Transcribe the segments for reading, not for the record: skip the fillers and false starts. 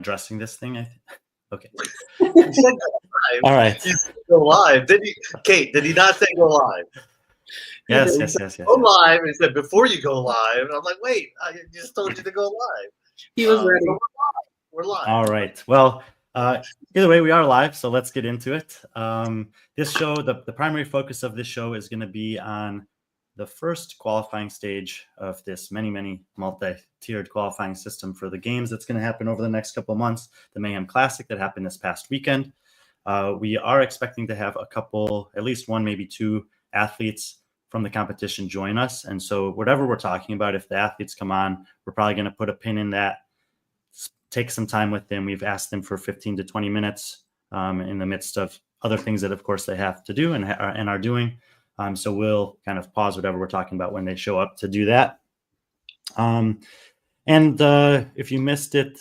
addressing this thing. Okay. You said go live. All right. You said go live. Cait, did he not say go live? Yes. Go live. He said before you go live. And I'm like, wait, I just told you to go live. He was ready. We're live. All right. Well, either way, we are live, so let's get into it. This show, the primary focus of this show is going to be on the first qualifying stage of this many multi-tiered qualifying system for the games that's going to happen over the next couple of months, the Mayhem Classic that happened this past weekend. We are expecting to have at least one, maybe two athletes from the competition join us. And so whatever we're talking about, if the athletes come on, we're probably going to put a pin in that, take some time with them. We've asked them for 15 to 20 minutes in the midst of other things that, of course, they have to do and are doing. So we'll kind of pause whatever we're talking about when they show up to do that. And if you missed it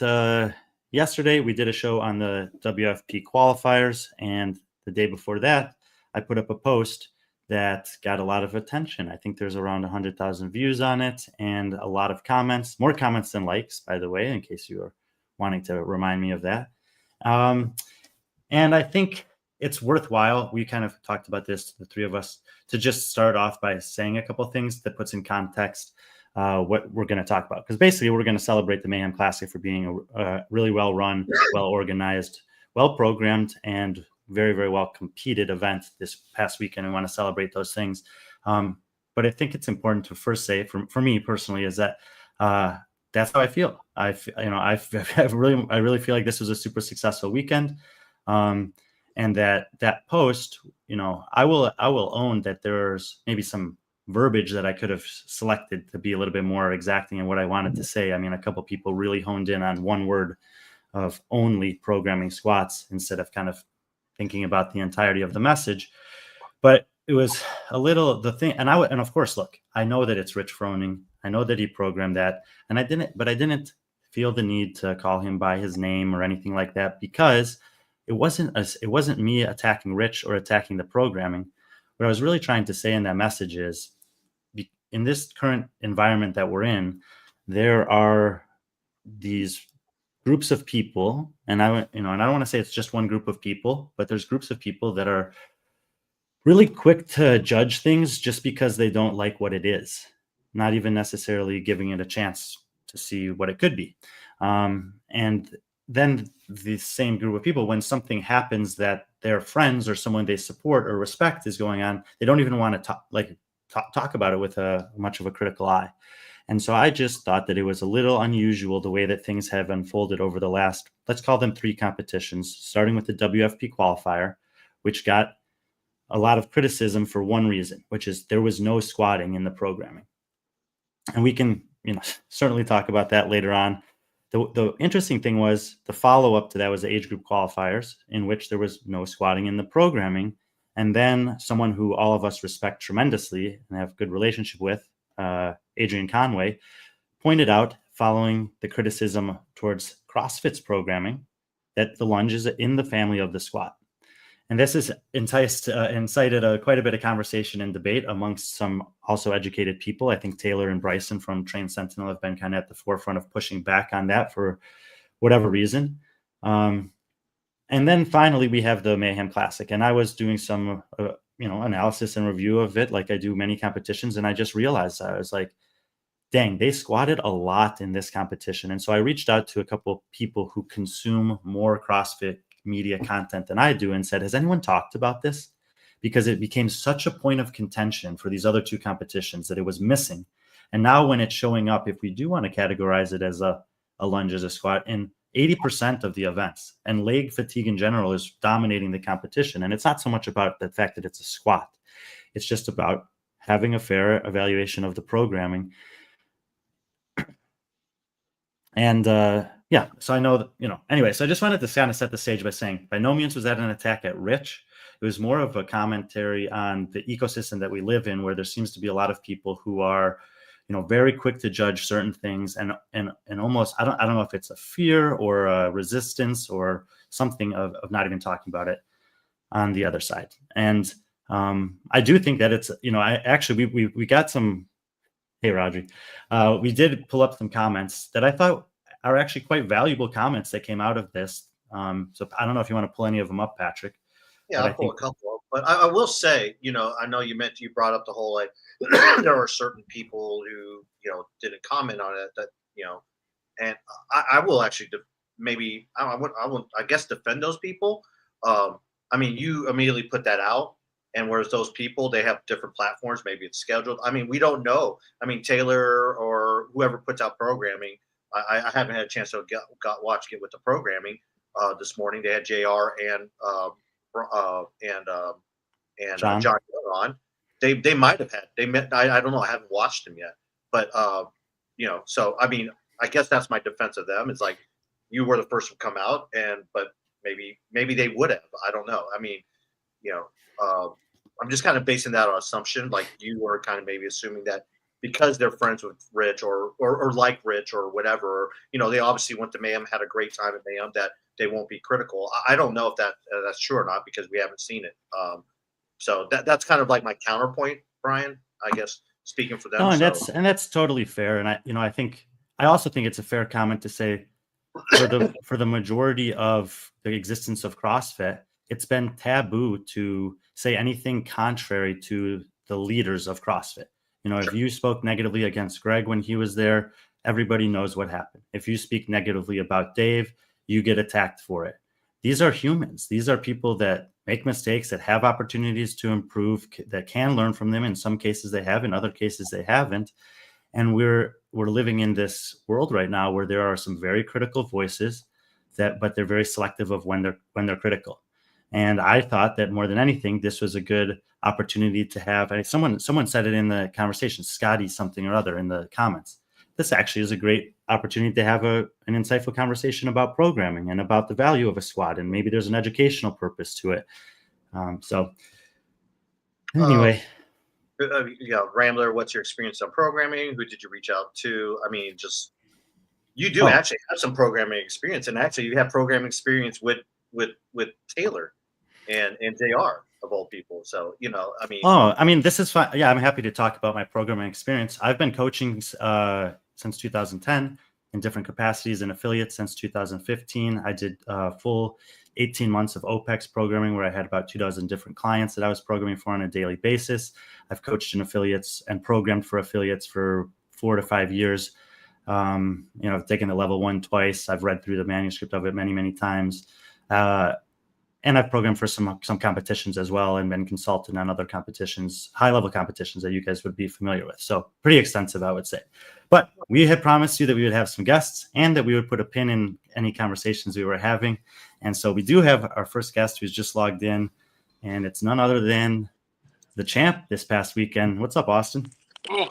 yesterday, we did a show on the WFP qualifiers. And the day before that, I put up a post that got a lot of attention. I think there's around 100,000 views on it and a lot of comments, more comments than likes, by the way, in case you are wanting to remind me of that. And I think it's worthwhile. We kind of talked about this, the three of us, to just start off by saying a couple of things that puts in context what we're going to talk about. Because basically, we're going to celebrate the Mayhem Classic for being a really well-run, well-organized, well-programmed, and very, very well-competed event this past weekend. We want to celebrate those things. But I think it's important to first say, for me personally, is that that's how I feel. I really feel like this was a super successful weekend. And that post, I will own that there's maybe some verbiage that I could have selected to be a little bit more exacting in what I wanted to say. I mean, a couple people really honed in on one word of only programming squats instead of kind of thinking about the entirety of the message. But it was a little the thing. And of course, look, I know that it's Rich Froning. I know that he programmed that. And I didn't feel the need to call him by his name or anything like that, because it wasn't me attacking Rich or attacking the programming. What I was really trying to say in that message is, in this current environment that we're in, there are these groups of people, and I don't want to say it's just one group of people, but there's groups of people that are really quick to judge things just because they don't like what it is, not even necessarily giving it a chance to see what it could be. And then the same group of people, when something happens that their friends or someone they support or respect is going on, they don't even want to talk about it with much of a critical eye. And so I just thought that it was a little unusual the way that things have unfolded over the last, let's call them 3 competitions, starting with the WFP qualifier, which got a lot of criticism for one reason, which is there was no squatting in the programming. And we can, certainly talk about that later on. The interesting thing was the follow-up to that was the age group qualifiers, in which there was no squatting in the programming. And then someone who all of us respect tremendously and have a good relationship with, Adrian Conway, pointed out, following the criticism towards CrossFit's programming, that the lunge is in the family of the squat. And this has incited quite a bit of conversation and debate amongst some also educated people. I think Taylor and Bryson from Train Sentinel have been kind of at the forefront of pushing back on that for whatever reason. And then finally, we have the Mayhem Classic. And I was doing some, analysis and review of it like I do many competitions. And I just realized, I was like, dang, they squatted a lot in this competition. And so I reached out to a couple of people who consume more CrossFit media content than I do and said, has anyone talked about this? Because it became such a point of contention for these other 2 competitions that it was missing. And now when it's showing up, if we do want to categorize it as a lunge, as a squat, in 80% of the events, and leg fatigue in general is dominating the competition. And it's not so much about the fact that it's a squat. It's just about having a fair evaluation of the programming. And so I know that, anyway, so I just wanted to kind of set the stage by saying, by no means was that an attack at Rich. It was more of a commentary on the ecosystem that we live in, where there seems to be a lot of people who are, very quick to judge certain things and almost, I don't know if it's a fear or a resistance or something of not even talking about it on the other side. And I do think that it's, we got some, hey, Rodri, we did pull up some comments that I thought are actually quite valuable comments that came out of this. So I don't know if you want to pull any of them up, Patrick. Yeah, I'll pull a couple of, but I will say, I know you brought up the whole, like, there are certain people who, didn't comment on it that, and I will actually maybe, I won't, I guess, defend those people. I mean, you immediately put that out, and whereas those people, they have different platforms, maybe it's scheduled. I mean, we don't know. I mean, Taylor or whoever puts out programming, I haven't had a chance to get with the programming. This morning they had JR and John on. They might have had. I don't know. I haven't watched them yet, but So I mean, I guess that's my defense of them. It's like, you were the first to come out, but maybe they would have. I don't know. I mean, I'm just kind of basing that on assumption. Like, you were kind of maybe assuming that because they're friends with Rich or like Rich or whatever, they obviously went to Mayhem, had a great time at Mayhem, that they won't be critical. I don't know if that's true or not, because we haven't seen it. So that's kind of like my counterpoint, Brian, I guess, speaking for them. No, and that's totally fair. And I also think it's a fair comment to say, for the majority of the existence of CrossFit, it's been taboo to say anything contrary to the leaders of CrossFit. If you spoke negatively against Greg when he was there, everybody knows what happened. If you speak negatively about Dave, you get attacked for it. These are humans. These are people that make mistakes, that have opportunities to improve, that can learn from them. In some cases they have, in other cases they haven't. And we're living in this world right now where there are some very critical voices but they're very selective of when they're critical. And I thought that more than anything, this was a good opportunity to have. Someone said it in the conversation, Scotty something or other in the comments. This actually is a great opportunity to have an insightful conversation about programming and about the value of a squad, and maybe there's an educational purpose to it. So anyway. Rambler, what's your experience on programming? Who did you reach out to? I mean, just, you do actually have some programming experience, and actually you have programming experience with Taylor and JR, of all people. So, I mean, this is fine. Yeah, I'm happy to talk about my programming experience. I've been coaching since 2010 in different capacities and affiliates since 2015. I did full 18 months of OPEX programming, where I had about 24 different clients that I was programming for on a daily basis. I've coached in affiliates and programmed for affiliates for 4 to 5 years. I've taken the level 1 twice. I've read through the manuscript of it many, many times. And I've programmed for some competitions as well, and been consultant on other competitions, high-level competitions that you guys would be familiar with. So pretty extensive, I would say. But we had promised you that we would have some guests and that we would put a pin in any conversations we were having. And so we do have our first guest who's just logged in, and it's none other than the champ this past weekend. What's up, Austin? Oh,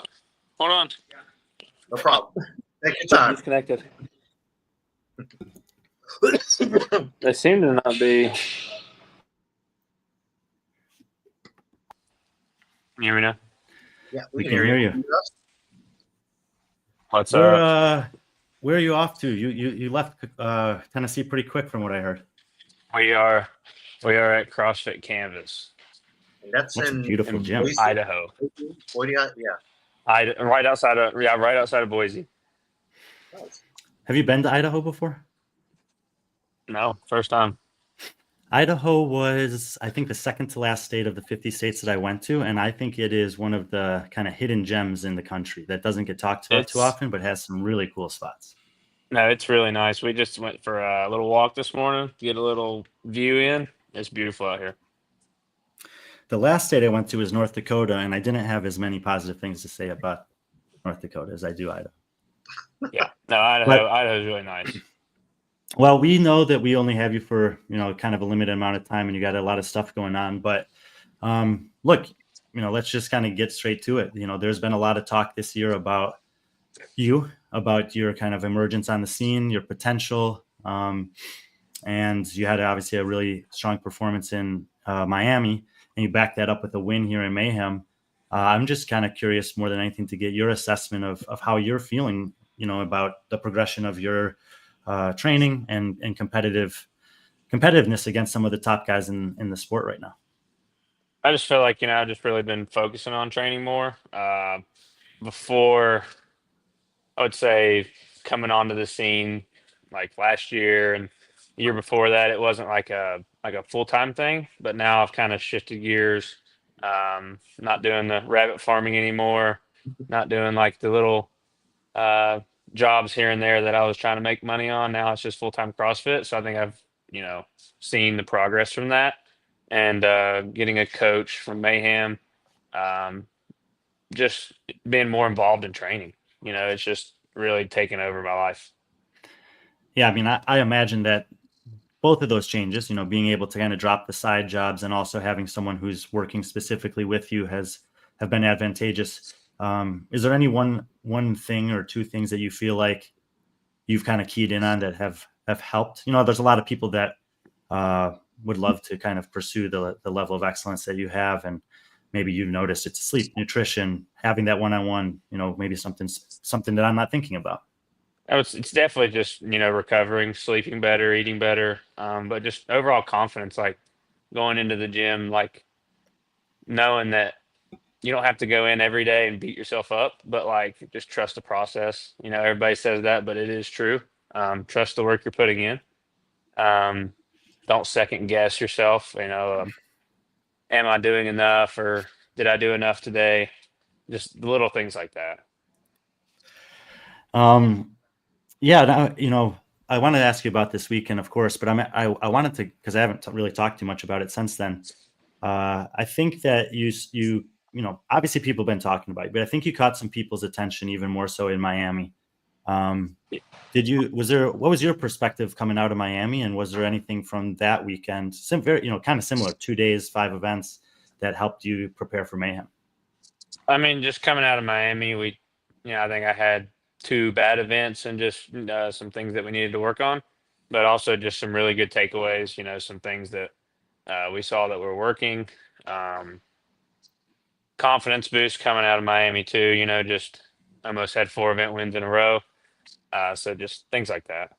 hold on. No problem. Take your time. Disconnected. They seem to not be. Can you hear me now? Yeah, we can hear you. What's up? Where are you off to? You left Tennessee pretty quick, from what I heard. We are at CrossFit Canvas. And that's in beautiful gym, Boise, Idaho. Right outside of Boise. Nice. Have you been to Idaho before? No, first time. Idaho was, I think, the second to last state of the 50 states that I went to, and I think it is one of the kind of hidden gems in the country that doesn't get talked about too often, but has some really cool spots. No, it's really nice. We just went for a little walk this morning to get a little view in. It's beautiful out here. The last state I went to was North Dakota, and I didn't have as many positive things to say about North Dakota as I do Idaho. Yeah, no, Idaho's really nice. Well, we know that we only have you for, kind of a limited amount of time, and you got a lot of stuff going on. But look, let's just kind of get straight to it. There's been a lot of talk this year about your kind of emergence on the scene, your potential. And you had obviously a really strong performance in Miami, and you backed that up with a win here in Mayhem. I'm just kind of curious more than anything to get your assessment of how you're feeling, about the progression of your training and competitiveness against some of the top guys in the sport right now. I just feel like, I've just really been focusing on training more. Before, I would say coming onto the scene like last year and the year before that, it wasn't like a full-time thing, but now I've kind of shifted gears. Not doing the rabbit farming anymore, not doing like the little uh, jobs here and there that I was trying to make money on. Now it's just full-time CrossFit. So I think I've, seen the progress from that, and getting a coach from Mayhem, um, just being more involved in training. It's just really taken over my life. Yeah, I mean, I imagine that both of those changes, being able to kind of drop the side jobs and also having someone who's working specifically with you have been advantageous. Is there any one thing or two things that you feel like you've kind of keyed in on that have helped? There's a lot of people that would love to kind of pursue the level of excellence that you have, and maybe you've noticed it's sleep, nutrition, having that one-on-one, maybe something that I'm not thinking about. It's definitely just, recovering, sleeping better, eating better, but just overall confidence, like going into the gym, like knowing that you don't have to go in every day and beat yourself up, but like just trust the process. Everybody says that, but it is true. Trust the work you're putting in. Don't second guess yourself. Am I doing enough, or did I do enough today? Just little things like that. Yeah, I wanted to ask you about this weekend, of course, but I wanted to, because I haven't really talked too much about it since then. I think that you obviously people have been talking about it, but I think you caught some people's attention even more so in Miami. What was your perspective coming out of Miami, and was there anything from that weekend, kind of similar, 2 days, 5 events, that helped you prepare for Mayhem? I mean, just coming out of Miami, I think I had 2 bad events and just some things that we needed to work on, but also just some really good takeaways. Some things that we saw that were working. Confidence boost coming out of Miami too. Just almost had 4 event wins in a row. So just things like that.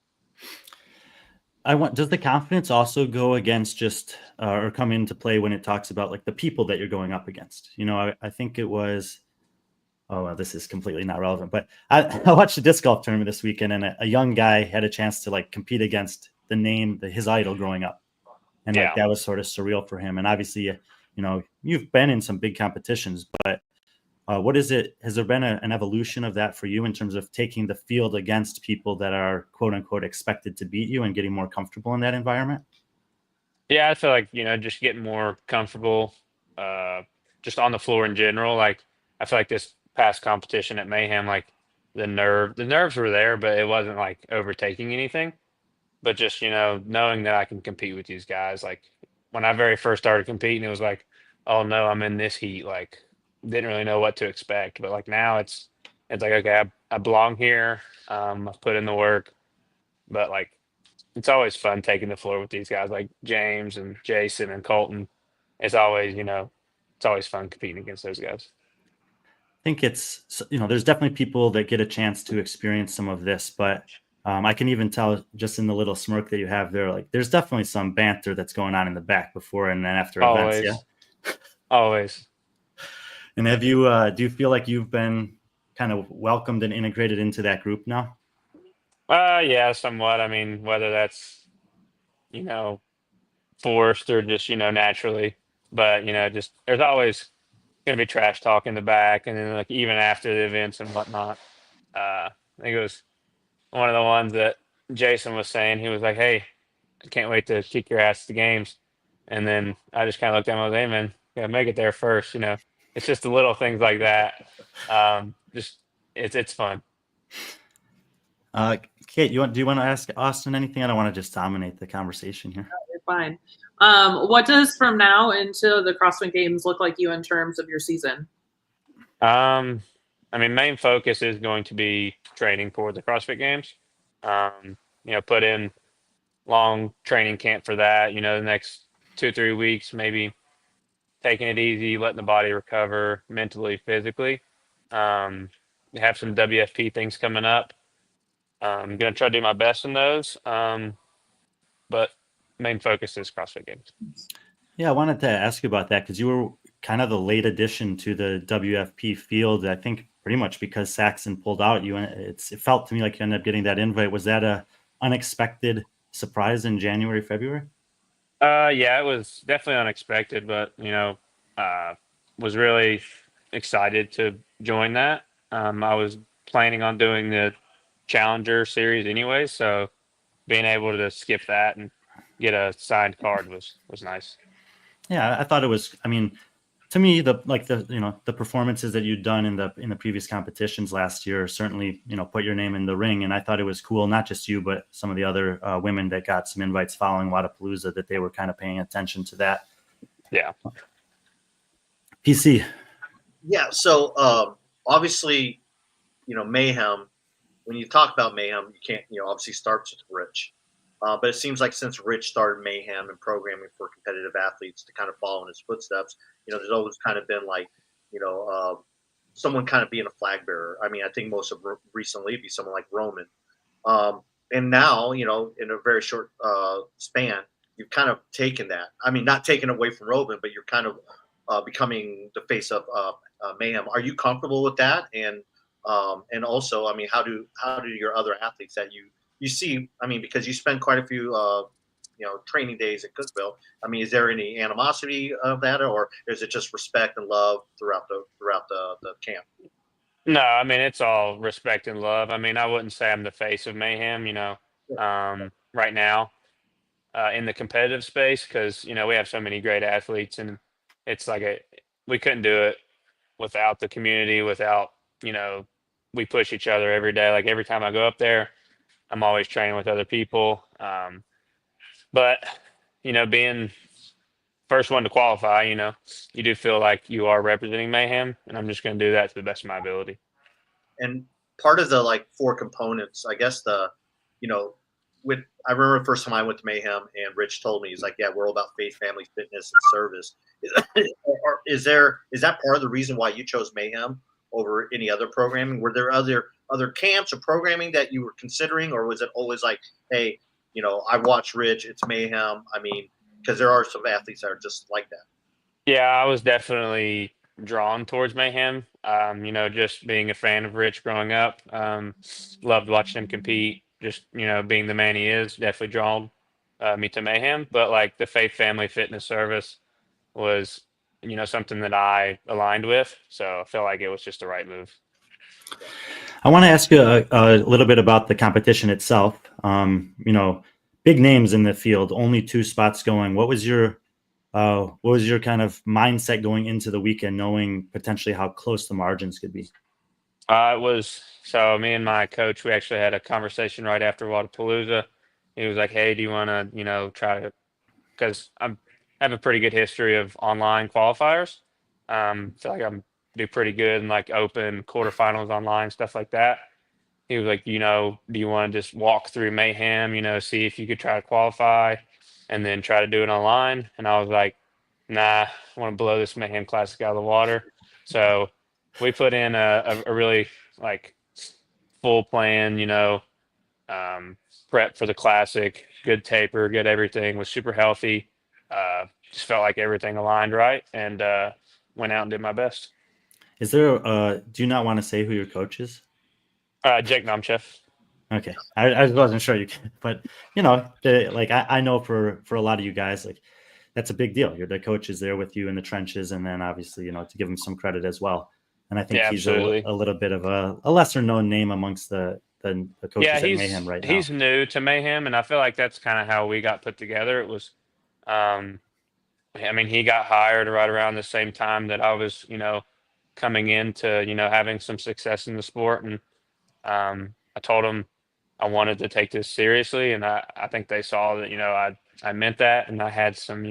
Does the confidence also go against just or come into play when it talks about like the people that you're going up against? I think it was. Oh, well, this is completely not relevant, but I watched a disc golf tournament this weekend, and a young guy had a chance to like compete against his idol growing up, and like that was sort of surreal for him. And obviously, you've been in some big competitions, but what is it? Has there been an evolution of that for you in terms of taking the field against people that are quote unquote expected to beat you and getting more comfortable in that environment? Yeah, I feel like, just getting more comfortable, just on the floor in general. Like, I feel like this past competition at Mayhem, like the nerves were there, but it wasn't like overtaking anything. But just, knowing that I can compete with these guys. Like when I very first started competing, it was like, oh no, I'm in this heat. Like, didn't really know what to expect. But like now it's like, okay, I belong here. I've put in the work, but like it's always fun taking the floor with these guys like James and Jason and Colton. It's always, it's always fun competing against those guys. I think it's, there's definitely people that get a chance to experience some of this, but I can even tell just in the little smirk that you have there, like there's definitely some banter that's going on in the back before and then after Always. events. Yeah. Always. And do you feel like you've been kind of welcomed and integrated into that group now? Yeah, somewhat. I mean, whether that's, forced or just, naturally, but, just there's always going to be trash talk in the back. And then like, even after the events and whatnot, I think it was one of the ones that Jason was saying, he was like, hey, I can't wait to kick your ass at the games. And then I just kind of looked at him and was like, hey man, gotta make it there first, It's just the little things like that. Just it's fun. Cait, do you want to ask Austin anything? I don't want to just dominate the conversation here. You're fine. What does from now into the CrossFit Games look like you in terms of your season? I mean, main focus is going to be training for the CrossFit Games. Put in long training camp for that. The next 2-3 weeks, maybe taking it easy, letting the body recover mentally, physically. We have some WFP things coming up. I'm going to try to do my best in those. But main focus is CrossFit Games. Yeah, I wanted to ask you about that because you were kind of the late addition to the WFP field. I think pretty much because Saxon pulled out. It felt to me like you ended up getting that invite. Was that a unexpected surprise in January, February? Yeah, it was definitely unexpected, but was really excited to join that. I was planning on doing the Challenger series anyway, so being able to skip that and get a signed card was nice. Yeah, I thought it was. I mean, to me, the performances that you'd done in the previous competitions last year certainly put your name in the ring, and I thought it was cool. Not just you, but some of the other women that got some invites following Wodapalooza, that they were kind of paying attention to that. Yeah. PC. Yeah. So obviously, Mayhem. When you talk about Mayhem, you can't obviously starts with Rich. But it seems like since Rich started Mayhem and programming for competitive athletes to kind of follow in his footsteps, there's always kind of been like, someone kind of being a flag bearer. I mean, I think most of recently be someone like Roman. And now, in a very short span, you've kind of taken that. I mean, not taken away from Roman, but you're kind of becoming the face of Mayhem. Are you comfortable with that? And also, I mean, how do your other athletes that you see? I mean, because you spend quite a few training days at Cookville. I mean, is there any animosity of that, or is it just respect and love throughout the camp? No, I mean, it's all respect and love. I mean, I wouldn't say I'm the face of Mayhem, right now in the competitive space, because we have so many great athletes, and it's like we couldn't do it without the community, without we push each other every day. Like every time I go up there, I'm always training with other people. But being first one to qualify, you do feel like you are representing Mayhem, and I'm just going to do that to the best of my ability. And part of the 4 components, I guess I remember the first time I went to Mayhem and Rich told me, he's like, yeah, we're all about faith, family, fitness, and service. Is that part of the reason why you chose Mayhem over any other programming? Were there other camps or programming that you were considering, or was it always like, hey, I watch Rich, it's Mayhem? I mean, because there are some athletes that are just like that. Yeah, I was definitely drawn towards Mayhem. Just being a fan of Rich growing up, loved watching him compete. Just being the man he is, definitely drawn me to Mayhem. But like the faith, family, fitness, service was something that I aligned with, so I felt like it was just the right move. I want to ask you a little bit about the competition itself. Big names in the field, only 2 spots going. What was your kind of mindset going into the weekend, knowing potentially how close the margins could be? It was so me and my coach, we actually had a conversation right after Wodapalooza. He was like, "Hey, do you want to, try to?" Because I have a pretty good history of online qualifiers. Feel like I'm do pretty good in like open quarterfinals online, stuff like that. He was like, do you want to just walk through Mayhem, see if you could try to qualify and then try to do it online? And I was like, nah, I want to blow this Mayhem Classic out of the water. So we put in a really like full plan, prep for the Classic, good taper, good everything, was super healthy. Just felt like everything aligned right, and went out and did my best. Is there do you not want to say who your coach is? Jake Nomchev. Okay, I wasn't sure you could, but I know for a lot of you guys, like that's a big deal. The coach is there with you in the trenches, and then obviously to give him some credit as well. And I think he's a little bit of a lesser known name amongst the coaches at Mayhem right now. He's new to Mayhem, and I feel like that's kind of how we got put together. It was, he got hired right around the same time that I was, coming into, having some success in the sport. And I told him I wanted to take this seriously. And I think they saw that, I meant that. And I had some,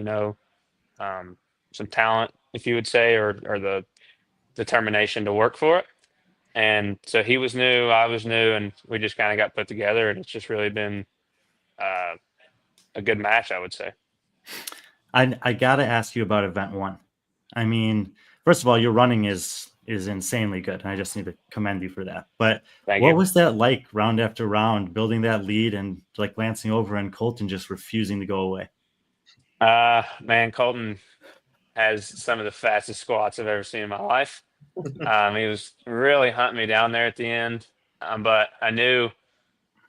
some talent, if you would say, or the determination to work for it. And so he was new, I was new, and we just kind of got put together. And it's just really been a good match, I would say. I got to ask you about Event 1. I mean, first of all, your running is insanely good. And I just need to commend you for that. But what was that like round after round, building that lead and like glancing over and Colton just refusing to go away? Man, Colton has some of the fastest squats I've ever seen in my life. He was really hunting me down there at the end, but I knew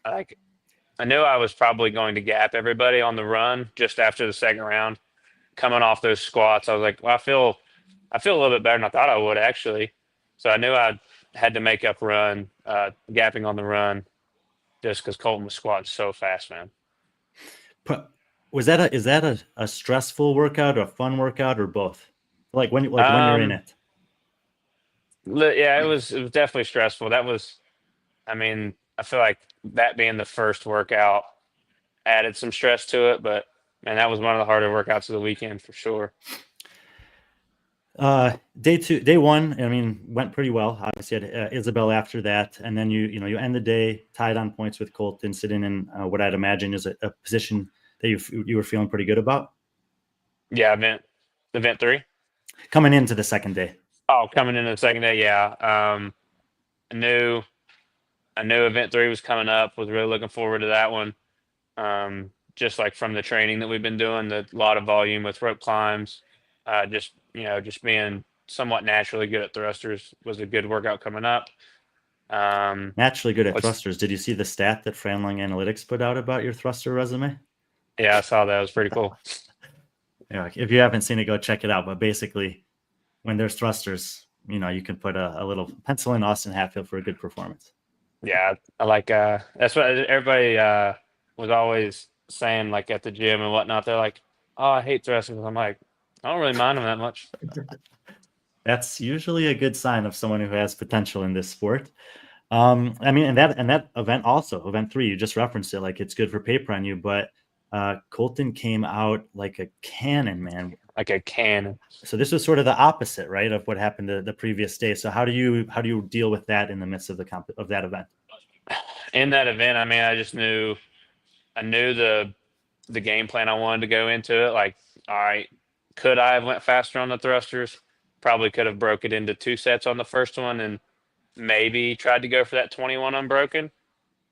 like I knew I was probably going to gap everybody on the run just after the second round. Coming off those squats, I was like, well, I feel a little bit better than I thought I would actually. So I knew I had to make up run, gapping on the run, just because Colton was squatting so fast, man. But is that a stressful workout, or a fun workout, or both? Like when you're in it. Yeah, it was definitely stressful. I mean, I feel like that being the first workout added some stress to it, but man, that was one of the harder workouts of the weekend for sure. Day one, I mean, went pretty well. Obviously, had Isabel after that, and then you end the day tied on points with Colton, sitting in what I'd imagine is a position that you were feeling pretty good about. Yeah, event 3 coming into the second day. Oh, coming into the second day, yeah. I knew event 3 was coming up. Was really looking forward to that one. Just like from the training that we've been doing, a lot of volume with rope climbs, just being somewhat naturally good at thrusters was a good workout coming up. Naturally good at thrusters. Did you see the stat that Franlang Analytics put out about your thruster resume? Yeah, I saw that. It was pretty cool. Yeah, if you haven't seen it, go check it out. But basically, when there's thrusters, you can put a little pencil in Austin Hatfield for a good performance. Yeah, I like that's what everybody was always saying, like at the gym and whatnot. They're like, "Oh, I hate thrusters." I'm like, I don't really mind them that much. That's usually a good sign of someone who has potential in this sport. I mean, and that event also, event 3, you just referenced it, like it's good for paper on you, but Colton came out like a cannon, man. Like a cannon. So this was sort of the opposite, right, of what happened the previous day. So how do you deal with that in the midst of that event? In that event, I mean, I knew the game plan I wanted to go into it. Like, all right, could I have went faster on the thrusters? Probably could have broke it into 2 sets on the first one and maybe tried to go for that 21 unbroken.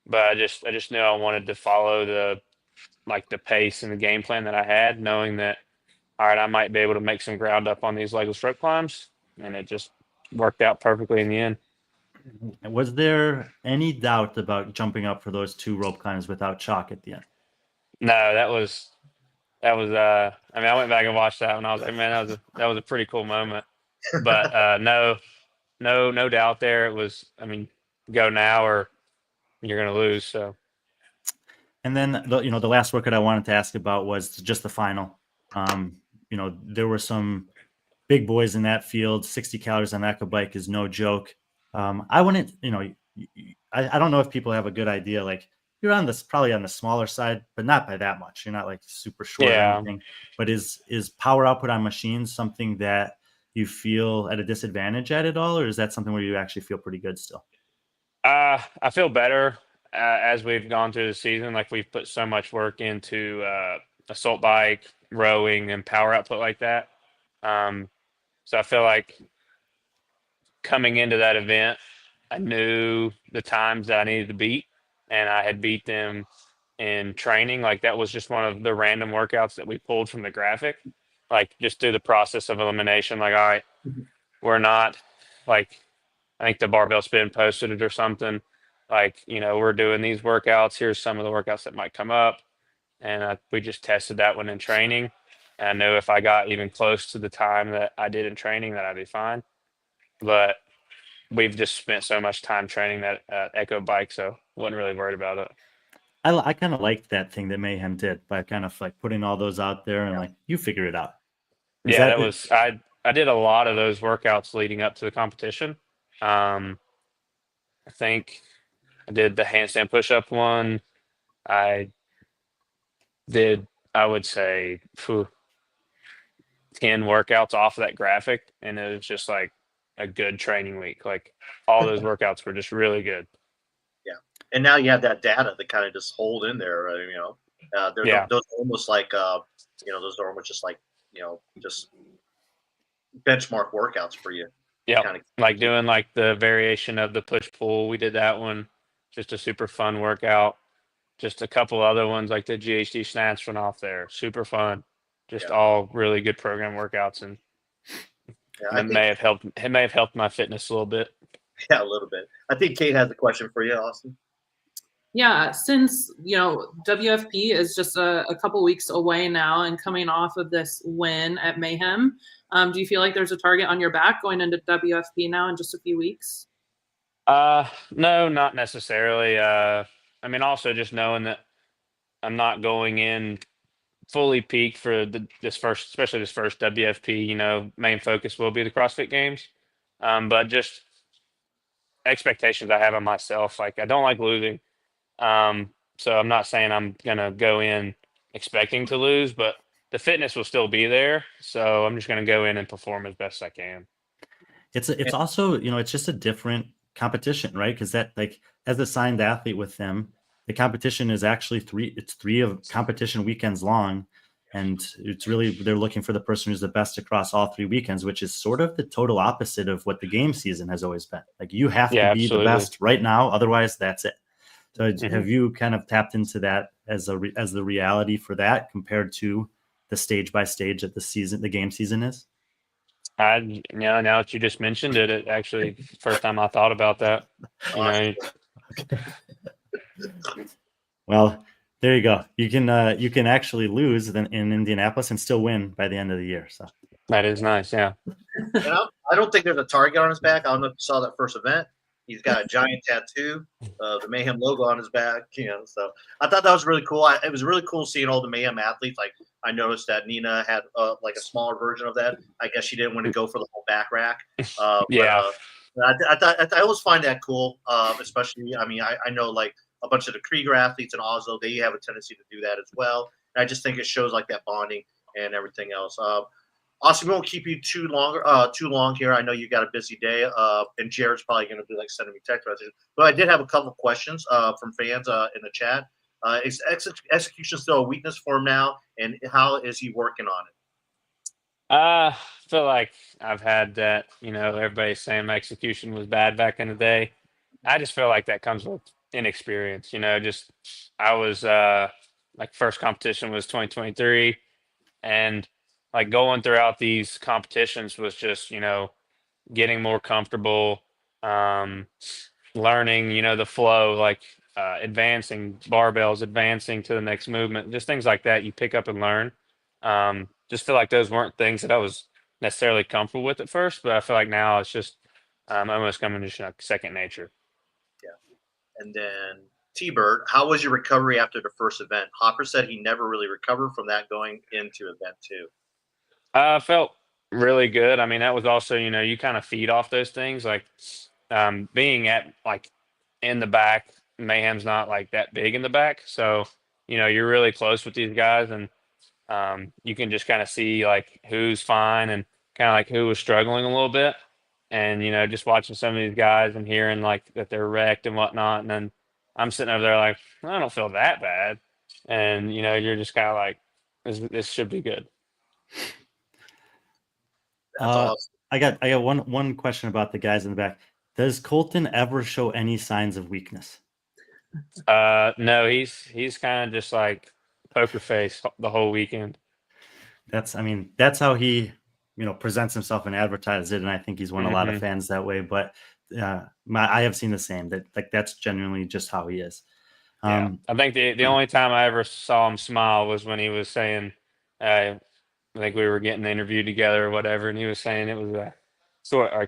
But I just knew I wanted to follow the pace and the game plan that I had, knowing that, all right, I might be able to make some ground up on these legless rope climbs, and it just worked out perfectly in the end. Was there any doubt about jumping up for those 2 rope climbs without chalk at the end? No, that was I mean, I went back and watched that, and I was like, man, that was a pretty cool moment. But no doubt there. It was, I mean, go now or you're gonna lose. So. And then the last workout I wanted to ask about was just the final. There were some big boys in that field. 60 calories on Echo Bike is no joke. I wouldn't, I don't know if people have a good idea. Like, you're probably on the smaller side, but not by that much. You're not like super short or anything. But is power output on machines something that you feel at a disadvantage at all, or is that something where you actually feel pretty good still? I feel better as we've gone through the season. Like, we've put so much work into assault bike, rowing, and power output like that. So I feel like coming into that event, I knew the times that I needed to beat, and I had beat them in training. Like, that was just one of the random workouts that we pulled from the graphic, like just through the process of elimination. Like, all right, we're not like, I think the barbell spin posted it or something. Like, we're doing these workouts. Here's some of the workouts that might come up. And we just tested that one in training. And I knew if I got even close to the time that I did in training, that I'd be fine. But we've just spent so much time training that Echo Bike, so wasn't really worried about it. I kind of liked that thing that Mayhem did by kind of like putting all those out there and like, you figure it out. That was I did a lot of those workouts leading up to the competition. I think I did the handstand push-up one. I did, I would say, 10 workouts off of that graphic, and it was just like a good training week. Like, all those workouts were just really good. Yeah, and now you have that data to kind of just hold in there. Those are almost like those are almost just like just benchmark workouts for you. Yeah, like doing like the variation of the push pull. We did that one, just a super fun workout. Just a couple other ones like the GHD snatch one off there, super fun. Just all really good program workouts. And Yeah, It may have helped. It may have helped my fitness a little bit. Yeah, a little bit. I think Cait has a question for you, Austin. Yeah, since WFP is just a couple weeks away now and coming off of this win at Mayhem, do you feel like there's a target on your back going into WFP now in just a few weeks? No, not necessarily. I mean, also just knowing that I'm not going in fully peaked for especially this first WFP. Main focus will be the CrossFit Games, but just expectations I have on myself. Like I don't like losing. So I'm not saying I'm gonna go in expecting to lose, but the fitness will still be there. So I'm just gonna go in and perform as best I can. It's also, it's just a different competition, right? Because that, like, as a signed athlete with them, the competition is actually three of competition weekends long. And it's really, they're looking for the person who's the best across all 3 weekends, which is sort of the total opposite of what the game season has always been. Like you have Yeah, to be absolutely. the best right now. Otherwise that's it. So Mhm. have you kind of tapped into that as the reality for that compared to the stage by stage that the game season is? Now that you just mentioned it, it actually first time I thought about that. You know, Well, there you go. You can actually lose in Indianapolis and still win by the end of the year. So that is nice. Yeah. And I don't think there's a target on his back. I don't know if you saw that first event. He's got a giant tattoo, the Mayhem logo on his back. So I thought that was really cool. It was really cool seeing all the Mayhem athletes. Like I noticed that Nina had like a smaller version of that. I guess she didn't want to go for the whole back rack. Yeah. I always find that cool, especially. I mean, I know like a bunch of the Krieger athletes in Oslo, they have a tendency to do that as well. And I just think it shows like that bonding and everything else. Austin, we won't keep you too long here. I know you got a busy day, and Jared's probably going to be like sending me text messages. But I did have a couple of questions from fans in the chat. Is execution still a weakness for him now, and how is he working on it? I feel like I've had that. Everybody's saying my execution was bad back in the day. I just feel like that comes with inexperience. Just I was like first competition was 2023, and like going throughout these competitions was just getting more comfortable, um, learning the flow, like advancing barbells, advancing to the next movement, just things like that you pick up and learn. Just feel like those weren't things that I was necessarily comfortable with at first, but I feel like now it's just almost coming to just second nature. Yeah. And then T-Bird, how was your recovery after the first event? Hopper said he never really recovered from that going into event 2. I felt really good. I mean, that was also, you kind of feed off those things. Like being at like in the back, Mayhem's not like that big in the back. So, you're really close with these guys and you can just kind of see like who's fine and kind of like who was struggling a little bit. And, just watching some of these guys and hearing like that they're wrecked and whatnot. And then I'm sitting over there like, I don't feel that bad. And, you're just kind of like, this should be good. That's awesome. I got one question about the guys in the back. Does Colton ever show any signs of weakness? No, he's kind of just like poker face the whole weekend. That's how he presents himself and advertises it, and I think he's won a lot of fans that way. But I have seen the same, that like that's genuinely just how he is. Yeah. I think the only time I ever saw him smile was when he was saying, I think we were getting the interview together or whatever, and he was saying it was a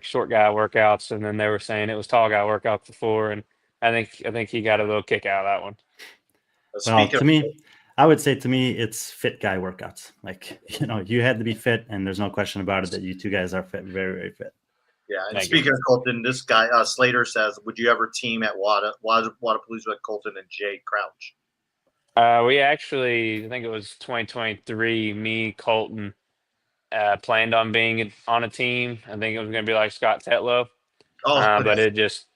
short guy workouts, and then they were saying it was tall guy workouts before, and I think he got a little kick out of that one. Well, I would say it's fit guy workouts. Like, you had to be fit, and there's no question about it that you two guys are fit, very, very fit. Yeah, and speaking of Colton, this guy Slater says, would you ever team at Wadapalooza with Colton and Jay Crouch? We actually, I think it was 2023, me, Colton, planned on being on a team. I think it was going to be like Scott Tetlow. But it just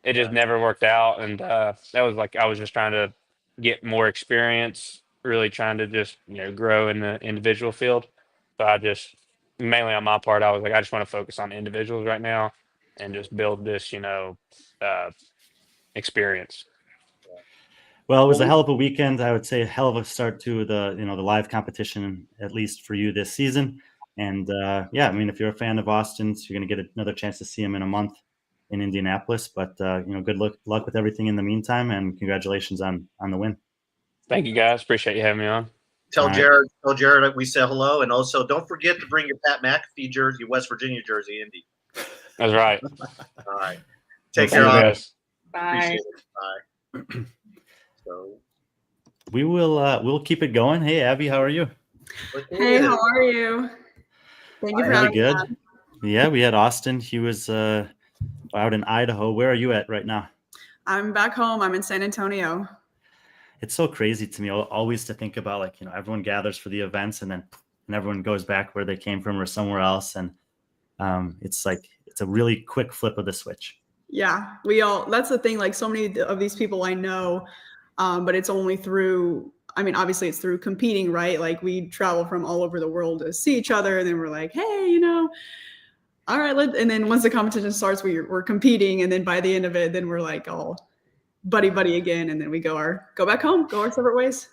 never worked out. And that was like, I was just trying to get more experience, really trying to just, grow in the individual field. So I just, mainly on my part, I was like, I just want to focus on individuals right now and just build this, experience. Well, it was a hell of a weekend. I would say a hell of a start to the live competition, at least for you this season. And yeah, I mean, if you're a fan of Austin's, you're going to get another chance to see him in a month in Indianapolis. But good luck with everything in the meantime, and congratulations on the win. Thank you, guys. Appreciate you having me on. Tell Jared we said hello, and also don't forget to bring your Pat McAfee jersey, West Virginia jersey, Indy. That's right. All right. Take Thank care, you, guys. Bye. Bye. So we'll keep it going. Hey, Abby, how are you? Hey, how are you? Thank you for really having good. me. Yeah, we had Austin. He was out in Idaho. Where are you at right now? I'm back home. I'm in San Antonio. It's so crazy to me always to think about, like, everyone gathers for the events and everyone goes back where they came from or somewhere else. And it's a really quick flip of the switch. Yeah, that's the thing. Like, so many of these people I know, but it's only through, obviously it's through competing, right? Like, we travel from all over the world to see each other. And then we're like, hey, all right. And then once the competition starts, we're competing. And then by the end of it, then we're like all buddy again, and then we go back home, go our separate ways.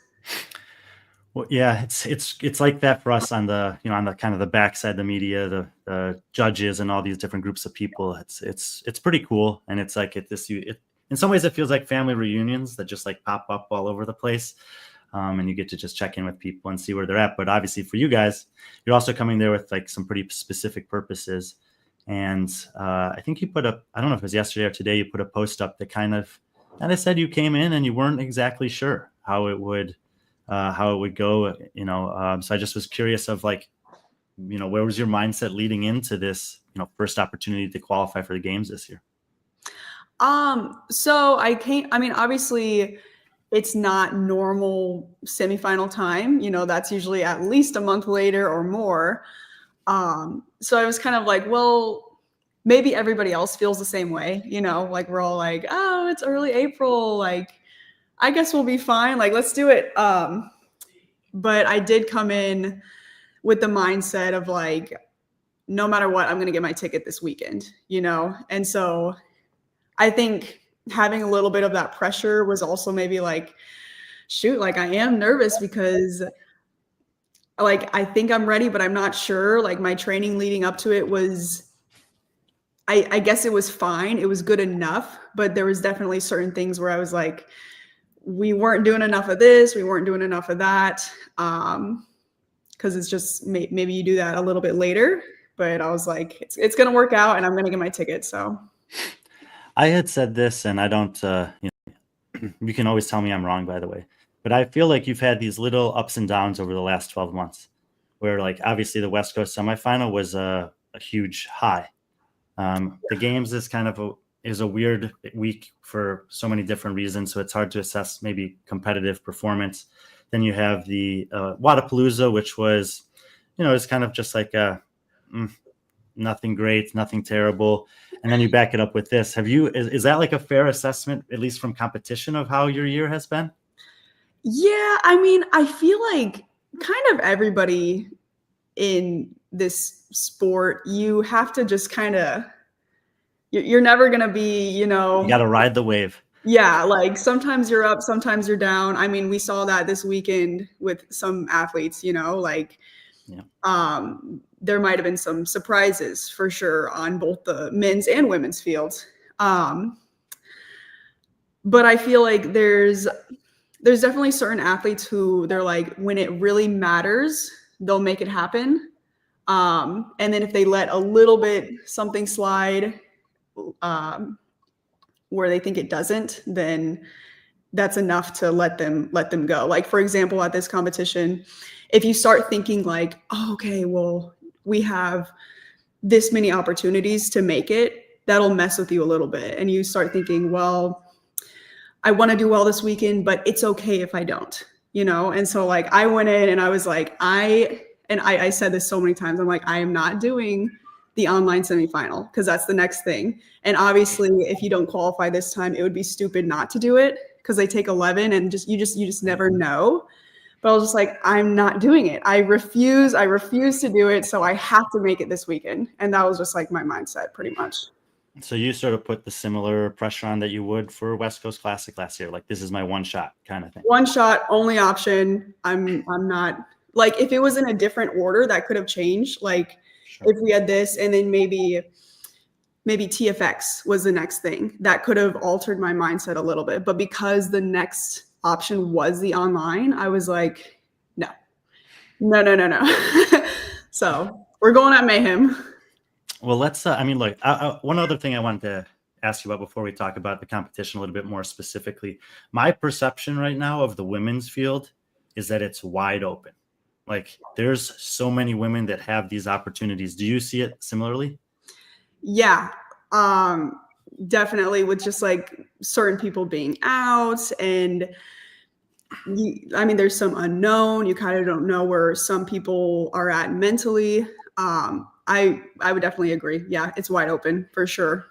Well, yeah, it's like that for us on the on the kind of the backside, the media, the judges, and all these different groups of people. It's pretty cool, and it's like in some ways it feels like family reunions that just like pop up all over the place, and you get to just check in with people and see where they're at. But obviously for you guys, you're also coming there with like some pretty specific purposes, and I think you put up, I don't know if it was yesterday or today, you put a post up that kind of said you came in and you weren't exactly sure how it would go, so I just was curious of, like, where was your mindset leading into this, first opportunity to qualify for the games this year? So obviously it's not normal semifinal time, that's usually at least a month later or more. So I was kind of like, well, maybe everybody else feels the same way, like we're all like, oh, it's early April. Like, I guess we'll be fine. Like, let's do it. But I did come in with the mindset of like, no matter what, I'm going to get my ticket this weekend, And so I think having a little bit of that pressure was also maybe like, shoot, like I am nervous because like, I think I'm ready, but I'm not sure. Like, my training leading up to it was, I guess it was fine. It was good enough, but there was definitely certain things where I was like, we weren't doing enough of this. We weren't doing enough of that. Cause it's just, maybe you do that a little bit later, but I was like, it's going to work out and I'm going to get my ticket. So I had said this, and I don't, you can always tell me I'm wrong, by the way, but I feel like you've had these little ups and downs over the last 12 months where, like, obviously the West Coast semifinal was a huge high. The games is kind of a weird week for so many different reasons. So it's hard to assess maybe competitive performance. Then you have the Wadapalooza, which was, it's kind of just like nothing great, nothing terrible. And then you back it up with this. Is that like a fair assessment, at least from competition, of how your year has been? Yeah. I feel like kind of everybody in this sport, you have to just kind of, you're never going to be, you got to ride the wave. Yeah. Like, sometimes you're up, sometimes you're down. We saw that this weekend with some athletes, like, there might've been some surprises for sure on both the men's and women's fields. But I feel like there's definitely certain athletes who they're like, when it really matters, they'll make it happen. And then if they let a little bit something slide, where they think it doesn't, then that's enough to let them go. Like, for example, at this competition, if you start thinking like, oh, okay, well, we have this many opportunities to make it, that'll mess with you a little bit. And you start thinking, well, I want to do well this weekend, but it's okay if I don't, And so, like, I went in and I was like, I said this so many times. I'm like, I am not doing the online semifinal because that's the next thing. And obviously, if you don't qualify this time, it would be stupid not to do it because they take 11 and you just never know. But I was just like, I'm not doing it. I refuse to do it. So I have to make it this weekend. And that was just like my mindset pretty much. So you sort of put the similar pressure on that you would for West Coast Classic last year. Like, this is my one shot kind of thing. One shot, only option. I'm not like if it was in a different order, that could have changed. Like if we had this and then maybe TFX was the next thing, that could have altered my mindset a little bit. But because the next option was the online, I was like, no. So we're going at Mayhem. Well, let's, I mean, look, one other thing I wanted to ask you about before we talk about the competition a little bit more specifically. My perception right now of the women's field is that it's wide open. Like there's so many women that have these opportunities. Do you see it similarly? Yeah, definitely, with just like certain people being out, and I mean, there's some unknown. You kind of don't know where some people are at mentally. I would definitely agree. Yeah, it's wide open for sure.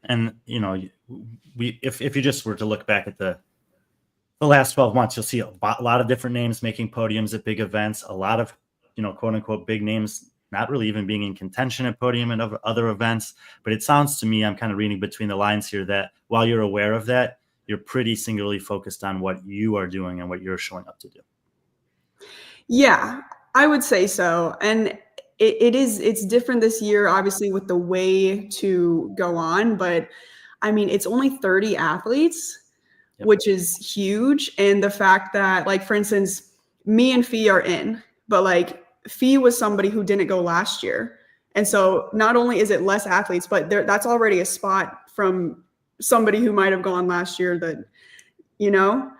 And you know, if you just were to look back at the last 12 months, you'll see a lot of different names making podiums at big events. A lot of, you know, quote unquote big names not really even being in contention at podium and other events. But it sounds to me, I'm kind of reading between the lines here, that while you're aware of that, you're pretty singularly focused on what you are doing and what you're showing up to do. Yeah, I would say so. And it's different this year, obviously, with the way to go on. But I mean, it's only 30 athletes, which is huge. And the fact that, like, for instance, me and Fee are in, but like Fee was somebody who didn't go last year. And so not only is it less athletes, but that's already a spot from somebody who might have gone last year that, you know,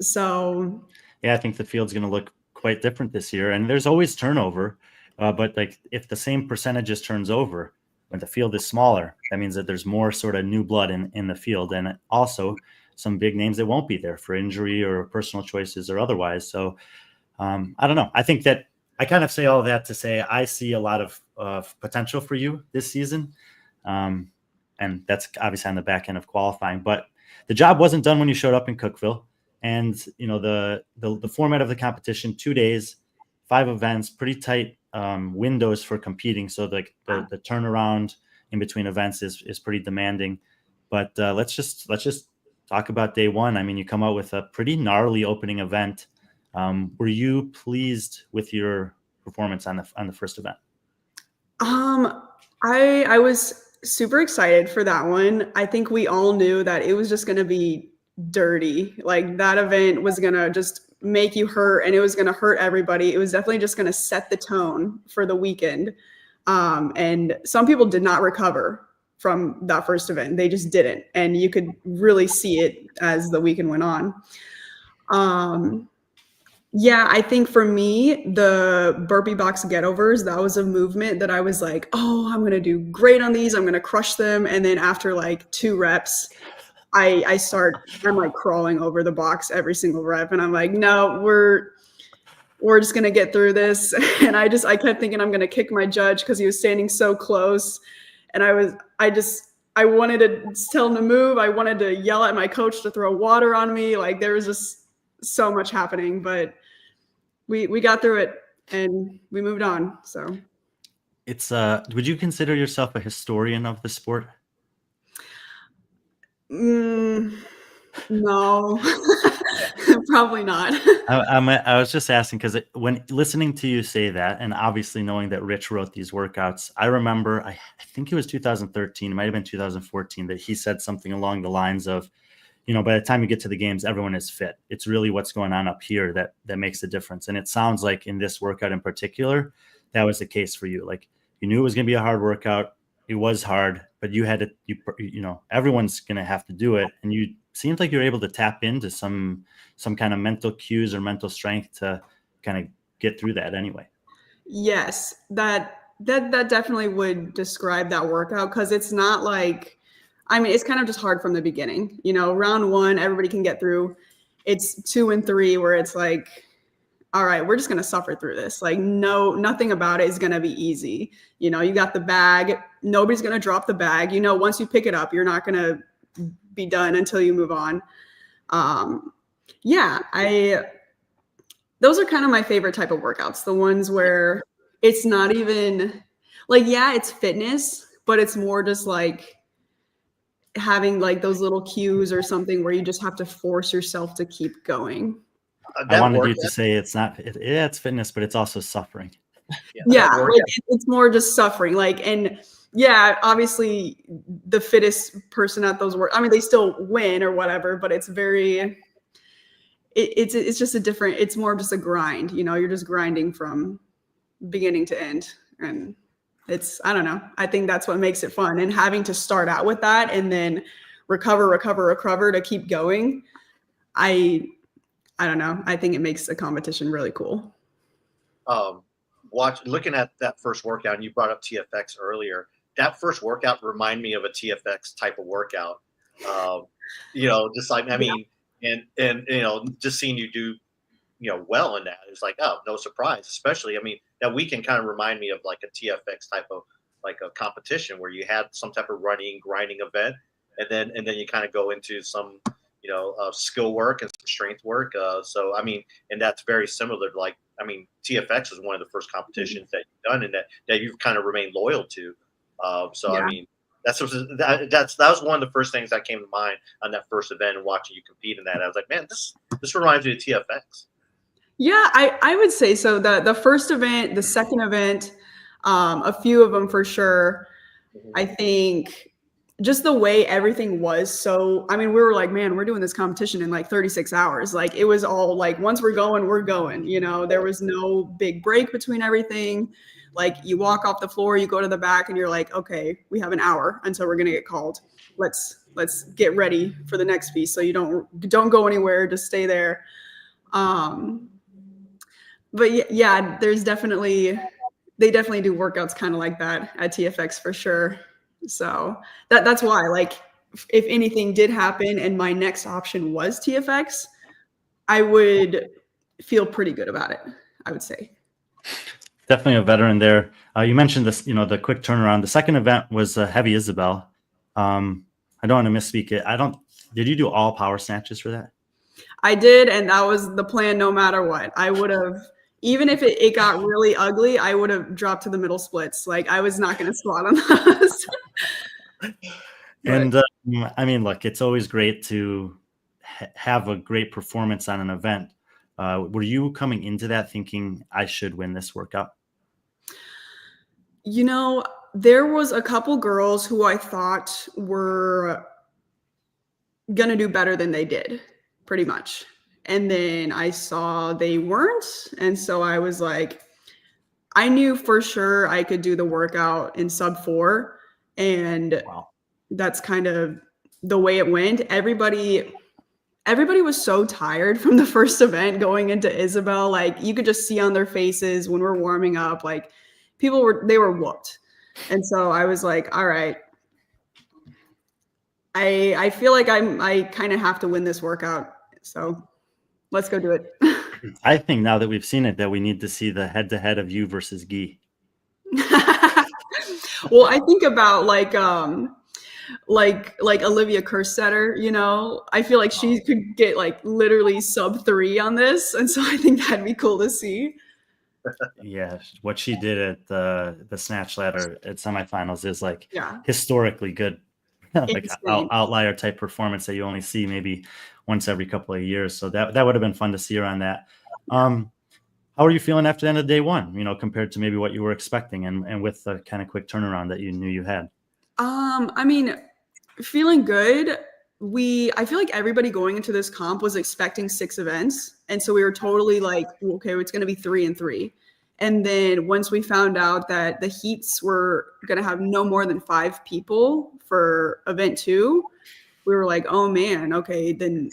so. Yeah, I think the field's going to look quite different this year. And there's always turnover. But like if the same percentages turns over when the field is smaller, that means that there's more sort of new blood in the field. And also some big names that won't be there for injury or personal choices or otherwise. So I don't know. I think that I kind of say all that to say I see a lot of potential for you this season. And that's obviously on the back end of qualifying. But the job wasn't done when you showed up in Cookeville. And, you know, the format of the competition, 2 days, 5 events, pretty tight windows for competing. So the turnaround in between events is pretty demanding. But let's just talk about day one. I mean, you come out with a pretty gnarly opening event. Were you pleased with your performance on the first event? I was super excited for that one. I think we all knew that it was just going to be dirty. Like that event was going to just make you hurt, and it was going to hurt everybody. It was definitely just going to set the tone for the weekend. And some people did not recover from that first event. They just didn't. And you could really see it as the weekend went on. Yeah, I think for me, the burpee box get-overs, that was a movement that I was like, oh, I'm going to do great on these. I'm going to crush them. And then after like 2 reps, I'm like crawling over the box every single rep. And I'm like, no, we're just going to get through this. And I kept thinking I'm going to kick my judge because he was standing so close. And I wanted to tell him to move. I wanted to yell at my coach to throw water on me. Like there was just so much happening, but we got through it and we moved on. So it's, would you consider yourself a historian of the sport? No, probably not. I was just asking because when listening to you say that, and obviously knowing that Rich wrote these workouts, I remember, I think it was 2013, it might have been 2014, that he said something along the lines of, you know, by the time you get to the games, everyone is fit. It's really what's going on up here that makes the difference. And it sounds like in this workout in particular, that was the case for you. Like you knew it was going to be a hard workout. It was hard, but you had to, you know, everyone's going to have to do it. And you seemed like you're able to tap into some kind of mental cues or mental strength to kind of get through that anyway. Yes, that definitely would describe that workout, because it's not like, I mean, it's kind of just hard from the beginning. You know, round 1, everybody can get through. It's 2 and 3 where it's like, all right, we're just going to suffer through this. Like, nothing about it is going to be easy. You know, you got the bag. Nobody's going to drop the bag. You know, once you pick it up, you're not going to be done until you move on. Yeah, those are kind of my favorite type of workouts. The ones where it's not even like, yeah, it's fitness, but it's more just like having like those little cues or something where you just have to force yourself to keep going. I wanted you to say it's not, it's fitness, but it's also suffering. Yeah, like it's more just suffering. Like, and yeah, obviously the fittest person at those work, I mean, they still win or whatever, but it's very, it's just a different, it's more just a grind, you know, you're just grinding from beginning to end. And it's, I don't know, I think that's what makes it fun. And having to start out with that and then recover to keep going. I don't know. I think it makes the competition really cool. Looking at that first workout, and you brought up TFX earlier. That first workout reminded me of a TFX type of workout. You know, just like, I mean, and you know, just seeing you do, you know, well in that, it's like, oh, no surprise. Especially, I mean, that weekend kind of remind me of like a TFX type of like a competition where you had some type of running, grinding event, and then you kind of go into some, you know, skill work and some strength work. So I mean, and that's very similar to like, I mean, TFX is one of the first competitions that you've done and that you've kind of remained loyal to. I mean, that was one of the first things that came to mind on that first event and watching you compete in that. I was like, man, this reminds me of TFX. Yeah, I would say so. The first event, the second event, a few of them for sure. I think just the way everything was. So, I mean, we were like, man, we're doing this competition in like 36 hours. Like it was all like, once we're going, you know, there was no big break between everything. Like you walk off the floor, you go to the back and you're like, okay, we have an hour until we're going to get called. Let's get ready for the next piece. So you don't go anywhere, just stay there. But yeah, they definitely do workouts kind of like that at TFX for sure. So that's why, like, if anything did happen and my next option was TFX, I would feel pretty good about it, I would say. Definitely a veteran there. You mentioned this, you know, the quick turnaround. The second event was Heavy Isabel. I don't want to misspeak it. Did you do all power snatches for that? I did, and that was the plan no matter what. I would have, even if it got really ugly, I would have dropped to the middle splits. Like I was not going to squat on those. And I mean, look, it's always great to have a great performance on an event. Were you coming into that thinking I should win this workout? You know, there was a couple girls who I thought were going to do better than they did, pretty much. And then I saw they weren't. And so I was like, I knew for sure I could do the workout in sub 4. And that's kind of the way it went. Everybody was so tired from the first event going into Isabel. Like you could just see on their faces when we're warming up, like they were whooped. And so I was like, all right, I feel like I kind of have to win this workout. So let's go do it. I think now that we've seen it, that we need to see the head-to-head of you versus Guy. Well, I think about like Olivia Kerstetter, you know, I feel like she could get like literally sub 3 on this. And so I think that'd be cool to see. Yeah. What she did at the snatch ladder at semifinals is like historically good, like outlier type performance that you only see maybe once every couple of years. So that would have been fun to see her on that. How are you feeling after the end of day one, you know, compared to maybe what you were expecting and with the kind of quick turnaround that you knew you had? I mean, feeling good. I feel like everybody going into this comp was expecting 6 events. And so we were totally like, okay, it's going to be 3 and 3. And then once we found out that the heats were going to have no more than 5 people for event 2, we were like, oh man, okay, then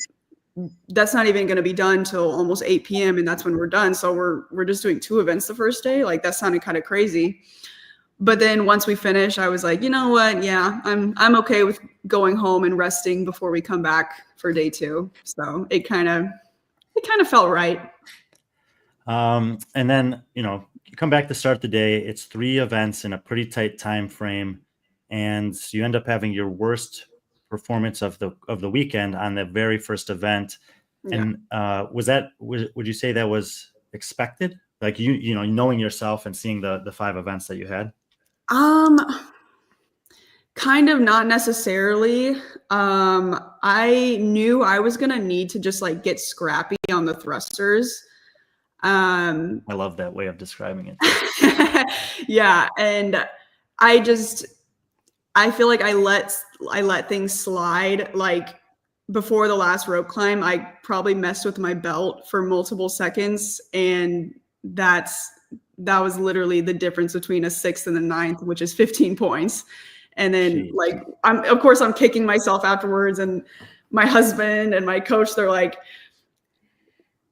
that's not even going to be done till almost 8 p.m. And that's when we're done. So we're just doing 2 events the first day. Like that sounded kind of crazy. But then once we finished, I was like, you know what? Yeah, I'm okay with going home and resting before we come back for day 2. So it kind of felt right. And then, you know, you come back to start the day. It's 3 events in a pretty tight time frame, and you end up having your worst performance of the weekend on the very first event. And would you say that was expected? Like you know, knowing yourself and seeing the 5 events that you had? Kind of not necessarily. I knew I was gonna need to just like get scrappy on the thrusters. I love that way of describing it. Yeah, and I feel like I let things slide. Like before the last rope climb, I probably messed with my belt for multiple seconds, and that was literally the difference between a 6th and a 9th, which is 15 points. And then like I'm kicking myself afterwards, and my husband and my coach, they're like,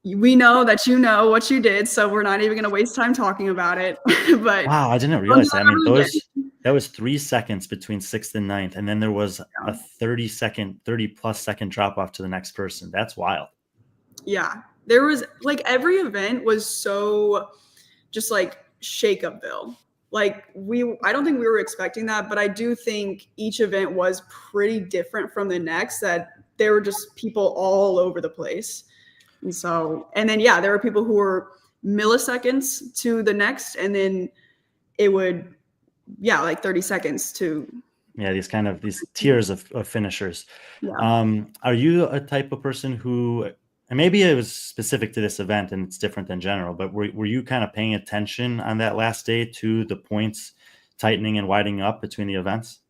we know that you know what you did, so we're not even going to waste time talking about it. But wow, I didn't realize that. I mean, that was 3 seconds between 6th and 9th, and then there was a 30 plus second drop off to the next person. That's wild. Yeah, there was like every event was so just like Shakeupville. Like I don't think we were expecting that, but I do think each event was pretty different from the next, that there were just people all over the place. And then, yeah, there were people who were milliseconds to the next, and then it would, like 30 seconds to. Yeah, these tiers of finishers. Yeah. Are you a type of person who, and maybe it was specific to this event and it's different than general, but were you kind of paying attention on that last day to the points tightening and widening up between the events?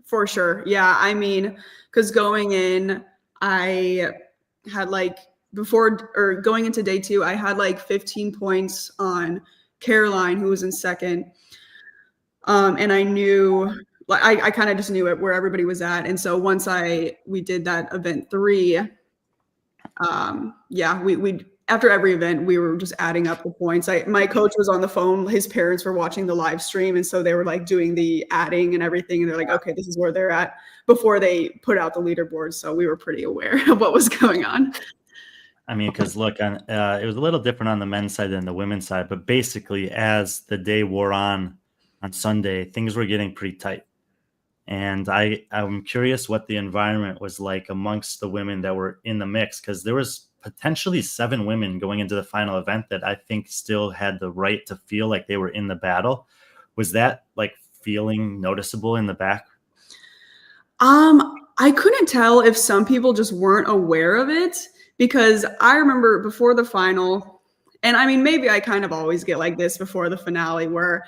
For sure. Yeah. I mean, because going in, I had like going into day 2, I had like 15 points on Caroline, who was in 2nd. And I knew, like, I kind of just knew it where everybody was at. And so once we did that event 3, we after every event, we were just adding up the points. My coach was on the phone. His parents were watching the live stream, and so they were like doing the adding and everything. And they're like, okay, this is where they're at before they put out the leaderboard. So we were pretty aware of what was going on. I mean, because look, it was a little different on the men's side than the women's side, but basically as the day wore on Sunday, things were getting pretty tight. And I'm curious what the environment was like amongst the women that were in the mix, because there was potentially 7 women going into the final event that I think still had the right to feel like they were in the battle. Was that like feeling noticeable in the back? I couldn't tell if some people just weren't aware of it, because I remember before the final, and I mean, maybe I kind of always get like this before the finale, where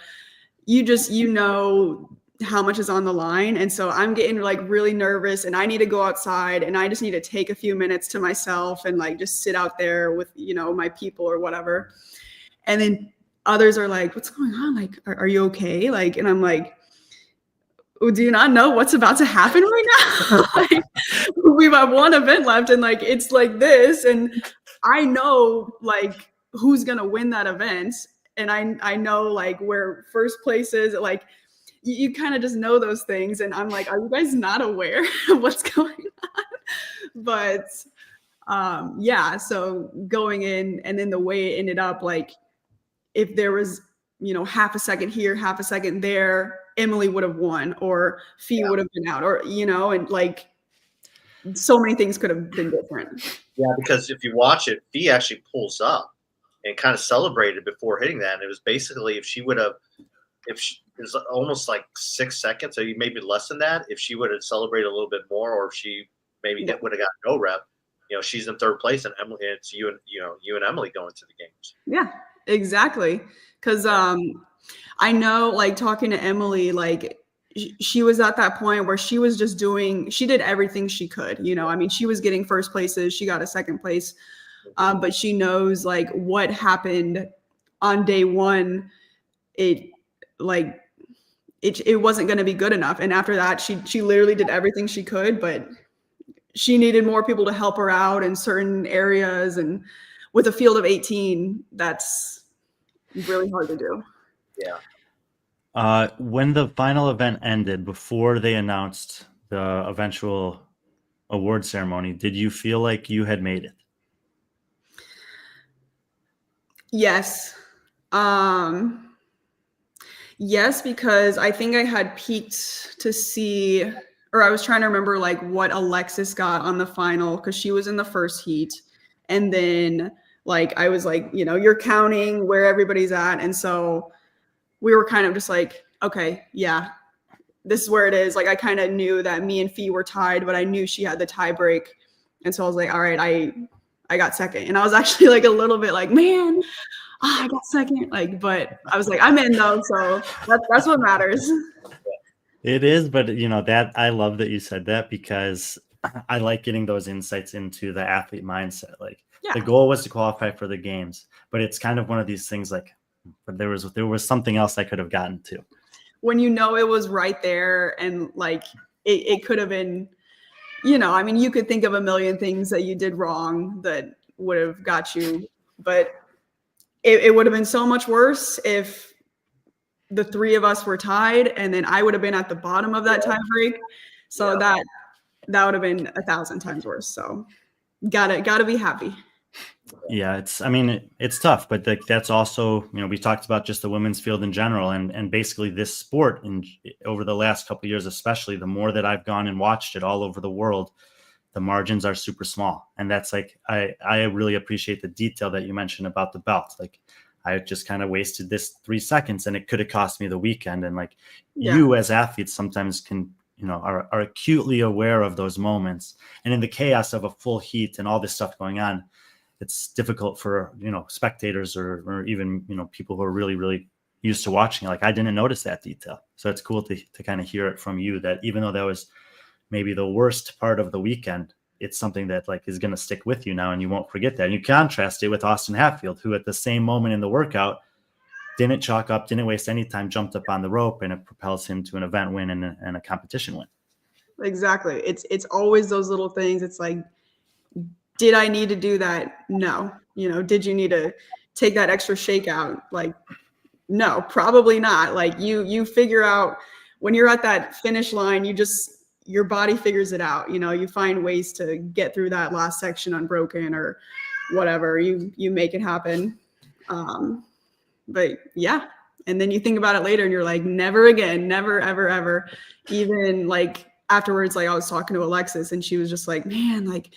you know how much is on the line. And so I'm getting like really nervous, and I need to go outside, and I just need to take a few minutes to myself and like just sit out there with, my people or whatever. And then others are like, what's going on? Like, are you okay? Like, and I'm like, do you not know what's about to happen right now? Like, we have one event left, and like, it's like this, and I know like who's going to win that event. And I know like where first place is, like, you kind of just know those things. And I'm like, are you guys not aware of what's going on? But so going in, and then the way it ended up, like if there was, half a second here, half a second there, Emily would have won, or Fee would have been out, or, and like so many things could have been different. Yeah, because if you watch it, Fee actually pulls up and kind of celebrated before hitting that. And it was basically, it was almost like 6 seconds, or maybe less than that. If she would have celebrated a little bit more, or if she maybe would have got no rep, she's in 3rd place, and Emily, it's you and Emily going to the games. Yeah, exactly. Because I know, like talking to Emily, like she was at that point where she was just she did everything she could. I mean, she was getting first places, she got a 2nd place. But she knows like what happened on day 1. It wasn't going to be good enough. And after that, she literally did everything she could, but she needed more people to help her out in certain areas. And with a field of 18, that's really hard to do. Yeah. When the final event ended, before they announced the eventual award ceremony, did you feel like you had made it? Yes. Yes, because I think I had peeked to see, or I was trying to remember like what Alexis got on the final, because she was in the first heat. And then like, I was like, you're counting where everybody's at. And so we were kind of just like, okay, yeah, this is where it is. Like, I kind of knew that me and Fee were tied, but I knew she had the tie break. And so I was like, all right, I got second. And I was actually like a little bit like, man, I got second. Like, but I was like, I'm in though. So that's what matters. It is, but that I love that you said that, because I like getting those insights into the athlete mindset. Like, the goal was to qualify for the games, but it's kind of one of these things like, but there was something else I could have gotten to. When it was right there, and like it could have been, I mean, you could think of a million things that you did wrong that would have got you, but it would have been so much worse if the three of us were tied, and then I would have been at the bottom of that tie break. So that would have been 1,000 times worse. So gotta be happy. Yeah, it's tough, but that's also, we talked about just the women's field in general, and basically this sport over the last couple of years, especially the more that I've gone and watched it all over the world, the margins are super small. And that's like, I really appreciate the detail that you mentioned about the belt. Like, I just kind of wasted this 3 seconds and it could have cost me the weekend. And like, you as athletes sometimes can, are acutely aware of those moments. And in the chaos of a full heat and all this stuff going on, it's difficult for, spectators or even, people who are really, really used to watching. Like, I didn't notice that detail. So it's cool to kind of hear it from you, that even though that was maybe the worst part of the weekend, it's something that like is going to stick with you now, and you won't forget that. And you contrast it with Austin Hatfield, who at the same moment in the workout didn't chalk up, didn't waste any time, jumped up on the rope, and it propels him to an event win and a competition win. Exactly. It's always those little things. It's like, did I need to do that? No. Did you need to take that extra shakeout? Like, no, probably not. Like, you figure out when you're at that finish line, your body figures it out. You find ways to get through that last section unbroken or whatever. You make it happen. But yeah. And then you think about it later and you're like, never again, never, ever, ever. Even like afterwards, like I was talking to Alexis and she was just like, man, like,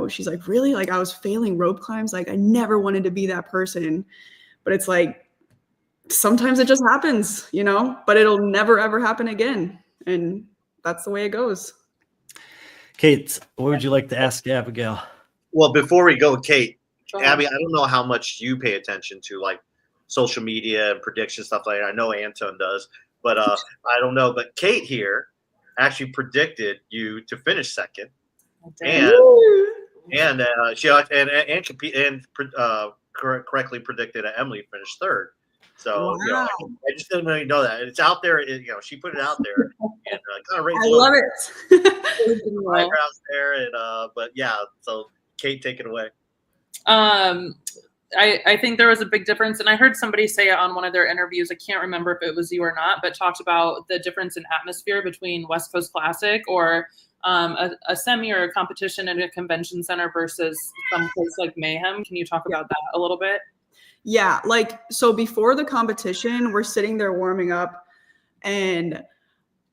she's like, really? Like, I was failing rope climbs. Like, I never wanted to be that person. But it's like, sometimes it just happens, but it'll never, ever happen again. And that's the way it goes. Cait, what would you like to ask Abigail? Well, before we go, Cait, Abby, I don't know how much you pay attention to like social media and prediction stuff like that. I know Anton does, but I don't know. But Cait here actually predicted you to finish second, and she correctly predicted that Emily finished third. So wow. I just didn't really know that. It's out there. She put it out there, and kind of raised. I love it. Eyebrows there, and but yeah. So Cait, take it away. I think there was a big difference, and I heard somebody say it on one of their interviews. I can't remember if it was you or not, but talked about the difference in atmosphere between West Coast Classic or a semi or a competition in a convention center versus some place like Mayhem. Can you talk about that a little bit? Yeah, like, so before the competition, we're sitting there warming up and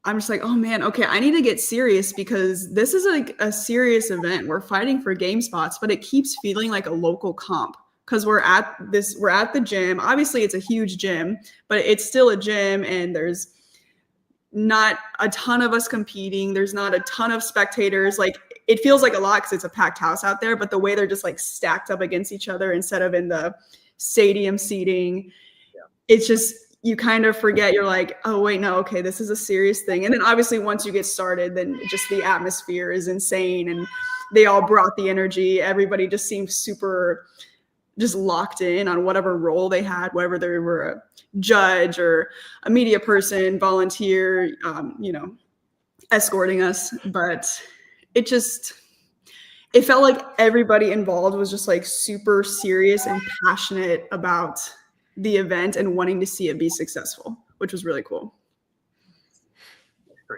I'm just like, oh man, okay, I need to get serious because this is like a serious event. We're fighting for game spots, but it keeps feeling like a local comp because we're at the gym. Obviously it's a huge gym, but it's still a gym and there's not a ton of us competing. There's not a ton of spectators. Like, it feels like a lot because it's a packed house out there, but the way they're just like stacked up against each other instead of in the stadium seating, it's just, you kind of forget. You're like, oh wait, no, okay, this is a serious thing. And then obviously once you get started, then just the atmosphere is insane and they all brought the energy. Everybody just seemed super just locked in on whatever role they had, whether they were a judge or a media person, volunteer, escorting us. But it felt like everybody involved was just like super serious and passionate about the event and wanting to see it be successful, which was really cool.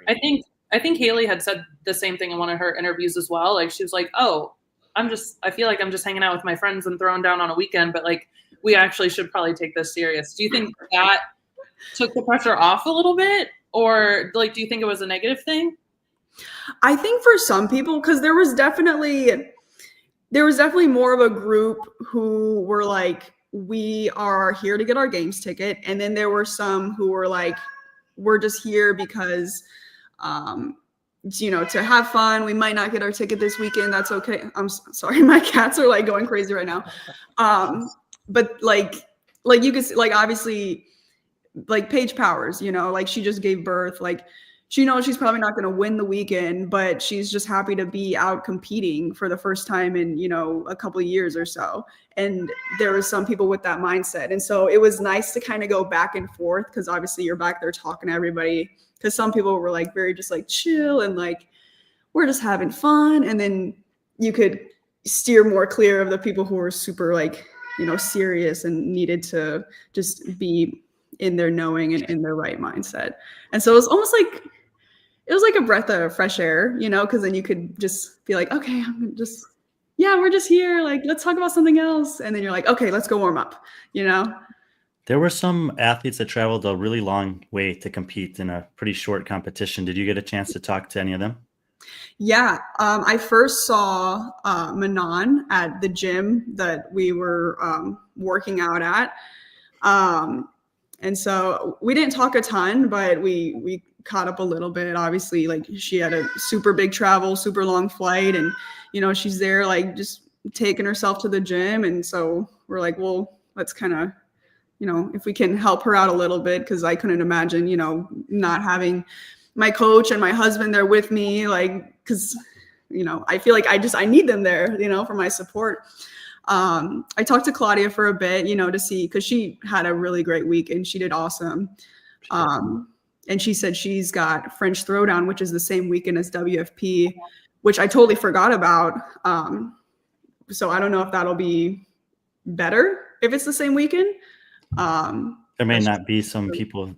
I think Haley had said the same thing in one of her interviews as well. Like, she was like, oh, I feel like I'm just hanging out with my friends and throwing down on a weekend, but like, we actually should probably take this serious. Do you think that took the pressure off a little bit? Or like, do you think it was a negative thing? I think for some people, because there was definitely more of a group who were like, we are here to get our games ticket. And then there were some who were like, we're just here because, you know, to have fun. We might not get our ticket this weekend. That's okay. I'm sorry. My cats are like going crazy right now. But like you could see, like, obviously, like Paige Powers, you know, like she just gave birth. Like she knows she's probably not going to win the weekend, but she's just happy to be out competing for the first time in, you know, a couple of years or so. And there were some people with that mindset. And so it was nice to kind of go back and forth, because obviously you're back there talking to everybody, because some people were like very just like chill and like, we're just having fun. And then you could steer more clear of the people who were super like, you know, serious and needed to just be in their knowing and in their right mindset. And so it was almost like, it was like a breath of fresh air, you know, because then you could just be like, okay, we're just here. Like, let's talk about something else. And then you're like, okay, let's go warm up, you know? There were some athletes that traveled a really long way to compete in a pretty short competition. Did you get a chance to talk to any of them? Yeah, I first saw Manon at the gym that we were working out at. And so we didn't talk a ton, but we caught up a little bit. Obviously, like, she had a super big travel, super long flight, and, you know, she's there like just taking herself to the gym. And so we're like, well, let's kind of, you know, if we can help her out a little bit, because I couldn't imagine, you know, not having my coach and my husband there with me, like, because, you know, I feel like I need them there, you know, for my support. I talked to Claudia for a bit, you know, to see, because she had a really great week and she did awesome. And she said she's got French Throwdown, which is the same weekend as WFP, which I totally forgot about. So I don't know if that'll be better if it's the same weekend. There may not be some people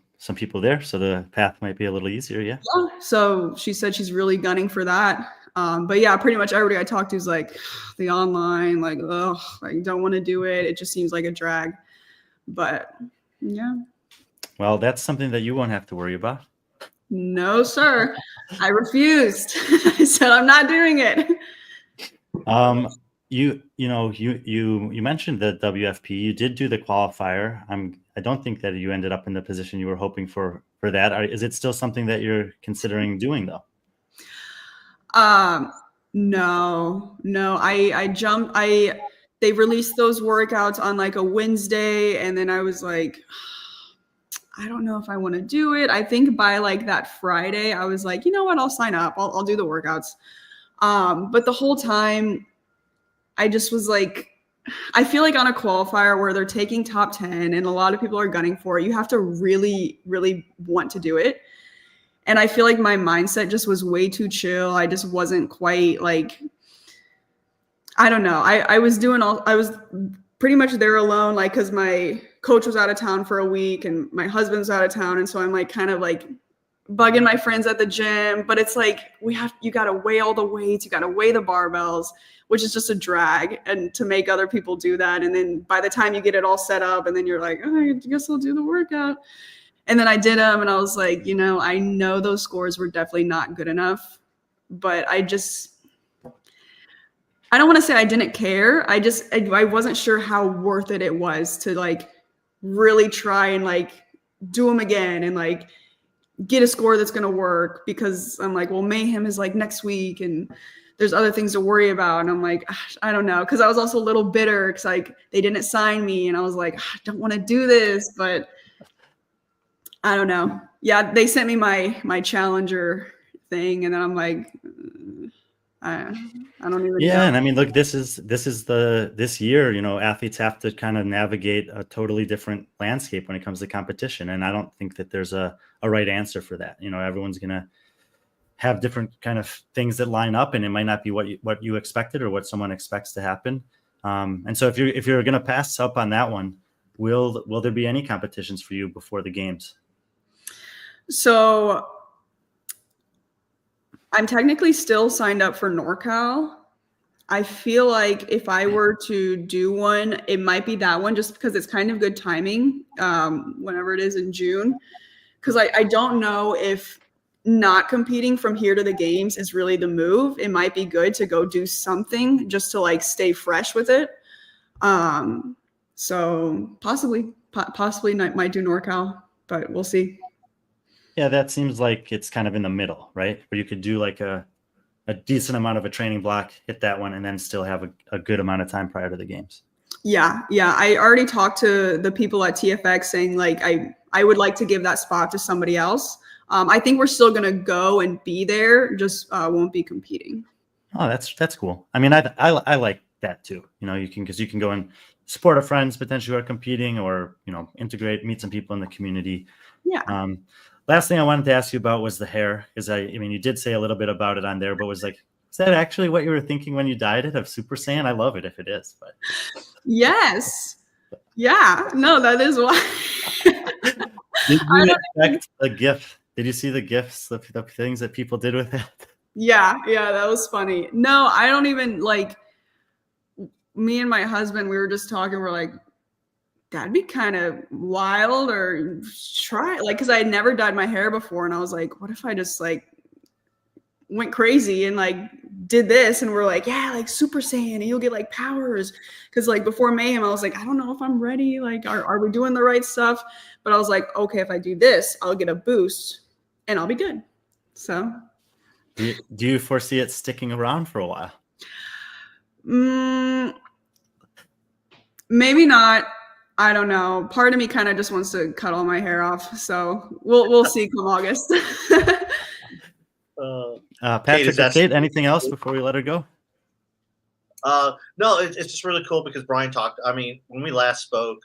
there, so the path might be a little easier. Yeah. So she said she's really gunning for that. But yeah, pretty much everybody I talked to is like, the online, like, oh, I don't want to do it. It just seems like a drag. But yeah. Well, that's something that you won't have to worry about. No, sir. I refused. I said, I'm not doing it. You mentioned the WFP. You did do the qualifier. I don't think that you ended up in the position you were hoping for that. Is it still something that you're considering doing, though? No. I jumped. They released those workouts on like a Wednesday, and then I was like, I don't know if I want to do it. I think by like that Friday, I was like, you know what? I'll sign up. I'll do the workouts. But the whole time, I just was like, I feel like on a qualifier where they're taking top 10 and a lot of people are gunning for it, you have to really, really want to do it. And I feel like my mindset just was way too chill. I just wasn't quite like, I don't know. I was pretty much there alone, like, because my coach was out of town for a week and my husband's out of town. And so I'm like kind of like bugging my friends at the gym, but it's like, you got to weigh all the weights. You got to weigh the barbells, which is just a drag, and to make other people do that. And then by the time you get it all set up, and then you're like, oh, I guess I'll do the workout. And then I did them, and I was like, you know, I know those scores were definitely not good enough, but I don't want to say I didn't care. I wasn't sure how worth it was to like really try and like do them again and like get a score that's going to work, because I'm like, well, Mayhem is like next week and there's other things to worry about. And I'm like, I don't know. Cause I was also a little bitter because like they didn't sign me, and I was like, I don't want to do this, but I don't know. Yeah. They sent me my challenger thing, and then I'm like, I don't even know. And I mean, look, this year, you know, athletes have to kind of navigate a totally different landscape when it comes to competition. And I don't think that there's a right answer for that. You know, everyone's going to have different kind of things that line up, and it might not be what you expected or what someone expects to happen. And so if you're going to pass up on that one, will there be any competitions for you before the games? So I'm technically still signed up for NorCal. I feel like if I were to do one, it might be that one, just because it's kind of good timing, whenever it is in June. Because I don't know if not competing from here to the games is really the move. It might be good to go do something just to like stay fresh with it. So possibly might do NorCal, but we'll see. Yeah, that seems like it's kind of in the middle, right? Where you could do like a decent amount of a training block, hit that one, and then still have a good amount of time prior to the games. Yeah. I already talked to the people at TFX saying like I would like to give that spot to somebody else. I think we're still gonna go and be there, just won't be competing. Oh, that's cool. I mean, I like that too. You can go and support our friends potentially who are competing, or integrate, meet some people in the community. Yeah. Last thing I wanted to ask you about was the hair, because I mean, you did say a little bit about it on there, but is that actually what you were thinking when you dyed it, of Super Saiyan? I love it if it is, but Yes. Yeah. No, that is why. did you expect a GIF? Did you see the GIFs, the things that people did with it? Yeah, that was funny. No, I don't even me and my husband, we were just talking, we're like, that'd be kind of wild, or try because I had never dyed my hair before, and I was like, what if I just went crazy and did this, and we're like, yeah, Super Saiyan, and you'll get powers, because before Mayhem I was like, I don't know if I'm ready, are we doing the right stuff? But I was like, okay, if I do this, I'll get a boost and I'll be good. So do you foresee it sticking around for a while? Maybe not. I don't know. Part of me kind of just wants to cut all my hair off. So we'll see come August. Patrick or Cait, anything else before we let her go? No, it's just really cool because Brian talked. I mean, when we last spoke,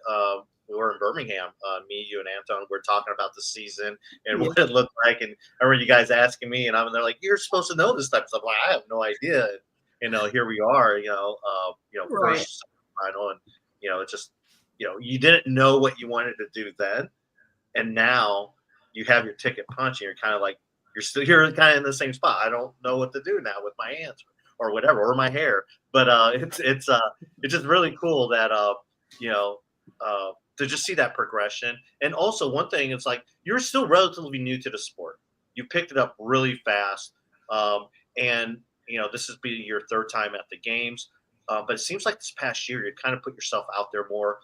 we were in Birmingham. Me, you, and Anton were talking about the season and what it looked like. And I remember you guys asking me, and they're like, "You're supposed to know this type of stuff." Like, I have no idea. Here we are. Right. First final, and it's just you didn't know what you wanted to do then, and now you have your ticket punch, and you're kind of you're kind of in the same spot. I don't know what to do now with my hands or whatever, or my hair. But it's just really cool that to just see that progression. And also one thing, it's you're still relatively new to the sport. You picked it up really fast, and this is being your third time at the games. But it seems like this past year you kind of put yourself out there more.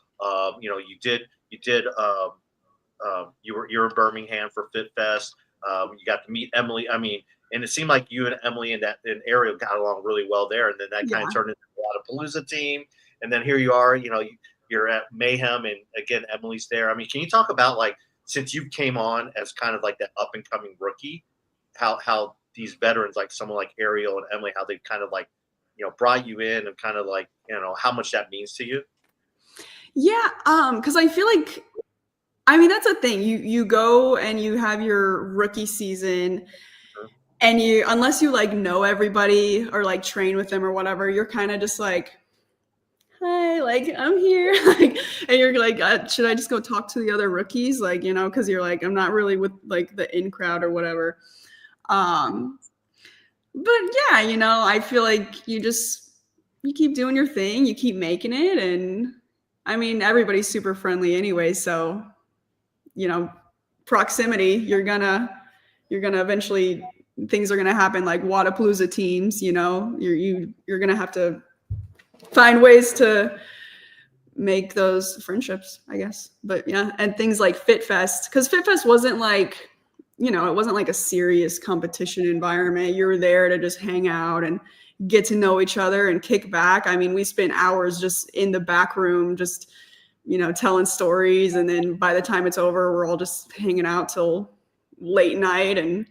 You were in Birmingham for Fit Fest. You got to meet Emily. I mean, and it seemed like you and Emily and Ariel got along really well there. And then that kind of turned into a Wodapalooza team. And then here you are, you're at Mayhem, and again, Emily's there. I mean, can you talk about since you came on as kind of that up and coming rookie, how these veterans, someone like Ariel and Emily, how they've kind of brought you in, and kind of how much that means to you? Yeah. Cause I feel that's a thing. You go and you have your rookie season, and unless you know everybody or train with them or whatever, you're kind of just hi, I'm here. And you're should I just go talk to the other rookies? Cause you're I'm not really with the in crowd or whatever. But yeah, I feel you keep doing your thing, you keep making it. And I mean, everybody's super friendly anyway. So, proximity, you're gonna eventually, things are gonna happen, Wodapalooza teams, you're gonna have to find ways to make those friendships, I guess. But yeah, and things like Fit Fest, because Fit Fest wasn't it wasn't a serious competition environment. You were there to just hang out and get to know each other and kick back. I mean, we spent hours just in the back room, just telling stories, and then by the time it's over, we're all just hanging out till late night and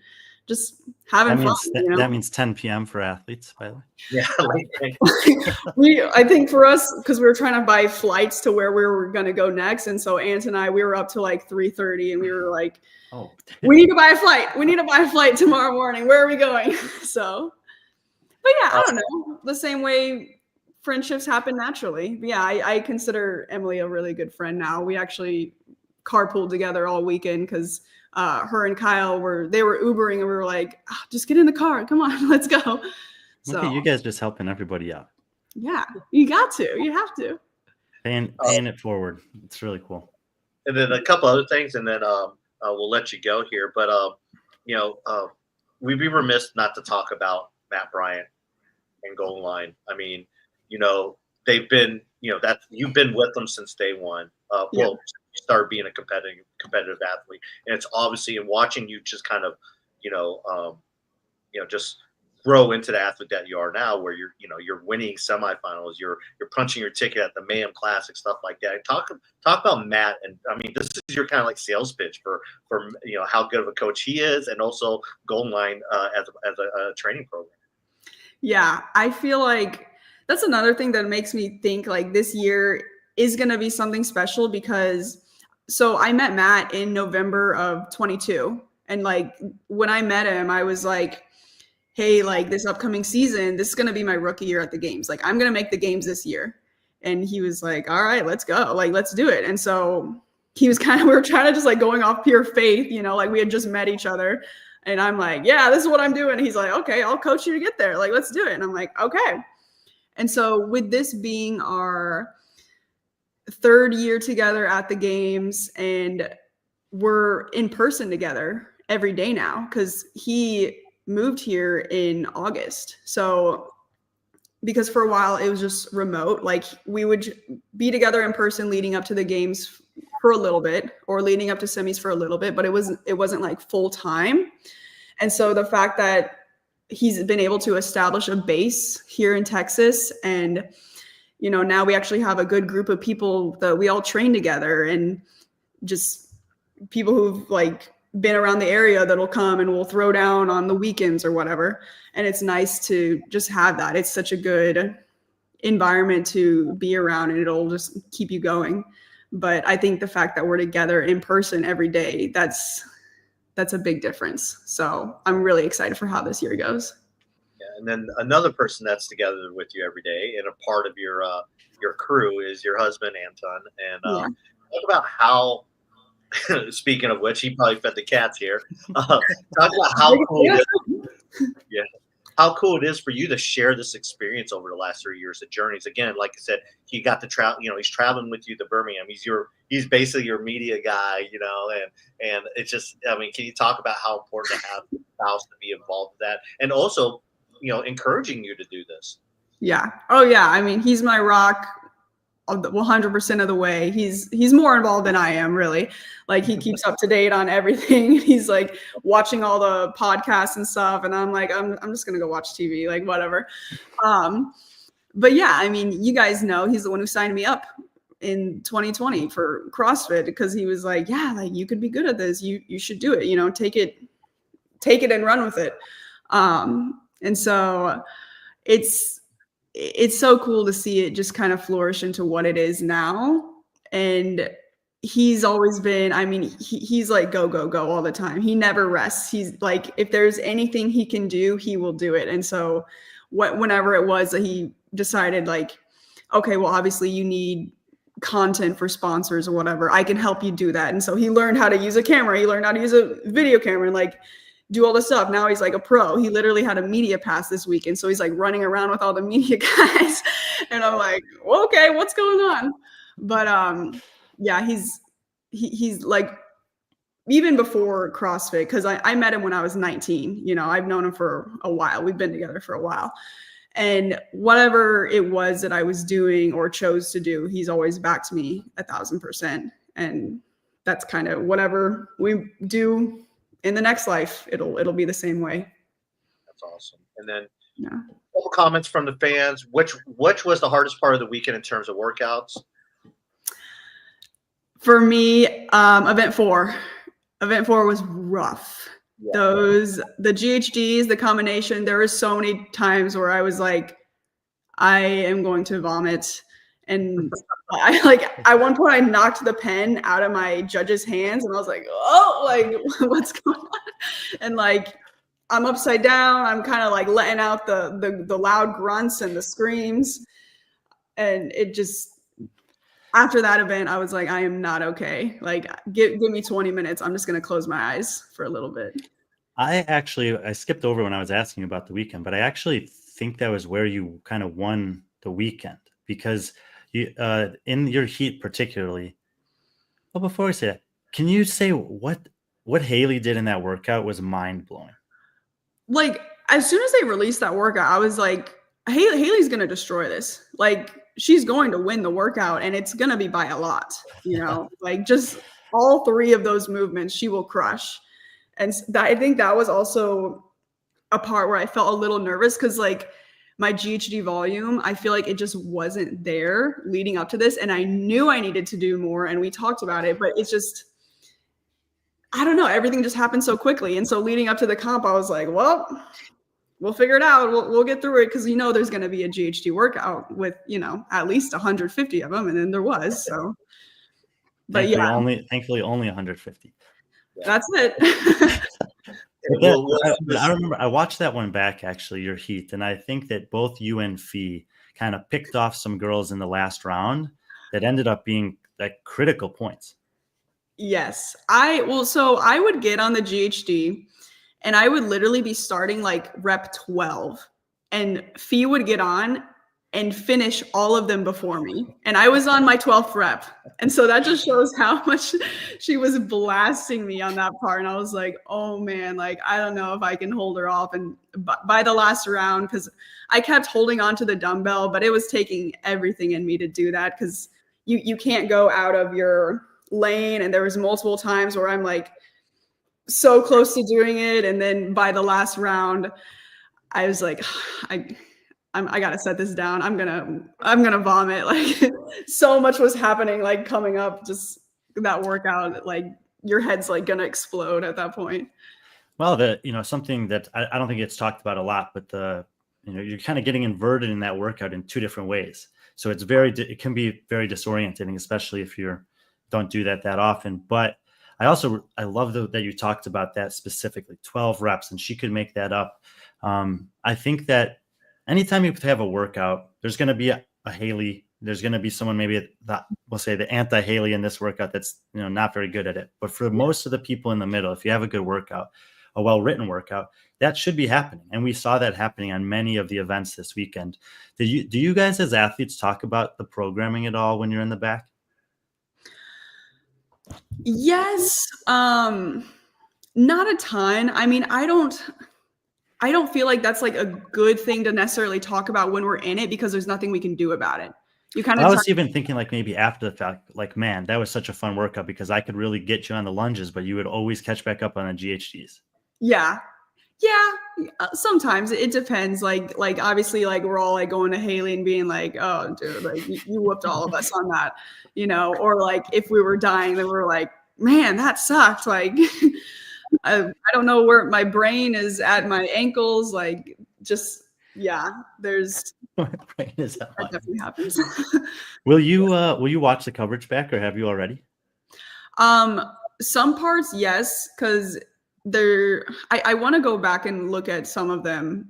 just having fun. That means 10 p.m. for athletes, by the way. Yeah. I think for us, because we were trying to buy flights to where we were going to go next, and so Ant and I, we were up to 3:30, and we were oh, we need to buy a flight. We need to buy a flight tomorrow morning. Where are we going? So, but yeah, I don't know. The same way friendships happen naturally. But yeah, I consider Emily a really good friend now. We actually carpooled together all weekend because her and Kyle were Ubering, and we were just get in the car. Come on, let's go. So okay, you guys just helping everybody out. Yeah, you got to. You have to. Paying it forward. It's really cool. And then a couple other things, and then we'll let you go here. But we'd be remiss not to talk about Matt Bryant and Goal Line. I mean, they've been, that you've been with them since day one. Well, start being a competitive athlete. And it's obviously in watching you just kind of, just grow into the athlete that you are now, where you're winning semifinals, you're punching your ticket at the Mayhem Classic, stuff like that. Talk about Matt, and I mean, this is your kind of like sales pitch for how good of a coach he is, and also Golden Line as a training program. Yeah, I feel like that's another thing that makes me think like this year is going to be something special, because so I met Matt in November of 22, and like when I met him, I was like, hey, like this upcoming season, this is going to be my rookie year at the games. Like I'm going to make the games this year. And he was like, all right, let's go. Like, let's do it. And so we were trying to just like going off pure faith, like we had just met each other. And I'm like, yeah, this is what I'm doing. And he's like, okay, I'll coach you to get there. Like, let's do it. And I'm like, okay. And so with this being our third year together at the games, and we're in person together every day now, because he moved here in August. So because for a while it was just remote, like we would be together in person leading up to the games for a little bit, or leading up to semis for a little bit, but it wasn't like full time. And so the fact that he's been able to establish a base here in Texas, and now we actually have a good group of people that we all train together, and just people who've like been around the area that'll come and we'll throw down on the weekends or whatever. And it's nice to just have that. It's such a good environment to be around, and it'll just keep you going. But I think the fact that we're together in person every day, that's a big difference. So I'm really excited for how this year goes. Yeah, and then another person that's together with you every day and a part of your crew is your husband, Anton. And talk about how, speaking of which, he probably fed the cats here. Talk about how cool it is. Yeah. How cool it is for you to share this experience over the last 3 years of journeys. Again, like I said, he got to travel. He's traveling with you to Birmingham. He's basically your media guy. And it's just. I mean, can you talk about how important to have the spouse to be involved with that, and also, encouraging you to do this? Yeah. Oh yeah. I mean, he's my rock 100% of the way. He's more involved than I am, really. Like he keeps up to date on everything. He's like watching all the podcasts and stuff, and I'm like, I'm just gonna go watch TV, like whatever. But yeah, I mean, you guys know he's the one who signed me up in 2020 for CrossFit, because he was like, yeah, like you could be good at this, you should do it, take it and run with it. And so it's so cool to see it just kind of flourish into what it is now. And he's always been, I mean, he's like, go, go, go all the time. He never rests. He's like, if there's anything he can do, he will do it. And so whenever it was that he decided like, okay, well, obviously you need content for sponsors or whatever, I can help you do that. And so he learned how to use a camera. He learned how to use a video camera and like do all this stuff. Now he's like a pro. He literally had a media pass this week. And so he's like running around with all the media guys. And I'm like, well, okay, what's going on? But yeah, he's like, even before CrossFit, because I met him when I was 19. I've known him for a while. We've been together for a while. And whatever it was that I was doing or chose to do, he's always backed me 1,000%. And that's kind of whatever we do in the next life, it'll be the same way. That's awesome. And then a couple comments from the fans. Which was the hardest part of the weekend in terms of workouts? For me, event 4 was rough. Yeah. The GHDs, the combination, there was so many times where I was like, I am going to vomit. And at one point I knocked the pen out of my judge's hands, and I was like, oh, like what's going on? And like, I'm upside down. I'm kind of like letting out the loud grunts and the screams. And it just, after that event, I was like, I am not okay. Like, give me 20 minutes. I'm just going to close my eyes for a little bit. I skipped over when I was asking about the weekend, but I actually think that was where you kind of won the weekend, because you, in your heat particularly. Well, before we say that, can you say what Haley did in that workout was mind blowing? Like, as soon as they released that workout, I was like, Haley's going to destroy this. Like, she's going to win the workout, and it's going to be by a lot, like just all 3 of those movements she will crush. And I think that was also a part where I felt a little nervous, because like my GHD volume, I feel like it just wasn't there leading up to this, and I knew I needed to do more, and we talked about it, but it's just, I don't know, everything just happened so quickly. And so leading up to the comp, I was like, well, we'll figure it out. We'll get through it, because there's going to be a GHD workout with at least 150 of them, and then there was. So, but thankfully only 150. That's it. I remember I watched that one back, actually, your heat, and I think that both you and Fee kind of picked off some girls in the last round that ended up being like critical points. Yes. So I would get on the GHD, and I would literally be starting like rep 12, and Fee would get on and finish all of them before me. And I was on my 12th rep. And so that just shows how much she was blasting me on that part. And I was like, oh man, like, I don't know if I can hold her off. And by the last round, because I kept holding on to the dumbbell, but it was taking everything in me to do that, because you can't go out of your lane. And there was multiple times where I'm like so close to doing it. And then by the last round, I was like, I gotta set this down. I'm gonna vomit. Like, so much was happening, like coming up, just that workout, like your head's like gonna explode at that point. Well, something that I don't think it's talked about a lot, but you're kind of getting inverted in that workout in 2 different ways. So it can be very disorienting, especially if you don't do that often. But I love that you talked about that specifically, 12 reps, and she could make that up. I think that anytime you have a workout, there's going to be a Haley. There's going to be someone, maybe we'll say the anti-Haley in this workout, that's not very good at it. But for most of the people in the middle, if you have a good workout, a well-written workout, that should be happening. And we saw that happening on many of the events this weekend. Do you guys as athletes talk about the programming at all when you're in the back? Yes. Not a ton. I mean, I don't feel like that's like a good thing to necessarily talk about when we're in it, because there's nothing we can do about it. I was even thinking, like, maybe after the fact, like, man, that was such a fun workout, because I could really get you on the lunges, but you would always catch back up on the GHDs. Yeah. Sometimes it depends. Like obviously, like we're all like going to Haley and being like, oh dude, like you whooped all of us on that, or like if we were dying, then we're like, man, that sucked. Like, I don't know where my brain is at my ankles. Like, just, there's, my brain is at that definitely happens. Will you watch the coverage back, or have you already? Some parts, yes. 'Cause I want to go back and look at some of them,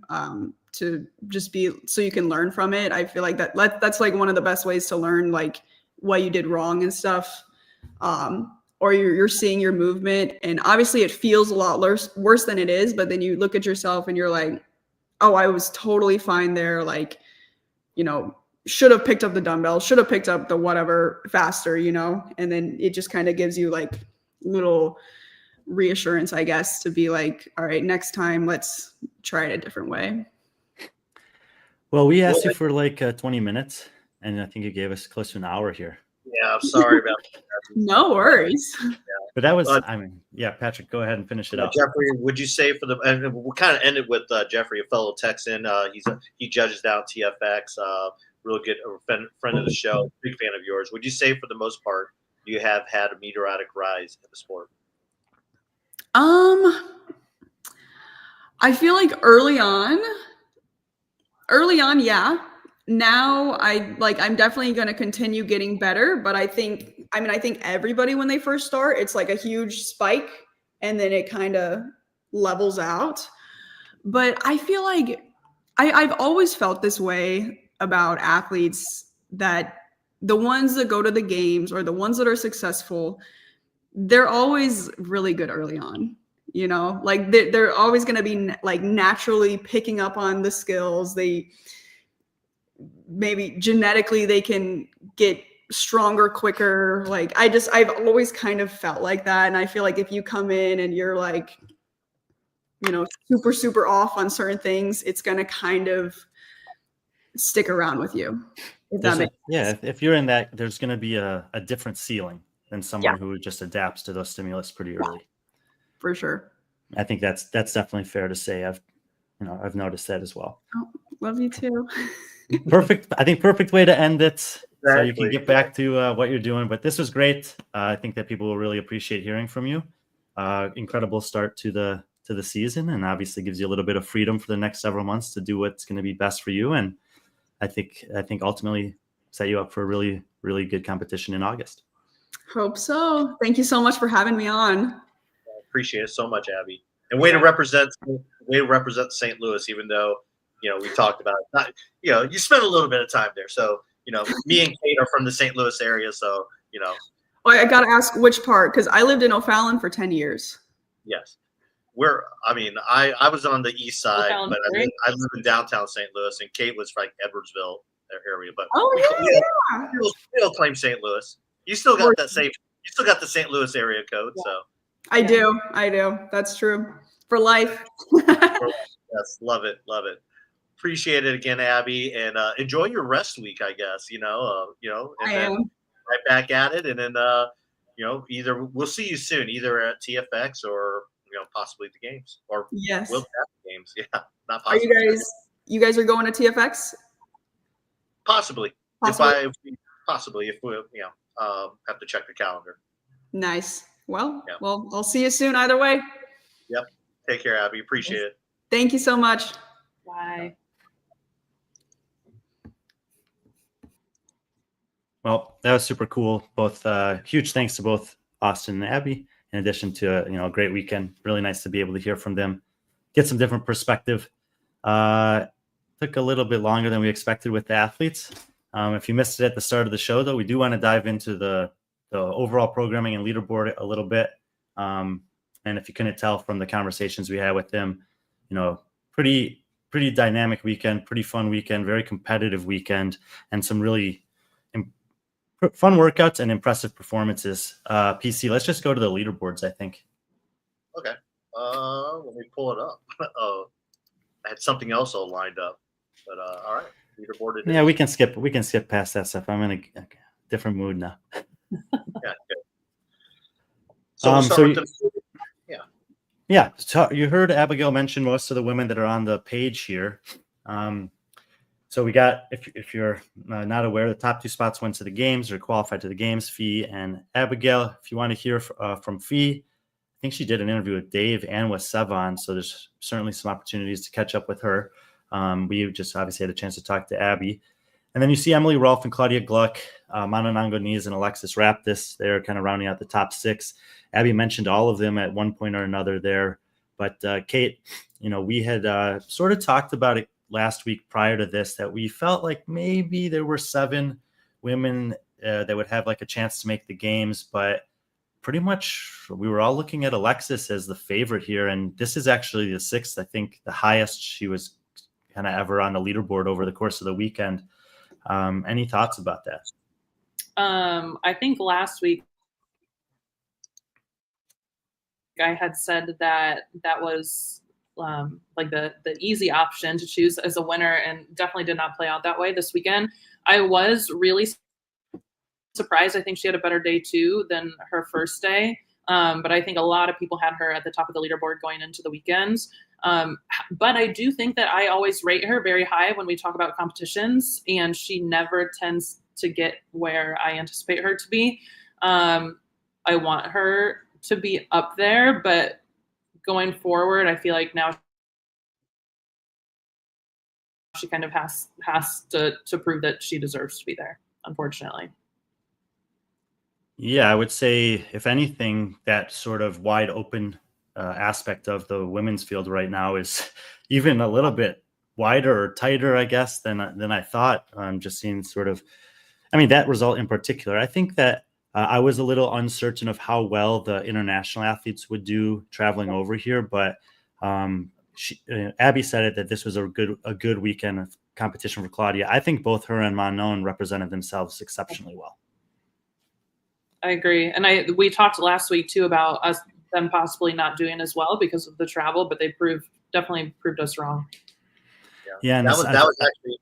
to just be, so you can learn from it. I feel like that's like one of the best ways to learn, like what you did wrong and stuff. Or you're seeing your movement, and obviously it feels a lot worse than it is, but then you look at yourself and you're like, oh, I was totally fine there. Like, should have picked up the dumbbell, should have picked up the whatever faster, and then it just kind of gives you like little reassurance, I guess, to be like, all right, next time let's try it a different way. Well, we asked you for like 20 minutes, and I think you gave us close to an hour here. Yeah, I'm sorry about that. No worries. Yeah. But that was, Patrick, go ahead and finish it up. Jeffrey, would you say and we'll kind of end it with Jeffrey, a fellow Texan. He judges down TFX, real good friend of the show, big fan of yours. Would you say for the most part you have had a meteoric rise in the sport? I feel like early on, yeah. Now I'm definitely going to continue getting better, but I think everybody, when they first start, it's like a huge spike and then it kind of levels out. But I feel like I've always felt this way about athletes, that the ones that go to the games or the ones that are successful, they're always really good early on. Like they're always going to be like naturally picking up on the skills. They maybe genetically they can get stronger quicker. Like I've always kind of felt like that. And I feel like if you come in and you're like, super, super off on certain things, it's going to kind of stick around with you. If that makes sense. If you're in that, there's going to be a different ceiling than someone who just adapts to those stimulus pretty early. For sure. I think that's definitely fair to say. I've noticed that as well. Oh, love you too. Perfect. I think perfect way to end it. Exactly. So you can get back to what you're doing. But this was great. I think that people will really appreciate hearing from you. Incredible start to the season, and obviously gives you a little bit of freedom for the next several months to do what's going to be best for you. And I think ultimately set you up for a really, really good competition in August. Hope so. Thank you so much for having me on. I appreciate it so much, Abby. And way to represent St. Louis, even though, we talked about it. Not, you spent a little bit of time there. So, me and Cait are from the St. Louis area. So, I got to ask which part, because I lived in O'Fallon for 10 years. Yes. I was on the east side, but I live in downtown St. Louis, and Cait was like Edwardsville area. But we don't claim St. Louis. You still got that same. You still got the St. Louis area code. Yeah. So I do. That's true. For life. Yes, love it. Appreciate it again, Abby, and enjoy your rest week. I guess and I then am. right back at it, and then either we'll see you soon, either at TFX or possibly the games, or yes, we'll have the games. Yeah, not possibly. You guys are going to TFX? Possibly. If we have to check the calendar. Nice. Well, I'll see you soon either way. Yep. Take care, Abby. Appreciate it. Thank you so much. Bye. Well, that was super cool. Both huge thanks to both Austin and Abby. In addition to a great weekend, really nice to be able to hear from them, get some different perspective. Took a little bit longer than we expected with the athletes. If you missed it at the start of the show, though, we do want to dive into the overall programming and leaderboard a little bit. And if you couldn't tell from the conversations we had with them, pretty dynamic weekend, pretty fun weekend, very competitive weekend, and some really fun workouts and impressive performances. PC, let's just go to the leaderboards, I think. Okay. Let me pull it up. I had something else all lined up, but all right. Leaderboard. Yeah, we can skip past that stuff. I'm in a different mood now. Yeah. Good. So, So you heard Abigail mention most of the women that are on the page here. So we got, if you're not aware, the top two spots went to the games or qualified to the games, Fee and Abigail. If you want to hear from Fee, I think she did an interview with Dave and with Sevon, so there's certainly some opportunities to catch up with her. We just obviously had a chance to talk to Abby. And then you see Emily Rolfe and Claudia Gluck, Mana Nangoniz and Alexis Raptis. They're kind of rounding out the top six. Abby mentioned all of them at one point or another there. But Cait, we had sort of talked about it last week prior to this, that we felt like maybe there were 7 women that would have like a chance to make the games, but pretty much we were all looking at Alexis as the favorite here. And this is actually the 6th, I think the highest she was kind of ever on the leaderboard over the course of the weekend. Any thoughts about that? I think last week I had said that was like the easy option to choose as a winner, and definitely did not play out that way this weekend. I was really surprised. I think she had a better day too than her first day. But I think a lot of people had her at the top of the leaderboard going into the weekends. But I do think that I always rate her very high when we talk about competitions, and she never tends to get where I anticipate her to be. I want her to be up there, but going forward, I feel like now she kind of has to prove that she deserves to be there, unfortunately. Yeah, I would say, if anything, that sort of wide open aspect of the women's field right now is even a little bit wider or tighter, I guess, than I thought. Just seeing sort of, that result in particular. I think that I was a little uncertain of how well the international athletes would do traveling over here, but Abby said it that this was a good weekend of competition for Claudia. I think both her and Manon represented themselves exceptionally well. I agree. And we talked last week too about them possibly not doing as well because of the travel, but they definitely proved us wrong. Yeah, and that was actually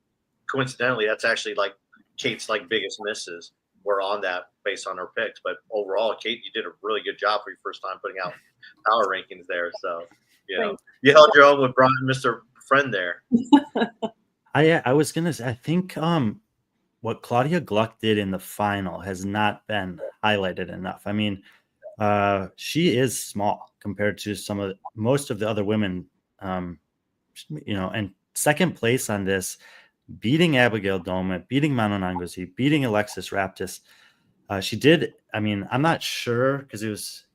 coincidentally, that's actually like Cait's like biggest misses were on that based on her picks. But overall, Cait, you did a really good job for your first time putting out power rankings there. So, you held your own with Brian, Mr. Friend there. I was gonna say, I think what Claudia Gluck did in the final has not been highlighted enough. I mean, she is small compared to most of the other women, and second place on this, beating Abigail Domit, beating Manon Angozi, beating Alexis Raptis. She did. I mean, I'm not sure because it was,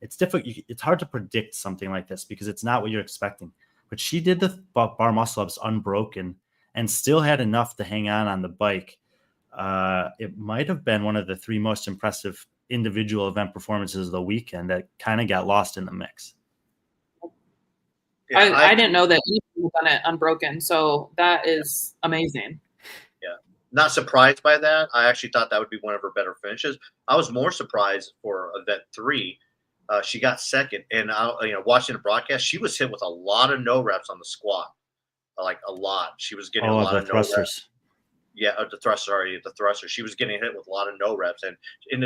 it's difficult. It's hard to predict something like this because it's not what you're expecting. But she did the bar muscle ups unbroken and still had enough to hang on the bike. It might have been one of the 3 most impressive individual event performances of the weekend that kind of got lost in the mix. Yeah, I didn't know that anyone done it unbroken, so that is amazing. Yeah, not surprised by that. I actually thought that would be one of her better finishes. I was more surprised for event 3. She got second, and watching the broadcast, she was hit with a lot of no reps on the squat, like a lot. She was getting a lot of thrusters. No reps. Yeah, the thruster. She was getting hit with a lot of no reps, and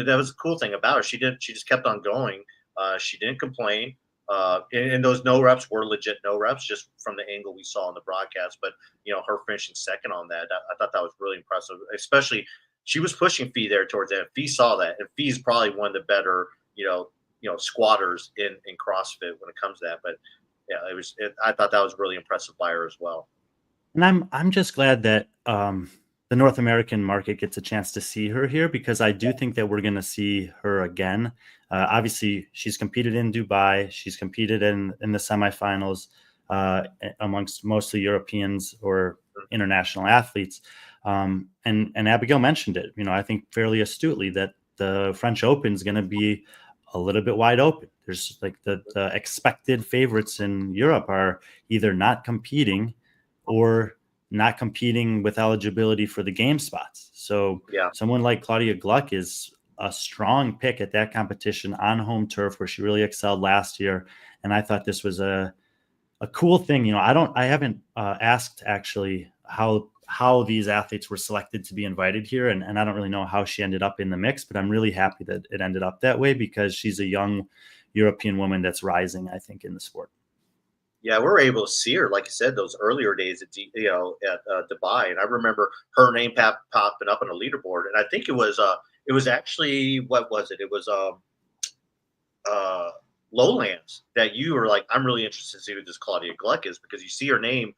that was the cool thing about her. She just kept on going. She didn't complain. And those no reps were legit no reps, just from the angle we saw on the broadcast. But her finishing second on that, I thought that was really impressive. Especially, she was pushing Fee there towards the end. Fee saw that, and Fee's probably one of the better, squatters in CrossFit when it comes to that. But yeah, I thought that was really impressive by her as well. And I'm just glad that the North American market gets a chance to see her here, because I do think that we're going to see her again. Obviously, she's competed in Dubai. She's competed in the semifinals amongst mostly Europeans or international athletes. And Abigail mentioned it, I think fairly astutely, that the French Open is going to be a little bit wide open. There's like the expected favorites in Europe are either not competing or not competing with eligibility for the game spots. So someone like Claudia Gluck is a strong pick at that competition on home turf where she really excelled last year. And I thought this was a cool thing. I haven't asked actually how these athletes were selected to be invited here. And I don't really know how she ended up in the mix, but I'm really happy that it ended up that way, because she's a young European woman that's rising, I think, in the sport. Yeah, we were able to see her, like you said, those earlier days at Dubai, and I remember her name popping up on the leaderboard, and I think it was actually, what was it? It was Lowlands that you were like, I'm really interested to see who this Claudia Gluck is, because you see her name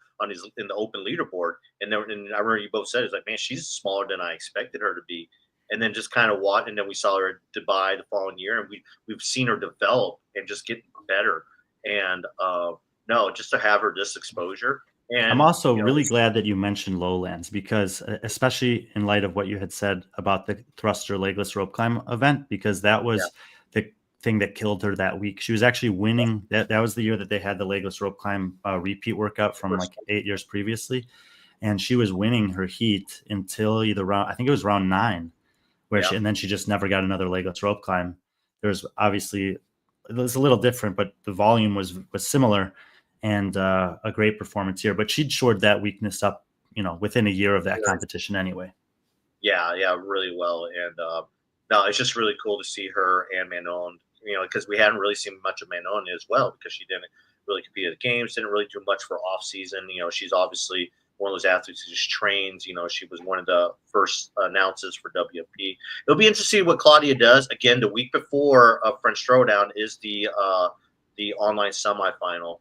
in the open leaderboard, and I remember you both said, it's like, man, she's smaller than I expected her to be. And then just kind of and then we saw her at Dubai the following year, and we've seen her develop and just get better. And just to have her this exposure. And I'm also really glad that you mentioned Lowlands, because especially in light of what you had said about the thruster legless rope climb event, because that was the thing that killed her that week. She was actually winning. That was the year that they had the legless rope climb repeat workout from like 8 years previously. And she was winning her heat until I think it was round 9, and then she just never got another legless rope climb. There's obviously, it was a little different, but the volume was similar. And a great performance here, but she'd shored that weakness up, within a year of that competition anyway. Yeah, really well. And no, it's just really cool to see her and Manon, because we hadn't really seen much of Manon as well, because she didn't really compete at the games, didn't really do much for off season. She's obviously one of those athletes who just trains. She was one of the first announcers for WFP. It'll be interesting to see what Claudia does. Again, the week before French Throwdown is the online semifinal.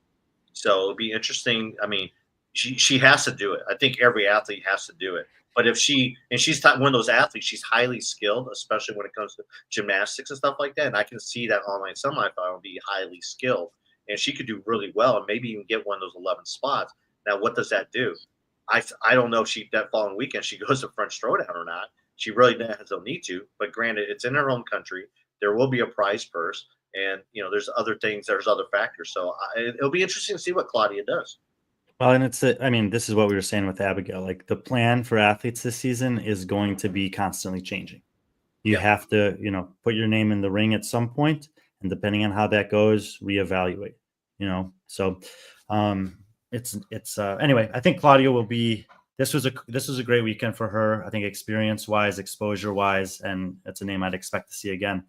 So it'll be interesting. I mean, she has to do it. I think every athlete has to do it. But if she's one of those athletes, she's highly skilled, especially when it comes to gymnastics and stuff like that. And I can see that online semifinal be highly skilled, and she could do really well, and maybe even get one of those 11 spots. Now, what does that do? I don't know if that following weekend she goes to French Throwdown or not. She really doesn't need to. But granted, it's in her home country. There will be a prize purse. And, there's other things, there's other factors. So it'll be interesting to see what Claudia does. Well, and this is what we were saying with Abigail. Like, the plan for athletes this season is going to be constantly changing. You have to, put your name in the ring at some point, and depending on how that goes, reevaluate, So it's anyway, I think Claudia will be this was a great weekend for her. I think experience-wise, exposure-wise, and it's a name I'd expect to see again.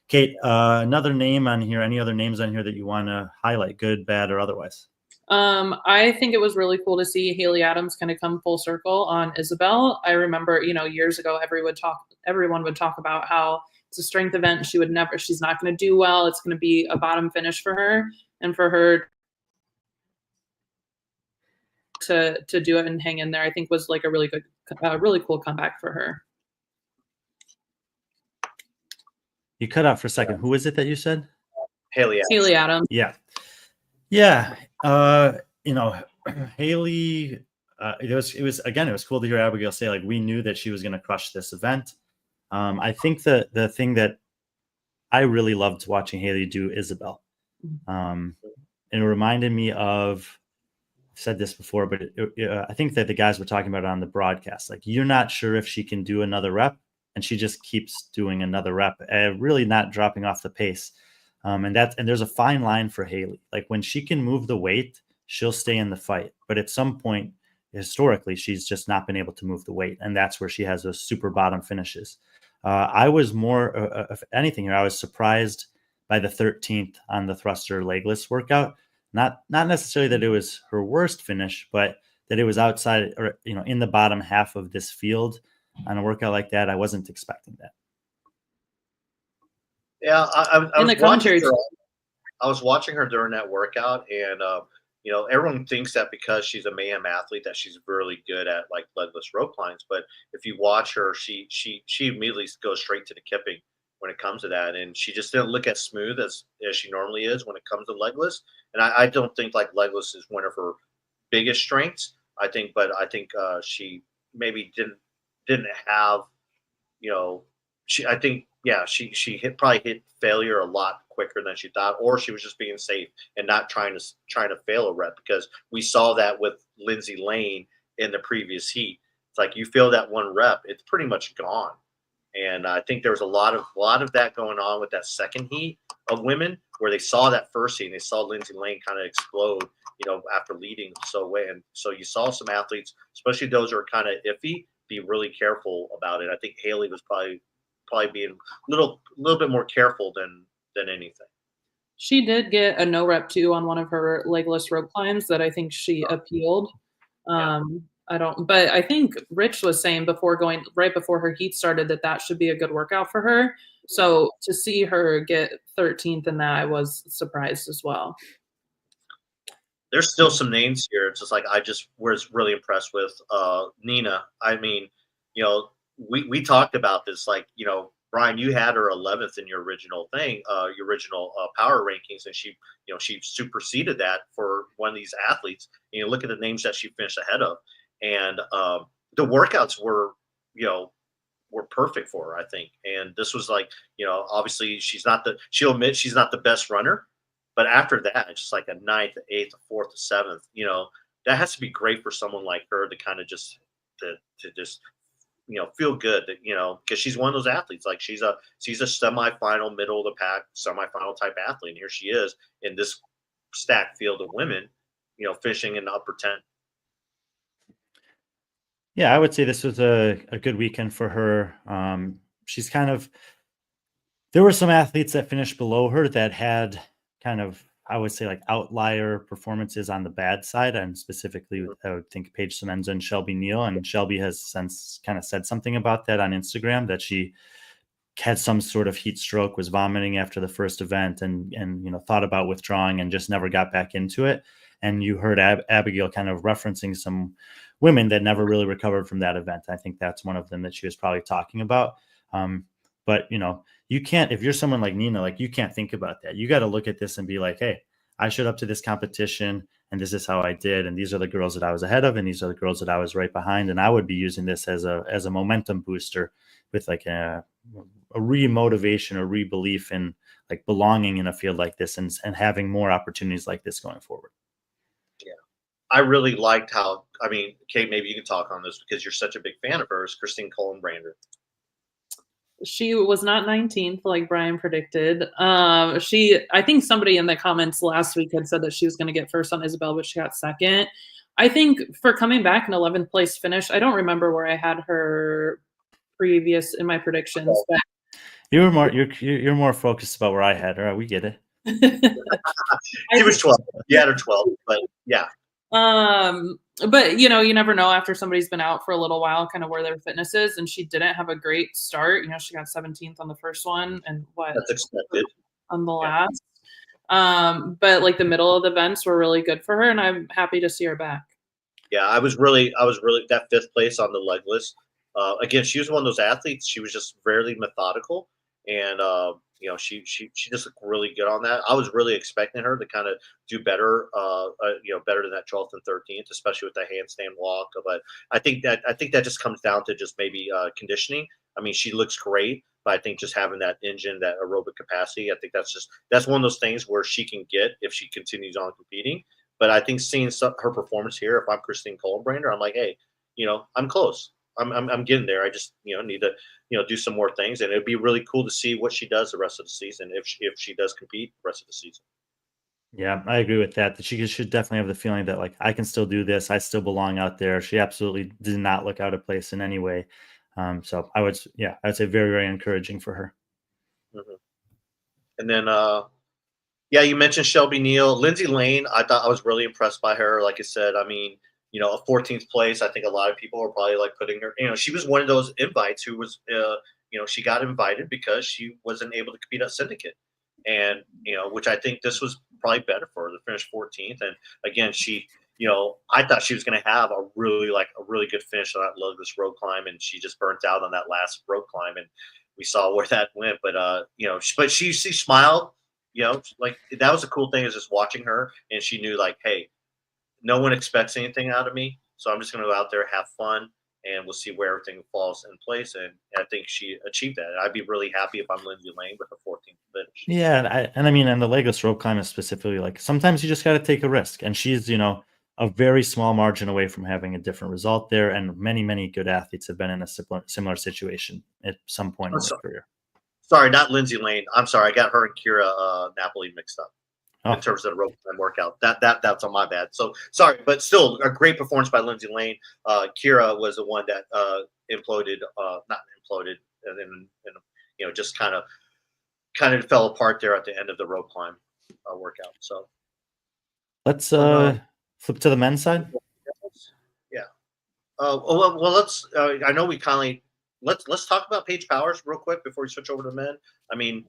Cait, another name on here, any other names on here that you want to highlight, good, bad, or otherwise? I think it was really cool to see Haley Adams kind of come full circle on Isabel. I remember, years ago, everyone would talk about how it's a strength event. She's not going to do well. It's going to be a bottom finish for her, and for her to do it and hang in there, I think was like a really cool comeback for her. You cut out for a second. Who is it that you said? Haley Adams. Haley Adams. Yeah. Haley, it was cool to hear Abigail say, like, we knew that she was going to crush this event. I think the thing that I really loved watching Haley do Isabel. It reminded me of, I've said this before, but I think that the guys were talking about it on the broadcast. Like, you're not sure if she can do another rep, and she just keeps doing another rep, really not dropping off the pace. And there's a fine line for Haley. Like, when she can move the weight, she'll stay in the fight. But at some point, historically, she's just not been able to move the weight. And that's where she has those super bottom finishes. I was more, if anything here, I was surprised by the 13th on the thruster legless workout. Not necessarily that it was her worst finish, but that it was outside, or, in the bottom half of this field on a workout like that. I wasn't expecting that. Yeah, I was watching her during that workout, and everyone thinks that because she's a Mayhem athlete that she's really good at like legless rope climbs. But if you watch her, she immediately goes straight to the kipping when it comes to that, and she just didn't look as smooth as she normally is when it comes to legless. And I don't think like legless is one of her biggest strengths. I think she maybe didn't have, she probably hit failure a lot quicker than she thought, or she was just being safe and not trying to fail a rep, because we saw that with Lindsay Lane in the previous heat. It's like, you fail that one rep, it's pretty much gone. And I think there was a lot of that going on with that second heat of women, where they saw that first heat and they saw Lindsay Lane kind of explode, after leading so away. And so you saw some athletes, especially those who are kind of iffy, be really careful about it. I think Haley was probably being a little bit more careful than anything. She did get a no rep too on one of her legless rope climbs that I think she appealed. But I think Rich was saying right before her heat started that should be a good workout for her. So to see her get 13th in that, I was surprised as well. There's still some names here. It's just like, I just was really impressed with Nina. I mean, we talked about this, like, Brian, you had her 11th in your original power rankings, and she superseded that for one of these athletes. And you look at the names that she finished ahead of, and the workouts were perfect for her, I think. And this was like, obviously she'll admit she's not the best runner, but after that, it's just like a 9th, 8th, 4th, 7th. That has to be great for someone like her to kind of just feel good that, because she's one of those athletes. Like, she's a semifinal, middle of the pack, semifinal type athlete. And here she is in this stacked field of women, finishing in the upper 10. Yeah, I would say this was a good weekend for her. She's there were some athletes that finished below her that had kind of, I would say, like outlier performances on the bad side, and specifically, I would think Paige Semenza and Shelby Neal. And Shelby has since kind of said something about that on Instagram, that she had some sort of heat stroke, was vomiting after the first event, and thought about withdrawing and just never got back into it. And you heard Abigail kind of referencing some women that never really recovered from that event. I think that's one of them that she was probably talking about. But you can't, if you're someone like Nina, like, you can't think about that. You got to look at this and be like, hey, I showed up to this competition and this is how I did. And these are the girls that I was ahead of, and these are the girls that I was right behind. And I would be using this as a momentum booster, with like a re-motivation or re-belief in like belonging in a field like this, and having more opportunities like this going forward. Yeah. I really liked how, Cait, maybe you can talk on this because you're such a big fan of hers, Christine Cullen-Brander. She was not 19th like Brian predicted. I think somebody in the comments last week had said that she was going to get first on Isabel, but she got second. I think for coming back an 11th place finish, I don't remember where I had her previous in my predictions, but you're more focused about where I had her. We get it. She was 12. You had her 12, but yeah. But you never know after somebody's been out for a little while, kind of where their fitness is. And she didn't have a great start. She got 17th on the first one and That's expected on the last. But like the middle of the events were really good for her, and I'm happy to see her back. Yeah, I was really that 5th place on the leg list. Again, she was one of those athletes. She was just rarely methodical, and she just looked really good on that. I was really expecting her to kind of do better, better than that 12th and 13th, especially with the handstand walk. But I think that just comes down to just maybe conditioning. I mean, she looks great, but I think just having that engine, that aerobic capacity, I think that's one of those things where she can get if she continues on competing. But I think seeing her performance here, if I'm Christine Colbrander, I'm like, hey, I'm close. I'm getting there. I just need to do some more things, and it'd be really cool to see what she does the rest of the season if she does compete the rest of the season. Yeah, I agree with that. That she should definitely have the feeling that like I can still do this. I still belong out there. She absolutely did not look out of place in any way. So I'd say very, very encouraging for her. Mm-hmm. And then you mentioned Shelby Neal, Lindsay Lane. I thought I was really impressed by her. Like I said, I mean, a 14th place. I think a lot of people are probably like putting her. She was one of those invites who was, she got invited because she wasn't able to compete at Syndicate, and which I think this was probably better for her to finish 14th. And again, she, I thought she was going to have a really good finish on that Loveless road climb, and she just burnt out on that last road climb, and we saw where that went. But but she smiled. Like that was a cool thing is just watching her, and she knew like, hey, no one expects anything out of me, so I'm just going to go out there, have fun, and we'll see where everything falls in place. And I think she achieved that. I'd be really happy if I'm Lindsay Lane with a 14th finish. Yeah, and I mean, and the legless rope climb is specifically like sometimes you just got to take a risk, and she's a very small margin away from having a different result there. And many, many good athletes have been in a similar situation at some point in their career. Sorry, not Lindsay Lane. I'm sorry, I got her and Kira Napoli mixed up. In terms of the rope climb workout. That's on my bad. So sorry, but still a great performance by Lindsay Lane. Kira was the one that not imploded, and then just kind of fell apart there at the end of the rope climb workout. So let's flip to the men's side. Yeah. Well, let's. I know we kindly let's talk about Paige Powers real quick before we switch over to men. I mean,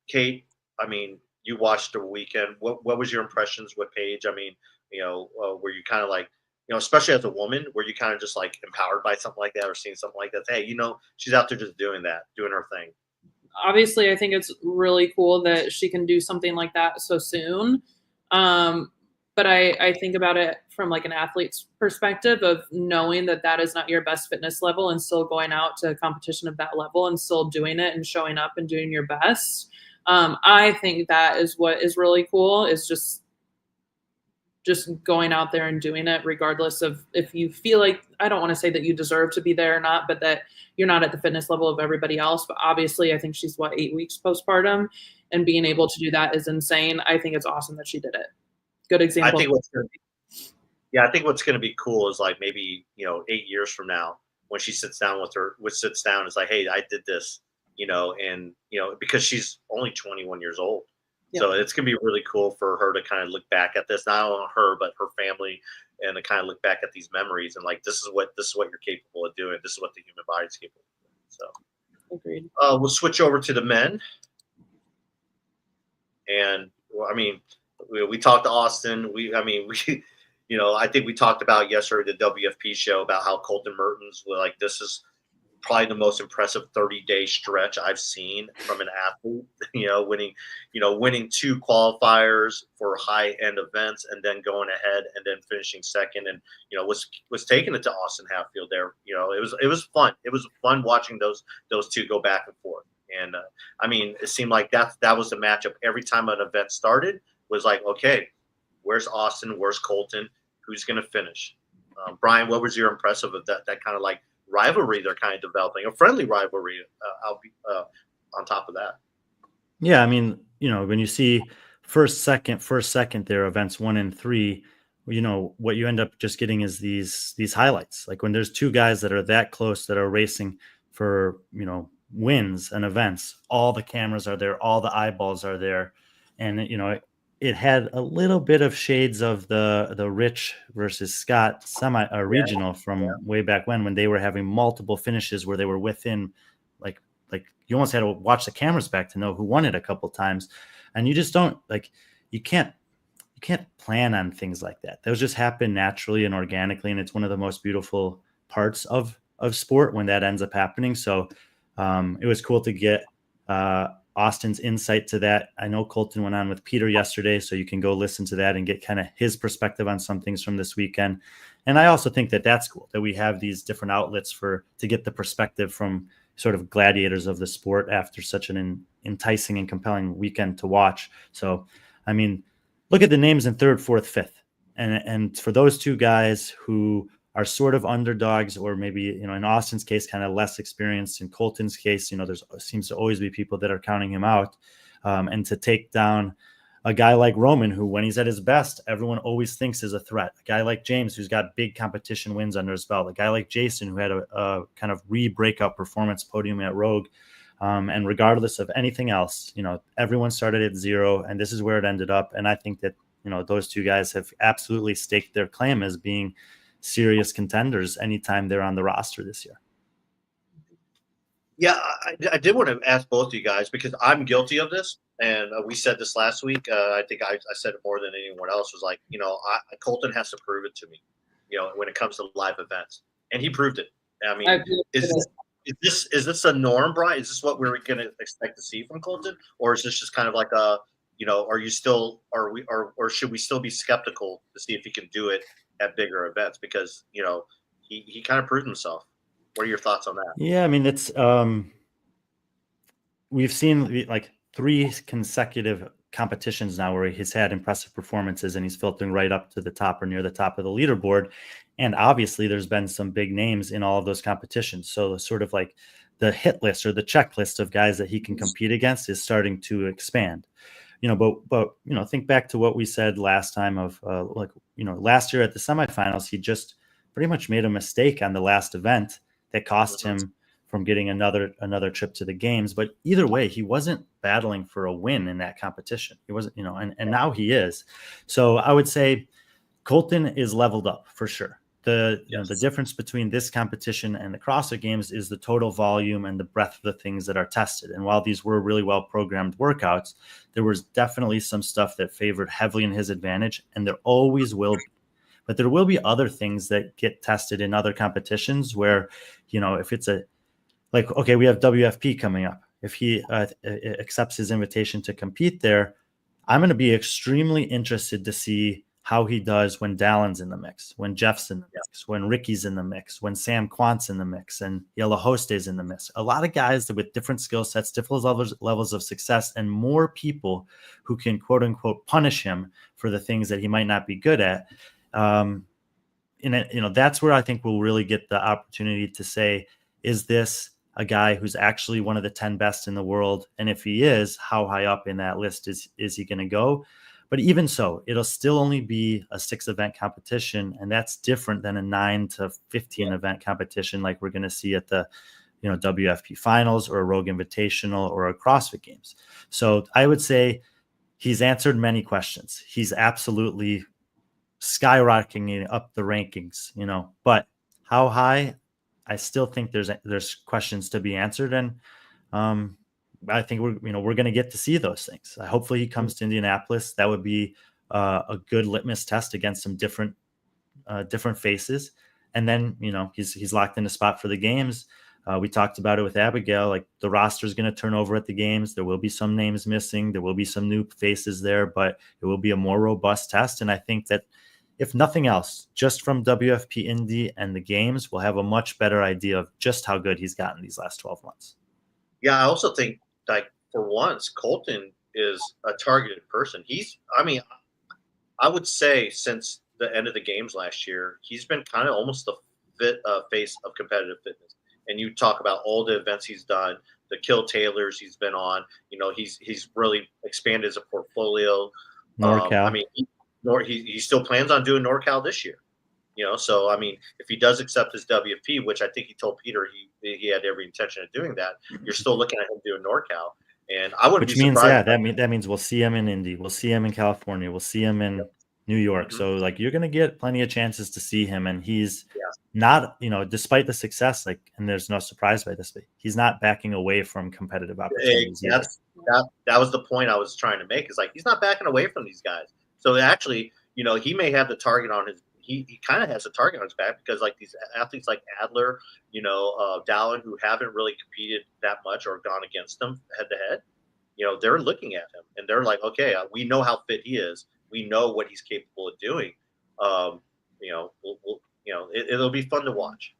Cait. I mean, you watched the weekend. What was your impressions with Paige? I mean, were you kind of like, especially as a woman, were you kind of just like empowered by something like that or seeing something like that? Hey, she's out there just doing her thing. Obviously, I think it's really cool that she can do something like that so soon. But I think about it from like an athlete's perspective of knowing that is not your best fitness level and still going out to a competition of that level and still doing it and showing up and doing your best. I think that is what is really cool is just going out there and doing it regardless of if you feel like, I don't want to say that you deserve to be there or not, but that you're not at the fitness level of everybody else. But obviously I think she's 8 weeks postpartum, and being able to do that is insane. I think it's awesome that she did it. Good example. I think what's going to be cool is like maybe, 8 years from now when she sits down is like, hey, I did this. And because she's only 21 years old. Yeah. So it's going to be really cool for her to kind of look back at this, not only her, but her family, and to kind of look back at these memories and like, this is what you're capable of doing. This is what the human body is capable of doing. So agreed. We'll switch over to the men. And I mean, we talked to Austin. I think we talked about yesterday, the WFP show, about how Colton Mertens was like, this is probably the most impressive 30-day stretch I've seen from an athlete, winning 2 qualifiers for high-end events and then going ahead and then finishing second and, was taking it to Austin Hatfield there. It was fun. It was fun watching those two go back and forth. And, I mean, it seemed like that was the matchup every time an event started was like, okay, where's Austin? Where's Colton? Who's going to finish? Brian, what was your impressive of that kind of like rivalry they're kind of developing, a friendly rivalry on top of that? Yeah, I mean, when you see first, second there, events 1 and 3, what you end up just getting is these highlights. Like when there's two guys that are that close that are racing for, wins and events, all the cameras are there, all the eyeballs are there. And, it had a little bit of shades of the Rich versus Scott regional from way back when they were having multiple finishes where they were within, like you almost had to watch the cameras back to know who won it a couple times. And you just don't you can't plan on things like that. Those just happen naturally and organically. And it's one of the most beautiful parts of sport when that ends up happening. So it was cool to get Austin's insight to that. I know Colton went on with Peter yesterday, so you can go listen to that and get kind of his perspective on some things from this weekend. And I also think that that's cool that we have these different outlets to get the perspective from sort of gladiators of the sport after such an enticing and compelling weekend to watch. So, I mean, look at the names in third, fourth, fifth. And for those two guys who are sort of underdogs, or maybe, in Austin's case, kind of less experienced. In Colton's case, there seems to always be people that are counting him out. And to take down a guy like Roman, who when he's at his best, everyone always thinks is a threat. A guy like James, who's got big competition wins under his belt. A guy like Jason, who had a kind of re-breakout performance podium at Rogue. And regardless of anything else, everyone started at zero, and this is where it ended up. And I think that, those two guys have absolutely staked their claim as being serious contenders anytime they're on the roster this year. Yeah, I did want to ask both of you guys, because I'm guilty of this, and we said this last week. I think I said it more than anyone else, was like, Colton has to prove it to me, when it comes to live events, and he proved it. I mean, is this a norm, Brian? Is this what we're going to expect to see from Colton, or is this just kind of like or should we still be skeptical to see if he can do it at bigger events, because he kind of proved himself? What are your thoughts on that? Yeah, I mean, it's we've seen like 3 consecutive competitions now where he's had impressive performances and he's filtering right up to the top or near the top of the leaderboard. And obviously there's been some big names in all of those competitions. So sort of like the hit list or the checklist of guys that he can compete against is starting to expand. But think back to what we said last time of last year at the semifinals, he just pretty much made a mistake on the last event that cost him from getting another trip to the games. But either way, he wasn't battling for a win in that competition. He wasn't, and now he is. So I would say Colton is leveled up for sure. The difference between this competition and the CrossFit Games is the total volume and the breadth of the things that are tested. And while these were really well-programmed workouts, there was definitely some stuff that favored heavily in his advantage, and there always will be. But there will be other things that get tested in other competitions where, if it's we have WFP coming up. If he accepts his invitation to compete there, I'm going to be extremely interested to see how he does when Dallin's in the mix, when Jeff's in the mix, when Ricky's in the mix, when Sam Quant's in the mix, and Hoste's in the mix. A lot of guys with different skill sets, different levels of success, and more people who can, quote unquote, punish him for the things that he might not be good at. That's where I think we'll really get the opportunity to say, is this a guy who's actually one of the 10 best in the world? And if he is, how high up in that list is he going to go? But even so, it'll still only be a 6-event competition, and that's different than a 9 to 15 event competition like we're going to see at the WFP finals or a Rogue Invitational or a CrossFit Games. So I would say he's answered many questions. He's absolutely skyrocketing up the rankings, but how high? I still think there's questions to be answered, and I think we're going to get to see those things. Hopefully he comes to Indianapolis. That would be a good litmus test against some different faces. And then, he's locked in a spot for the games. We talked about it with Abigail, like the roster is going to turn over at the games. There will be some names missing. There will be some new faces there, but it will be a more robust test. And I think that if nothing else, just from WFP Indy and the games, we'll have a much better idea of just how good he's gotten these last 12 months. Yeah, I also think, for once, Colton is a targeted person. I would say since the end of the games last year, he's been kind of almost the face of competitive fitness. And you talk about all the events he's done, the Kill Taylors he's been on. He's really expanded his portfolio. NorCal. he still plans on doing NorCal this year. So I mean, if he does accept his WFP, which I think he told Peter he had every intention of doing that, you're still looking at him doing NorCal, and I wouldn't be surprised. That means we'll see him in Indy, we'll see him in California, we'll see him in New York. So like you're gonna get plenty of chances to see him, and he's not, despite the success, like, and there's no surprise by this, but he's not backing away from competitive opportunities. That was the point I was trying to make. Is like he's not backing away from these guys. So actually, he may have the target on his. He kind of has a target on his back because like these athletes like Adler, Dallin, who haven't really competed that much or gone against them head to head, they're looking at him and they're like, okay, we know how fit he is. We know what he's capable of doing. It'll be fun to watch.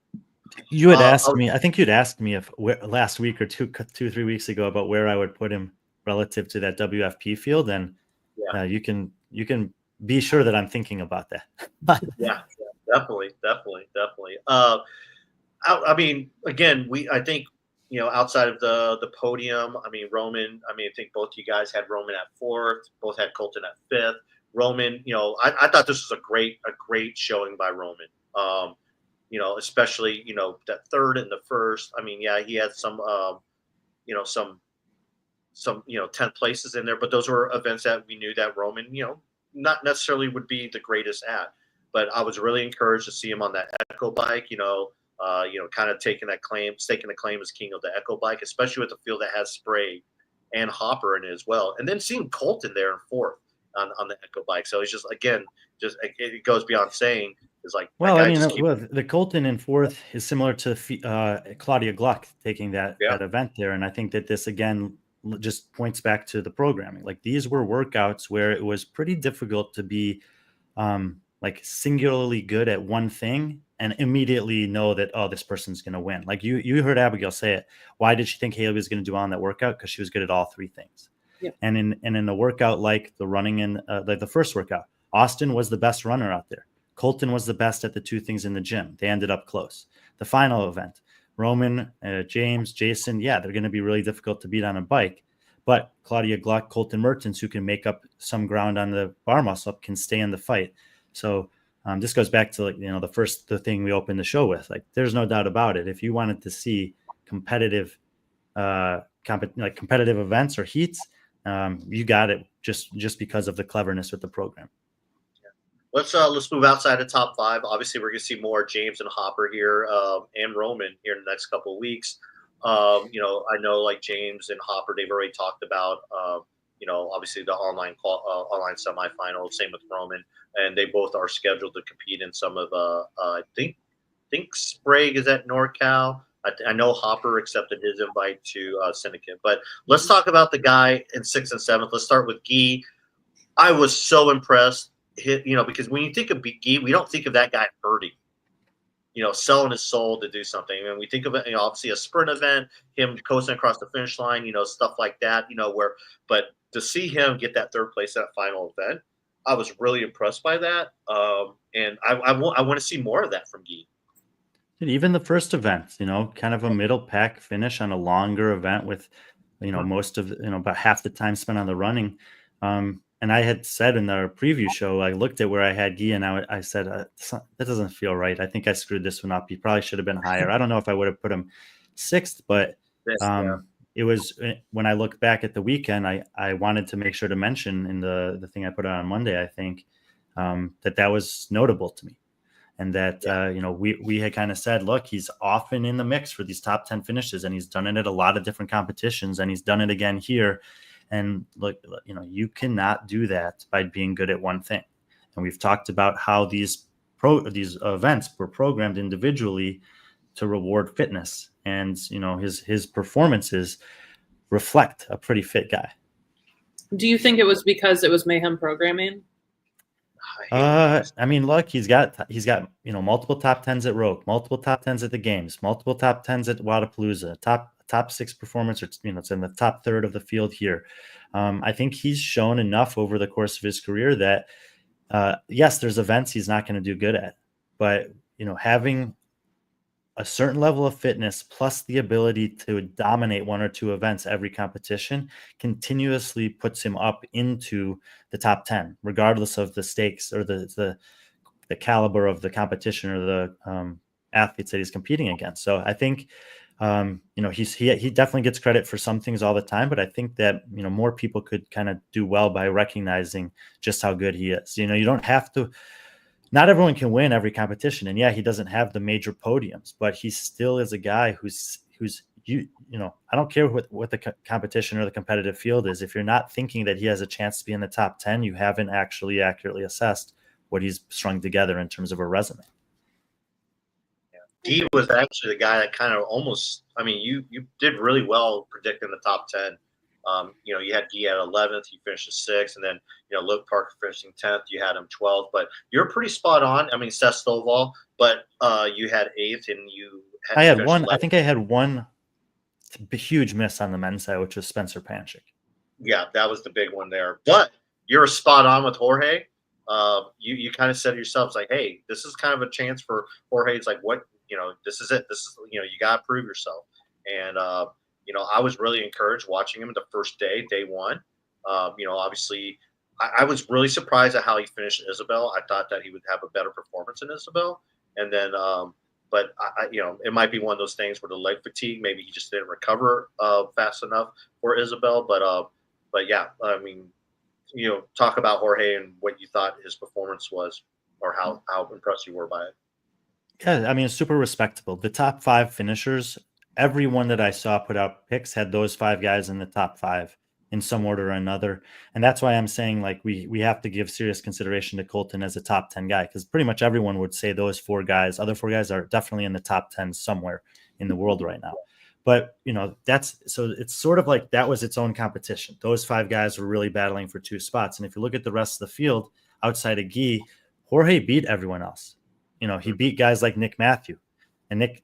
You had asked me, I think you'd asked me last week or 3 weeks ago about where I would put him relative to that WFP field. And you can be sure that I'm thinking about that. yeah, definitely. I mean, again, I think, outside of the podium, I mean, Roman, I think both you guys had Roman at 4th, both had Colton at 5th. Roman, I thought this was a great showing by Roman. Especially, that 3rd and the 1st. I mean, he had some 10th places in there, but those were events that we knew that Roman, not necessarily would be the greatest at. But I was really encouraged to see him on that Echo bike, kind of staking the claim as king of the Echo bike, especially with the field that has Sprague and Hopper in it as well. And then seeing Colton there in 4th on the Echo bike. So it's just, again, it goes beyond saying, is like, well, the Colton in 4th is similar to Claudia Gluck taking that event there. And I think that this, again, just points back to the programming. Like these were workouts where it was pretty difficult to be like singularly good at one thing and immediately know that, oh, this person's going to win. Like you heard Abigail say it. Why did she think Haley was going to do on that workout? Because she was good at all 3 things. Yeah. And in a workout like the running in like the first workout, Austin was the best runner out there. Colton was the best at the 2 things in the gym. They ended up close. The final event, Roman, James, Jason, they're going to be really difficult to beat on a bike. But Claudia Gluck, Colton Mertens, who can make up some ground on the bar muscle up, can stay in the fight. So this goes back to the thing we opened the show with. Like, there's no doubt about it. If you wanted to see competitive events or heats, you got it just because of the cleverness with the program. Let's move outside the top 5. Obviously, we're going to see more James and Hopper here and Roman here in the next couple of weeks. I know like James and Hopper, they've already talked about, obviously the online semifinal. Same with Roman, and they both are scheduled to compete in some of I think Sprague is at NorCal. I know Hopper accepted his invite to Syndicate. But let's talk about the guy in 6th and 7th. Let's start with Guy. I was so impressed. Because when you think of Guy, we don't think of that guy hurting, selling his soul to do something. And we think of it, obviously a sprint event, him coasting across the finish line, stuff like that, but to see him get that 3rd place at that final event, I was really impressed by that. And I want to see more of that from Guy. Even the first event, kind of a middle pack finish on a longer event with, most of, about half the time spent on the running. And I had said in our preview show, I looked at where I had Guy and I said, that doesn't feel right. I think I screwed this one up. He probably should have been higher. I don't know if I would have put him 6th, but it was when I look back at the weekend, I wanted to make sure to mention in the thing I put out on Monday, I think, that was notable to me. And that, we had kind of said, look, he's often in the mix for these top 10 finishes, and he's done it at a lot of different competitions, and he's done it again here. And look, you cannot do that by being good at one thing. And we've talked about how these events were programmed individually to reward fitness, and his performances reflect a pretty fit guy. Do you think it was because it was Mayhem programming? Look, he's got multiple top 10s at Rogue, multiple top 10s at the games, multiple top 10s at Wadapalooza, top 6 performance, or it's in the top 3rd of the field here. I think he's shown enough over the course of his career that yes, there's events he's not going to do good at, but having a certain level of fitness plus the ability to dominate one or two events every competition continuously puts him up into the top 10, regardless of the stakes or the caliber of the competition or the athletes that he's competing against. So I think, he definitely gets credit for some things all the time, but I think that, more people could kind of do well by recognizing just how good he is. You don't have to. Not everyone can win every competition, and he doesn't have the major podiums, but he still is a guy who's I don't care what the competition or the competitive field is. If you're not thinking that he has a chance to be in the top 10, you haven't actually accurately assessed what he's strung together in terms of a resume. He was actually the guy that kind of almost, you did really well predicting the top 10. You had Guy at 11th, he finished 6th, and then, Luke Parker finishing 10th, you had him 12th, but you're pretty spot on. Seth Stovall, but you had 8th, and you had. I had one. 11th. I think I had one huge miss on the men's side, which was Spencer Panchik. Yeah, that was the big one there. But you're spot on with Jorge. You kind of said to yourselves, like, hey, this is kind of a chance for Jorge. It's like, what, this is it. This is, you got to prove yourself. And, I was really encouraged watching him the first day one. Obviously, I was really surprised at how he finished Isabel. I thought that he would have a better performance in Isabel. And then, but it might be one of those things where the leg fatigue, maybe he just didn't recover fast enough for Isabel. But yeah, talk about Jorge and what you thought his performance was, or how impressed you were by it. Yeah, it's super respectable. The top 5 finishers, everyone that I saw put out picks had those 5 guys in the top 5 in some order or another. And that's why I'm saying, like, we have to give serious consideration to Colton as a top 10 guy, because pretty much everyone would say those 4 guys, other 4 guys, are definitely in the top 10 somewhere in the world right now. But, it's sort of like that was its own competition. Those 5 guys were really battling for 2 spots. And if you look at the rest of the field outside of Guy, Jorge beat everyone else. He beat guys like Nick Matthew, and Nick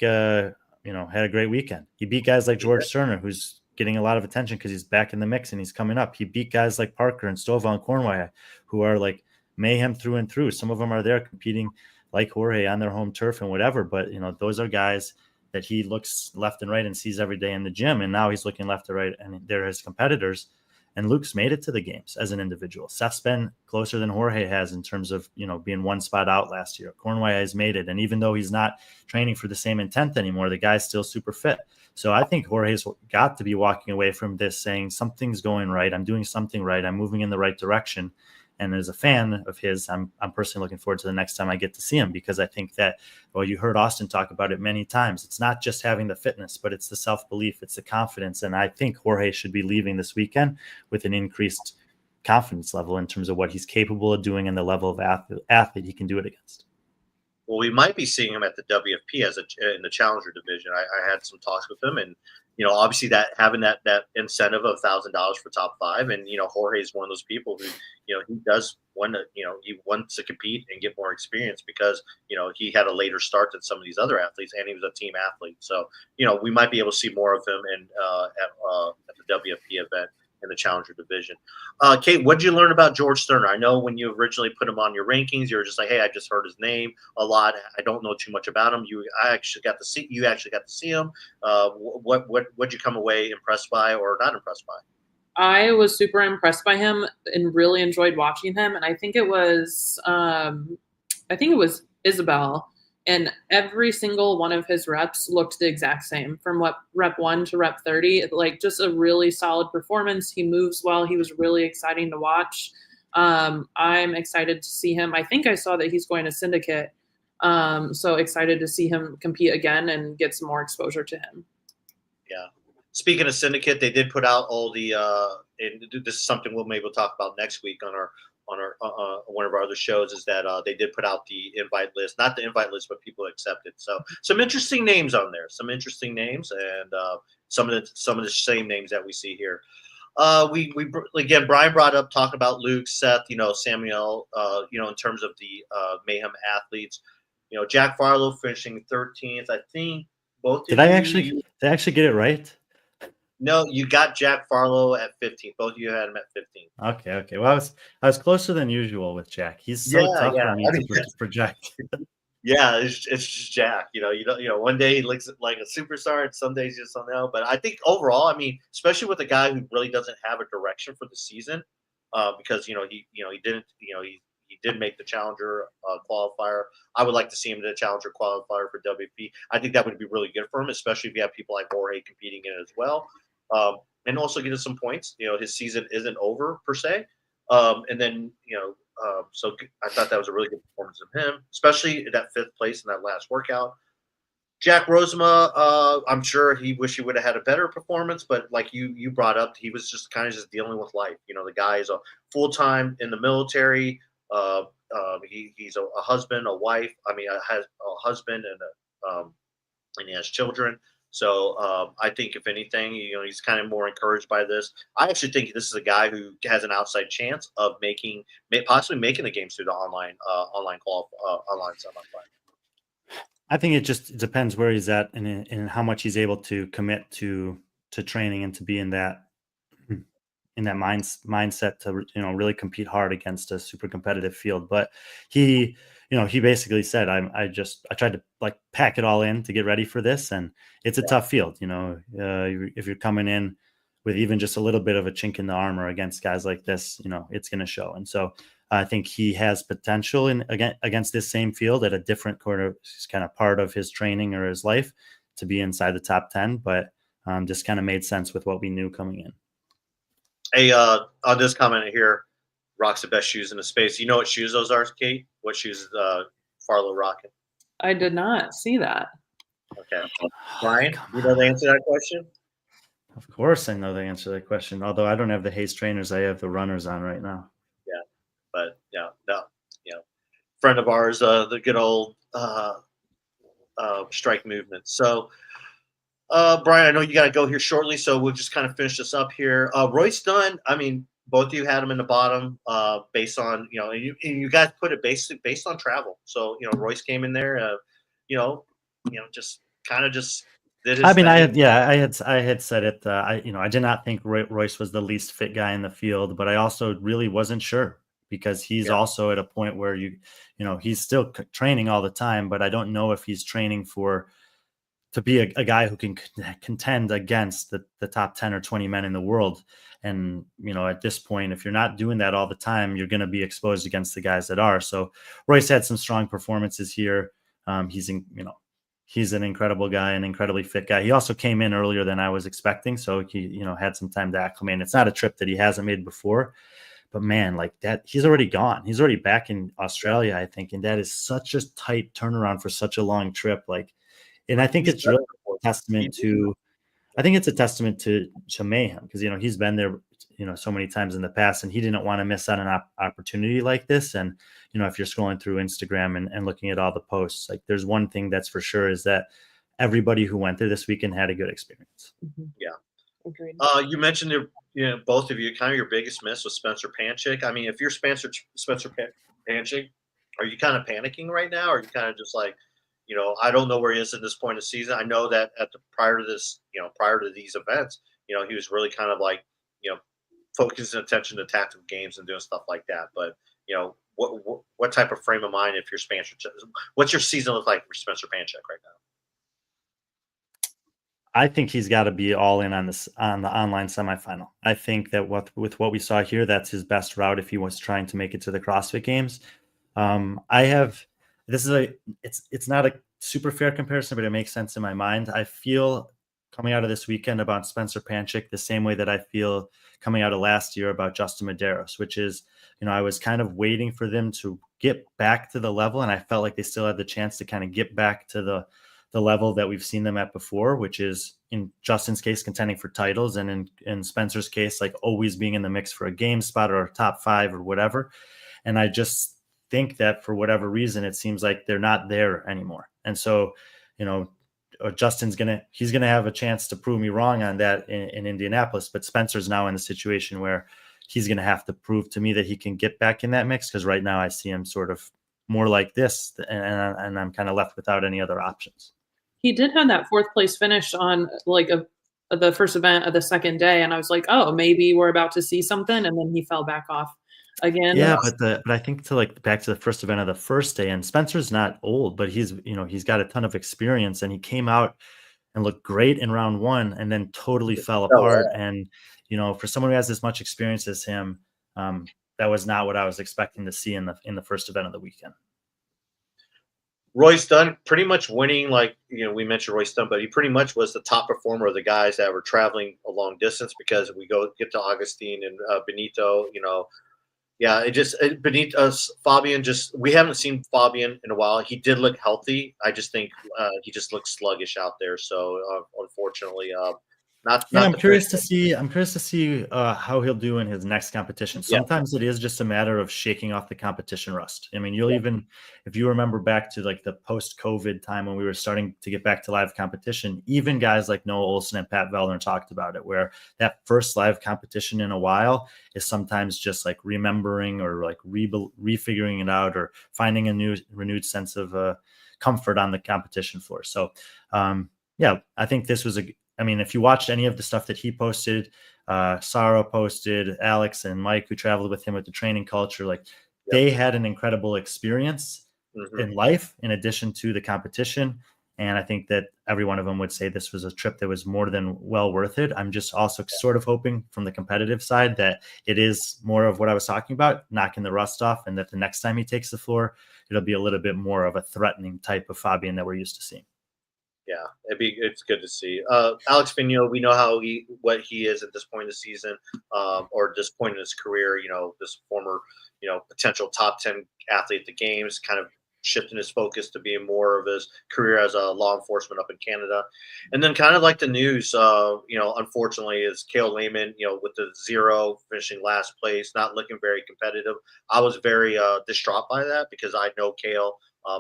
had a great weekend. He beat guys like George Cerner, who's getting a lot of attention because he's back in the mix and he's coming up. He beat guys like Parker and Stovall and Cornwall, who are like mayhem through and through. Some of them are there competing like Jorge on their home turf and whatever. But, those are guys that he looks left and right and sees every day in the gym. And now he's looking left and right, and they're his competitors. And Luke's made it to the games as an individual. Seth's been closer than Jorge has in terms of, being one spot out last year. Cornwall has made it. And even though he's not training for the same intent anymore, the guy's still super fit. So I think Jorge's got to be walking away from this saying something's going right. I'm doing something right. I'm moving in the right direction. And as a fan of his, I'm personally looking forward to the next time I get to see him, because I think that, you heard Austin talk about it many times. It's not just having the fitness, but it's the self-belief, it's the confidence. And I think Jorge should be leaving this weekend with an increased confidence level in terms of what he's capable of doing and the level of athlete he can do it against. Well, we might be seeing him at the WFP in the challenger division. I had some talks with him, and obviously that having that incentive of $1,000 for top 5, and Jorge is one of those people who he does want to he wants to compete and get more experience, because he had a later start than some of these other athletes, and he was a team athlete. So we might be able to see more of him at the WFP event in the challenger division. Cait, what did you learn about George Cerner? I know when you originally put him on your rankings, you were just like, hey, I just heard his name a lot. I don't know too much about him. You actually got to see him. What'd you come away impressed by or not impressed by? I was super impressed by him and really enjoyed watching him. And I think it was Isabel. And every single one of his reps looked the exact same, from rep 1 to rep 30. Like, just a really solid performance. He moves well. He was really exciting to watch. I'm excited to see him. I think I saw that he's going to Syndicate. So excited to see him compete again and get some more exposure to him. Yeah. Speaking of Syndicate, they did put out all the and this is something we'll maybe talk about next week on our one of our other shows, is that they did put out the invite list, not the invite list, but people accepted. So some interesting names on there, and some of the same names that we see here. We again, Brian brought up talking about Luke, Seth, Samuel, in terms of the Mayhem athletes. Jack Farlow finishing 13th, I think. Both did I actually get it right? No, you got Jack Farlow at 15. Both of you had him at 15. Okay. Well, I was closer than usual with Jack. He's so tough for me to project. Yeah, it's just Jack. One day he looks like a superstar, and some days you just don't know. But I think overall, I mean, especially with a guy who really doesn't have a direction for the season, because he did make the Challenger qualifier. I would like to see him in the Challenger qualifier for WP. I think that would be really good for him, especially if you have people like Jorge competing in it as well, and also get us some points. His season isn't over per se, and then so I thought that was a really good performance of him, especially in that 5th place in that last workout. Jack Rosema, I'm sure he wish he would have had a better performance, but like you brought up, he was just kind of just dealing with life. The guy is a full-time in the military. He's a husband, a wife. I mean, has a husband and he has children. So I think if anything, he's kind of more encouraged by this. I actually think this is a guy who has an outside chance of possibly making the games through the online semifinal. I think it just depends where he's at and how much he's able to commit to training and to be in that mindset to really compete hard against a super competitive field. But he basically said, I tried to like pack it all in to get ready for this, and it's a tough field. If you're coming in with even just a little bit of a chink in the armor against guys like this, it's going to show. And so I think he has potential against this same field at a different kind of part of his training or his life to be inside the top 10, but just kind of made sense with what we knew coming in. Hey, on this comment here, rocks the best shoes in the space. You know what shoes those are, Cait? What shoes is Farlow rocking? I did not see that. Okay. Brian, you know the answer to that question? Of course I know the answer to that question, although I don't have the Haze trainers. I have the runners on right now. Yeah, but friend of ours, the good old strike movement. So, Brian, I know you got to go here shortly, so we'll just kind of finish this up here. Royce Dunn, I mean, both of you had him in the bottom based on, and you guys put it based on travel. So, Royce came in there, just kind of just did his thing. I had said it. I did not think Royce was the least fit guy in the field, but I also really wasn't sure because he's also at a point where he's still training all the time, but I don't know if he's training to be a guy who can contend against the top 10 or 20 men in the world. And, at this point, if you're not doing that all the time, you're going to be exposed against the guys that are. So Royce had some strong performances here. He's an incredible guy, an incredibly fit guy. He also came in earlier than I was expecting. So he, had some time to acclimate. It's not a trip that he hasn't made before, but man, like that, he's already gone. He's already back in Australia, I think. And that is such a tight turnaround for such a long trip. And I think it's really a testament to Mayhem because, he's been there, so many times in the past and he didn't want to miss out on an opportunity like this. And, if you're scrolling through Instagram and looking at all the posts, like there's one thing that's for sure is that everybody who went there this weekend had a good experience. Mm-hmm. Yeah. Agreed. You mentioned, both of you, kind of your biggest miss was Spencer Panchik. I mean, if you're Spencer Panchik, are you kind of panicking right now? Or are you kind of just like, I don't know where he is at this point in the season. I know that prior to these events, he was really kind of like, focusing attention to tactical games and doing stuff like that. But, what type of frame of mind if you're Spencer? What's your season look like for Spencer Panchik right now? I think he's got to be all in on the online semifinal. I think that with what we saw here, that's his best route if he was trying to make it to the CrossFit Games. It's not a super fair comparison, but it makes sense in my mind. I feel coming out of this weekend about Spencer Panchik the same way that I feel coming out of last year about Justin Medeiros, which is, I was kind of waiting for them to get back to the level, and I felt like they still had the chance to kind of get back to the level that we've seen them at before, which is in Justin's case, contending for titles, and in Spencer's case, like always being in the mix for a game spot or a top 5 or whatever. And I just think that for whatever reason, it seems like they're not there anymore. And so, Justin's he's going to have a chance to prove me wrong on that in Indianapolis, but Spencer's now in the situation where he's going to have to prove to me that he can get back in that mix. Cause right now I see him sort of more like this and I'm kind of left without any other options. He did have that 4th place finish on the first event of the second day. And I was like, oh, maybe we're about to see something. And then he fell back off. again. Yeah, but I think to like back to the first event of the first day, and Spencer's not old, but he's got a ton of experience, and he came out and looked great in round one, and then totally fell apart. And for someone who has as much experience as him, that was not what I was expecting to see in the first event of the weekend. Royce Dunn pretty much winning, like we mentioned Royce Dunn, but he pretty much was the top performer of the guys that were traveling a long distance, because we get to Augustine and Benito. Yeah, Fabian, we haven't seen Fabian in a while. He did look healthy. I just think he just looks sluggish out there. So unfortunately, I'm curious to see how he'll do in his next competition. Sometimes it is just a matter of shaking off the competition rust. I mean, even if you remember back to like the post-COVID time when we were starting to get back to live competition, even guys like Noah Olson and Pat Vellner talked about it, where that first live competition in a while is sometimes just like remembering or like refiguring it out, or finding a renewed sense of comfort on the competition floor. So I think this was if you watched any of the stuff that he posted, Sarah posted, Alex and Mike, who traveled with him with the training culture, they had an incredible experience in life in addition to the competition. And I think that every one of them would say this was a trip that was more than well worth it. I'm just also sort of hoping from the competitive side that it is more of what I was talking about, knocking the rust off, and that the next time he takes the floor, it'll be a little bit more of a threatening type of Fabian that we're used to seeing. Yeah, it's good to see. Alex Vigneault, we know what he is at this point in the season, or this point in his career. This former, potential top 10 athlete at the games, kind of shifting his focus to being more of his career as a law enforcement up in Canada. And then kind of like the news, unfortunately, is Cale Lehman, with the 0, finishing last place, not looking very competitive. I was very distraught by that, because I know Cale.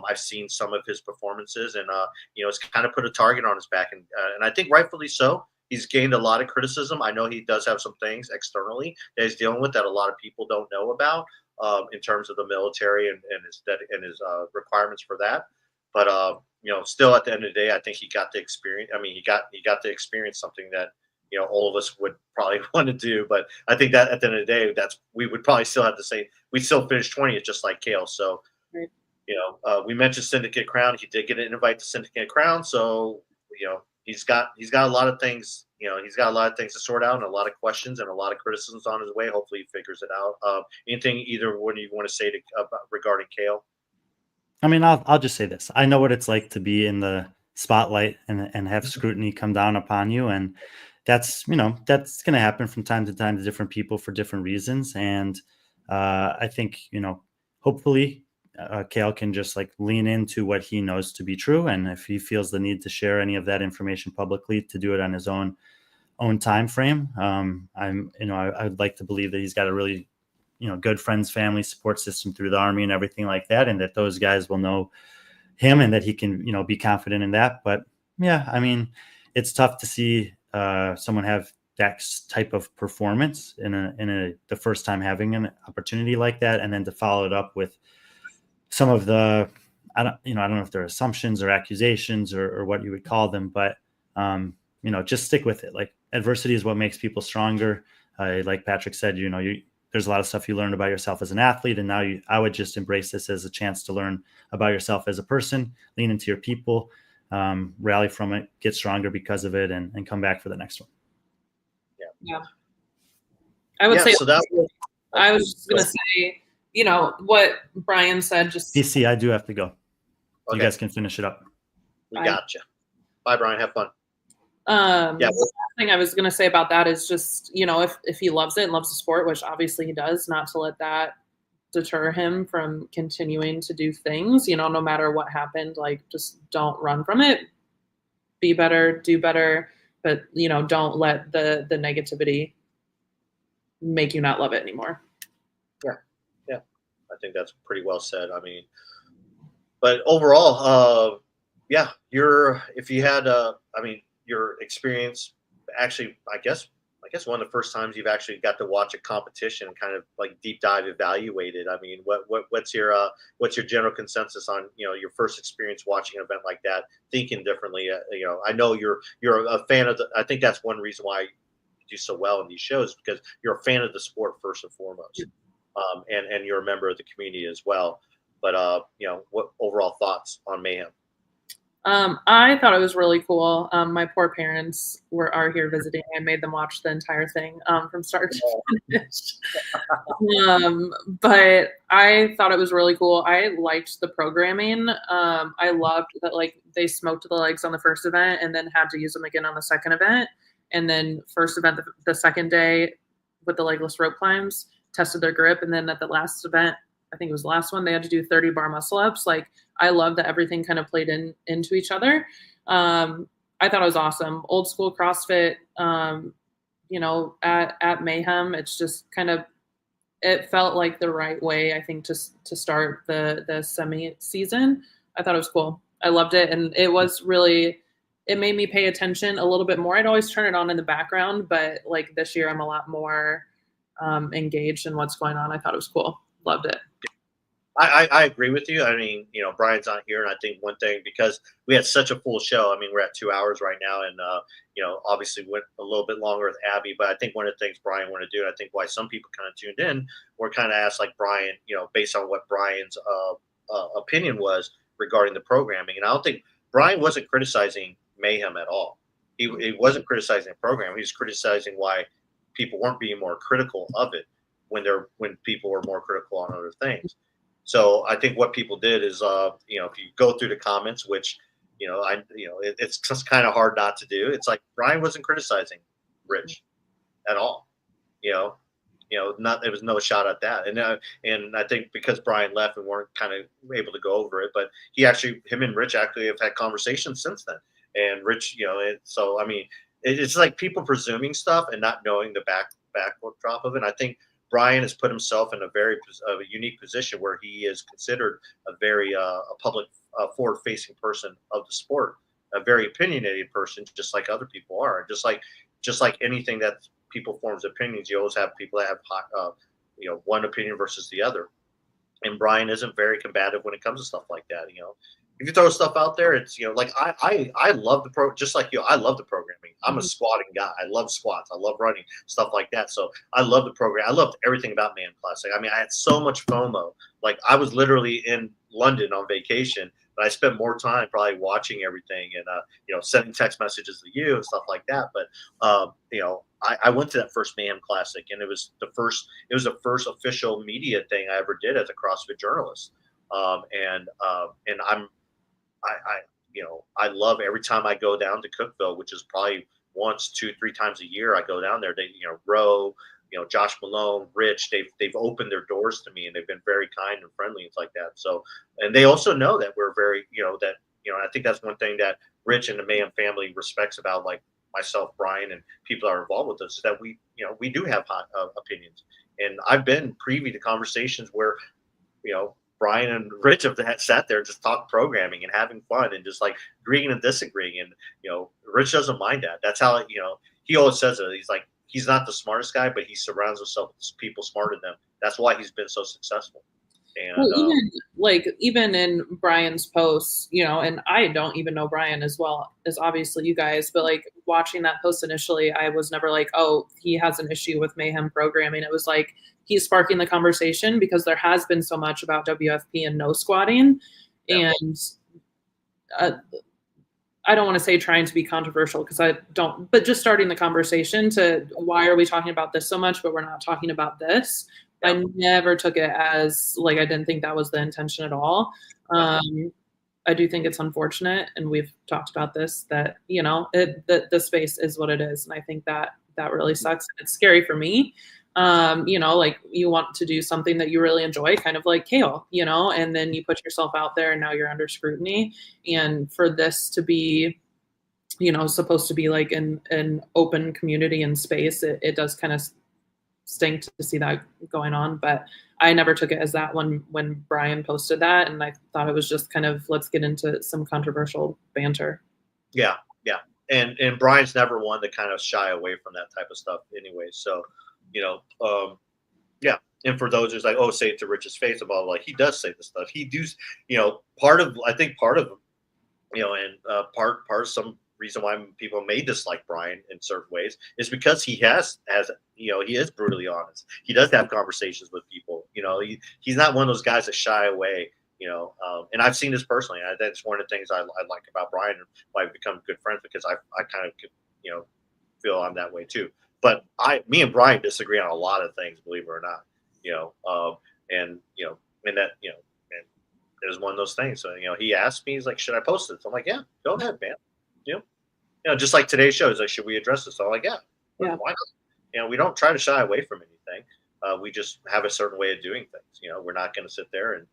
I've seen some of his performances, and it's kind of put a target on his back, and I think rightfully so. He's gained a lot of criticism. I know he does have some things externally that he's dealing with that a lot of people don't know about, in terms of the military and his requirements for that. But still at the end of the day, I think he got the experience. I mean, he got to experience something that all of us would probably want to do. But I think that at the end of the day, we would probably still have to say we still finished 20th, just like Cale. So. Right. We mentioned Syndicate Crown. He did get an invite to Syndicate Crown, so he's got a lot of things. He's got a lot of things to sort out, and a lot of questions and a lot of criticisms on his way. Hopefully, he figures it out. Anything either one you want to say regarding Cale? I mean, I'll just say this. I know what it's like to be in the spotlight and have scrutiny come down upon you, and that's going to happen from time to time to different people for different reasons. And I think hopefully. Cale can just lean into what he knows to be true, and if he feels the need to share any of that information publicly, to do it on his own time frame. I'd like to believe that he's got a really good friends, family support system through the Army and everything like that, and that those guys will know him, and that he can be confident in that. But yeah, I mean, it's tough to see someone have that type of performance in the first time having an opportunity like that, and then to follow it up with some of the, I don't know if they're assumptions or accusations or what you would call them, but just stick with it. Adversity is what makes people stronger. Like Patrick said, there's a lot of stuff you learn about yourself as an athlete, and now I would just embrace this as a chance to learn about yourself as a person, lean into your people, rally from it, get stronger because of it, and come back for the next one. Yeah. I would say. So I was just gonna say. What Brian said. Just PC, I do have to go. Okay. You guys can finish it up. We gotcha. Bye, Brian. Have fun. The last thing I was going to say about that is just, if he loves it and loves the sport, which obviously he does, not to let that deter him from continuing to do things, no matter what happened, just don't run from it. Be better, do better, but, don't let the negativity make you not love it anymore. I think that's pretty well said. I mean, but overall, if you had, your experience, actually, I guess one of the first times you've actually got to watch a competition and kind of deep dive evaluate it. I mean, what's your general consensus on, your first experience watching an event like that, thinking differently? I know you're a fan of I think that's one reason why you do so well in these shows, because you're a fan of the sport first and foremost. and you're a member of the community as well. But what overall thoughts on Mayhem? I thought it was really cool. My poor parents are here visiting. I made them watch the entire thing from start to finish. But I thought it was really cool. I liked the programming. I loved that they smoked the legs on the first event and then had to use them again on the second event. And then first event, the second day with the legless rope climbs, tested their grip. And then at the last event, I think it was the last one, they had to do 30 bar muscle ups. I love that everything kind of played into each other. I thought it was awesome. Old school CrossFit, at Mayhem, it's just kind of, it felt like the right way, I think, to start the semi-season. I thought it was cool. I loved it. And it was really, it made me pay attention a little bit more. I'd always turn it on in the background, but this year I'm a lot more engaged in what's going on. I thought it was cool. Loved it. I agree with you. I mean, Brian's not here, and I think one thing, because we had such a full show. I mean, we're at 2 hours right now, and obviously went a little bit longer with Abby. But I think one of the things Brian wanted to do, and I think why some people kind of tuned in, were kind of asked Brian, based on what Brian's opinion was regarding the programming. And I don't think Brian wasn't criticizing Mayhem at all. He wasn't criticizing the program. He was criticizing why people weren't being more critical of it when people were more critical on other things. So I think what people did is, if you go through the comments, which, it's just kind of hard not to do. It's like Brian wasn't criticizing Rich at all. There was no shot at that. And I think because Brian left, we weren't kind of able to go over it. But him and Rich actually have had conversations since then. And Rich, so I mean, it's like people presuming stuff and not knowing the backdrop of it. And I think Brian has put himself in a very unique position where he is considered a very a public forward-facing person of the sport, a very opinionated person, just like other people are. Just like anything that people forms opinions, you always have people that have one opinion versus the other. And Brian isn't very combative when it comes to stuff like that. If you throw stuff out there, it's I love just like you. I love the programming. I'm a squatting guy. I love squats. I love running, stuff like that. So I love the program. I loved everything about Mayhem Classic. I mean, I had so much FOMO. I was literally in London on vacation, but I spent more time probably watching everything and sending text messages to you and stuff like that. But I went to that first Mayhem Classic, and it was the first official media thing I ever did as a CrossFit journalist. And I love every time I go down to Cookville, which is probably once, 2-3 times a year. I go down there. They, Roe, Josh Malone, Rich, they've opened their doors to me, and they've been very kind and friendly and like that. So, and they also know that we're very, I think that's one thing that Rich and the Mayhem family respects about myself, Brian, and people that are involved with us, is that we do have hot opinions. And I've been privy to conversations where, Brian and Rich have sat there and just talk programming and having fun and just agreeing and disagreeing. And, Rich doesn't mind that. That's how, he always says it. He's he's not the smartest guy, but he surrounds himself with people smarter than him. That's why he's been so successful. And even in Brian's posts, and I don't even know Brian as well as obviously you guys, but watching that post initially, I was never oh, he has an issue with Mayhem programming. It was he's sparking the conversation because there has been so much about WFP and no squatting. Yeah. And I don't want to say trying to be controversial because I don't, but just starting the conversation to why are we talking about this so much, but we're not talking about this. I never took it as I didn't think that was the intention at all. I do think it's unfortunate, and we've talked about this, that the space is what it is, and I think that really sucks. It's scary for me. You want to do something that you really enjoy, kind of like kale, and then you put yourself out there, and now you're under scrutiny. And for this to be, supposed to be an open community and space, it does kind of stink to see that going on, but I never took it as that when Brian posted that, and I thought it was just kind of, let's get into some controversial banter. Yeah. And Brian's never one to kind of shy away from that type of stuff anyway. So, yeah. And for those who's say it to Rich's face about he does say this stuff. He do, part of, and part of some reason why people may dislike Brian in certain ways is because he has he is brutally honest. He does have conversations with people. He's not one of those guys that shy away. And I've seen this personally. That's one of the things I like about Brian and why I've become good friends, because I kind of feel I'm that way too. But me and Brian disagree on a lot of things, believe it or not. And that and it was one of those things. So he asked me, he's like, "Should I post this?" I'm like, "Yeah, go ahead, man." Just like today's show is like, "Should we address this?" So I'm like, "Yeah, why not?" We don't try to shy away from anything. We just have a certain way of doing things. We're not going to sit there and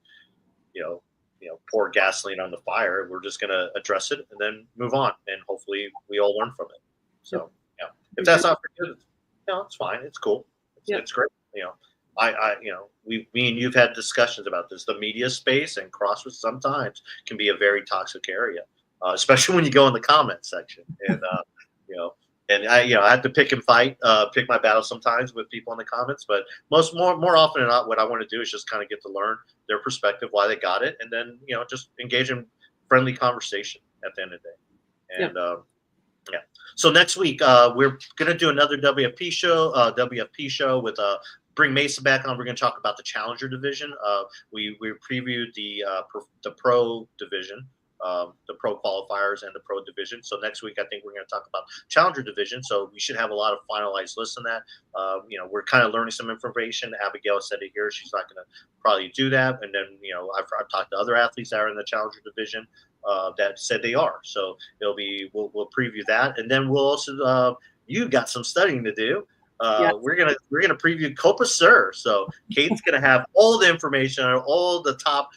pour gasoline on the fire. We're just going to address it and then move on, and hopefully we all learn from it. So if that's not for you, it's fine. It's cool. It's great. Me and you've had discussions about this. The media space and CrossFit sometimes can be a very toxic area, especially when you go in the comment section. And and I have to pick and fight, pick my battle sometimes with people in the comments. But more often than not, what I want to do is just kind of get to learn their perspective, why they got it, and then just engage in friendly conversation at the end of the day. And so next week we're gonna do another WFP show with bring Mason back on. We're going to talk about the Challenger division. We previewed the Pro division, the Pro qualifiers and the Pro division. So next week, I think we're going to talk about Challenger division. So we should have a lot of finalized lists on that. We're kind of learning some information. Abigail said it here. She's not going to probably do that. And then, I've talked to other athletes that are in the Challenger division that said they are. So we'll preview that. And then we'll also, you got some studying to do. We're gonna preview Copa Sur. So Cait's gonna have all the information on all the top,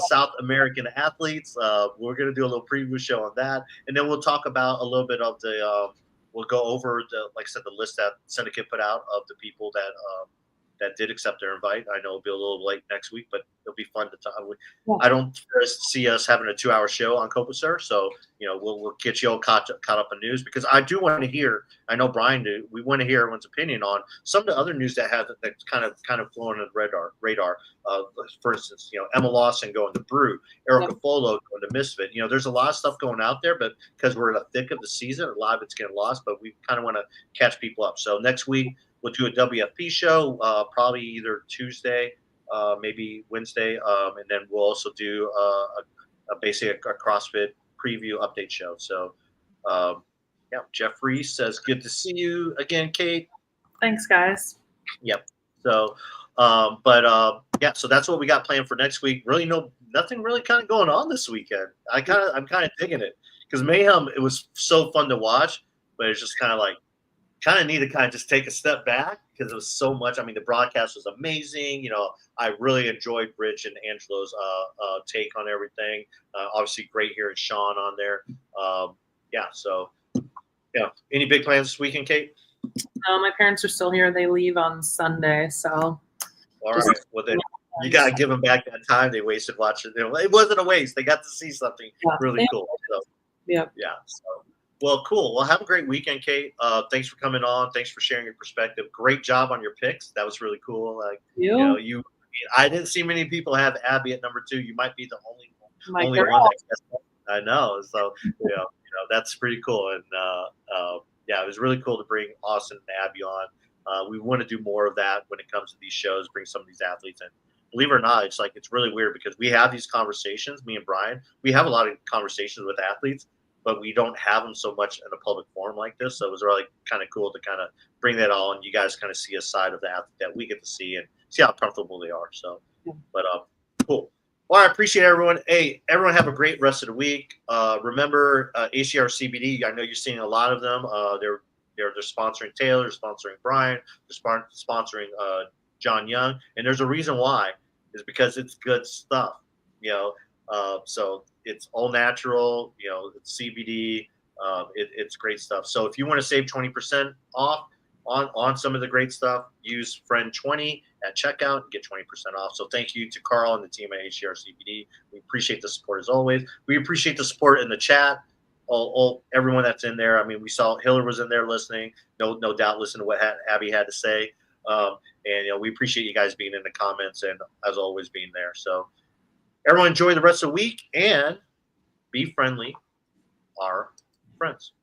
South American athletes. We're gonna do a little preview show on that, and then we'll talk about a little bit of the. We'll go over like I said, the list that Syndicate put out of the people that did accept their invite. I know it'll be a little late next week, but it'll be fun to talk. I don't see us having a 2-hour show on Copa Sur, so we'll get you all caught up in news, because I do want to hear. I know Brian do. We want to hear everyone's opinion on some of the other news that's kind of flowing on the radar. For instance, Emma Lawson going to Brew, Erica Folo going to Misfit. There's a lot of stuff going out there, but because we're in the thick of the season, a lot of it's getting lost. But we kind of want to catch people up. So next week we'll do a WFP show, probably either Tuesday, maybe Wednesday, and then we'll also do basically a CrossFit preview update show. So, Jeffrey says, "Good to see you again, Cait." Thanks, guys. Yep. So, so that's what we got planned for next week. Really, nothing really kind of going on this weekend. I'm kind of digging it, because Mayhem, it was so fun to watch, but it's just kind of need to kind of just take a step back, because it was so much. I mean, the broadcast was amazing. I really enjoyed Rich and Angelo's take on everything. Obviously, great hearing Sean on there. So any big plans this weekend, Cait? No, my parents are still here. They leave on Sunday, so. All right. Well, then you got to give them back that time they wasted watching. It wasn't a waste. They got to see something really cool. So, yeah. So. Well, cool. Well, have a great weekend, Cait. Thanks for coming on. Thanks for sharing your perspective. Great job on your picks. That was really cool. I didn't see many people have Abby at number 2. You might be the only one. I know. So, that's pretty cool. And it was really cool to bring Austin and Abby on. We want to do more of that when it comes to these shows. Bring some of these athletes in. Believe it or not, it's really weird, because we have these conversations. Me and Brian, we have a lot of conversations with athletes, but we don't have them so much in a public forum like this. So it was really kind of cool to kind of bring that all, and you guys kind of see a side of the athlete that we get to see and see how comfortable they are. So, but cool. Well, I appreciate everyone. Hey, everyone have a great rest of the week. Remember ACR CBD. I know you're seeing a lot of them. They're sponsoring Taylor, they're sponsoring Brian, they're sponsoring John Young, and there's a reason why. Is because it's good stuff. So it's all natural, it's CBD, it's great stuff. So if you want to save 20% off on some of the great stuff, use friend20 at checkout and get 20% off. So thank you to Carl and the team at HCR CBD. We appreciate the support as always. We appreciate the support in the chat. Everyone that's in there. I mean, we saw Hiller was in there listening. No doubt listening to what Abby had to say. And we appreciate you guys being in the comments and, as always, being there. So everyone enjoy the rest of the week, and be friendly, our friend. friends.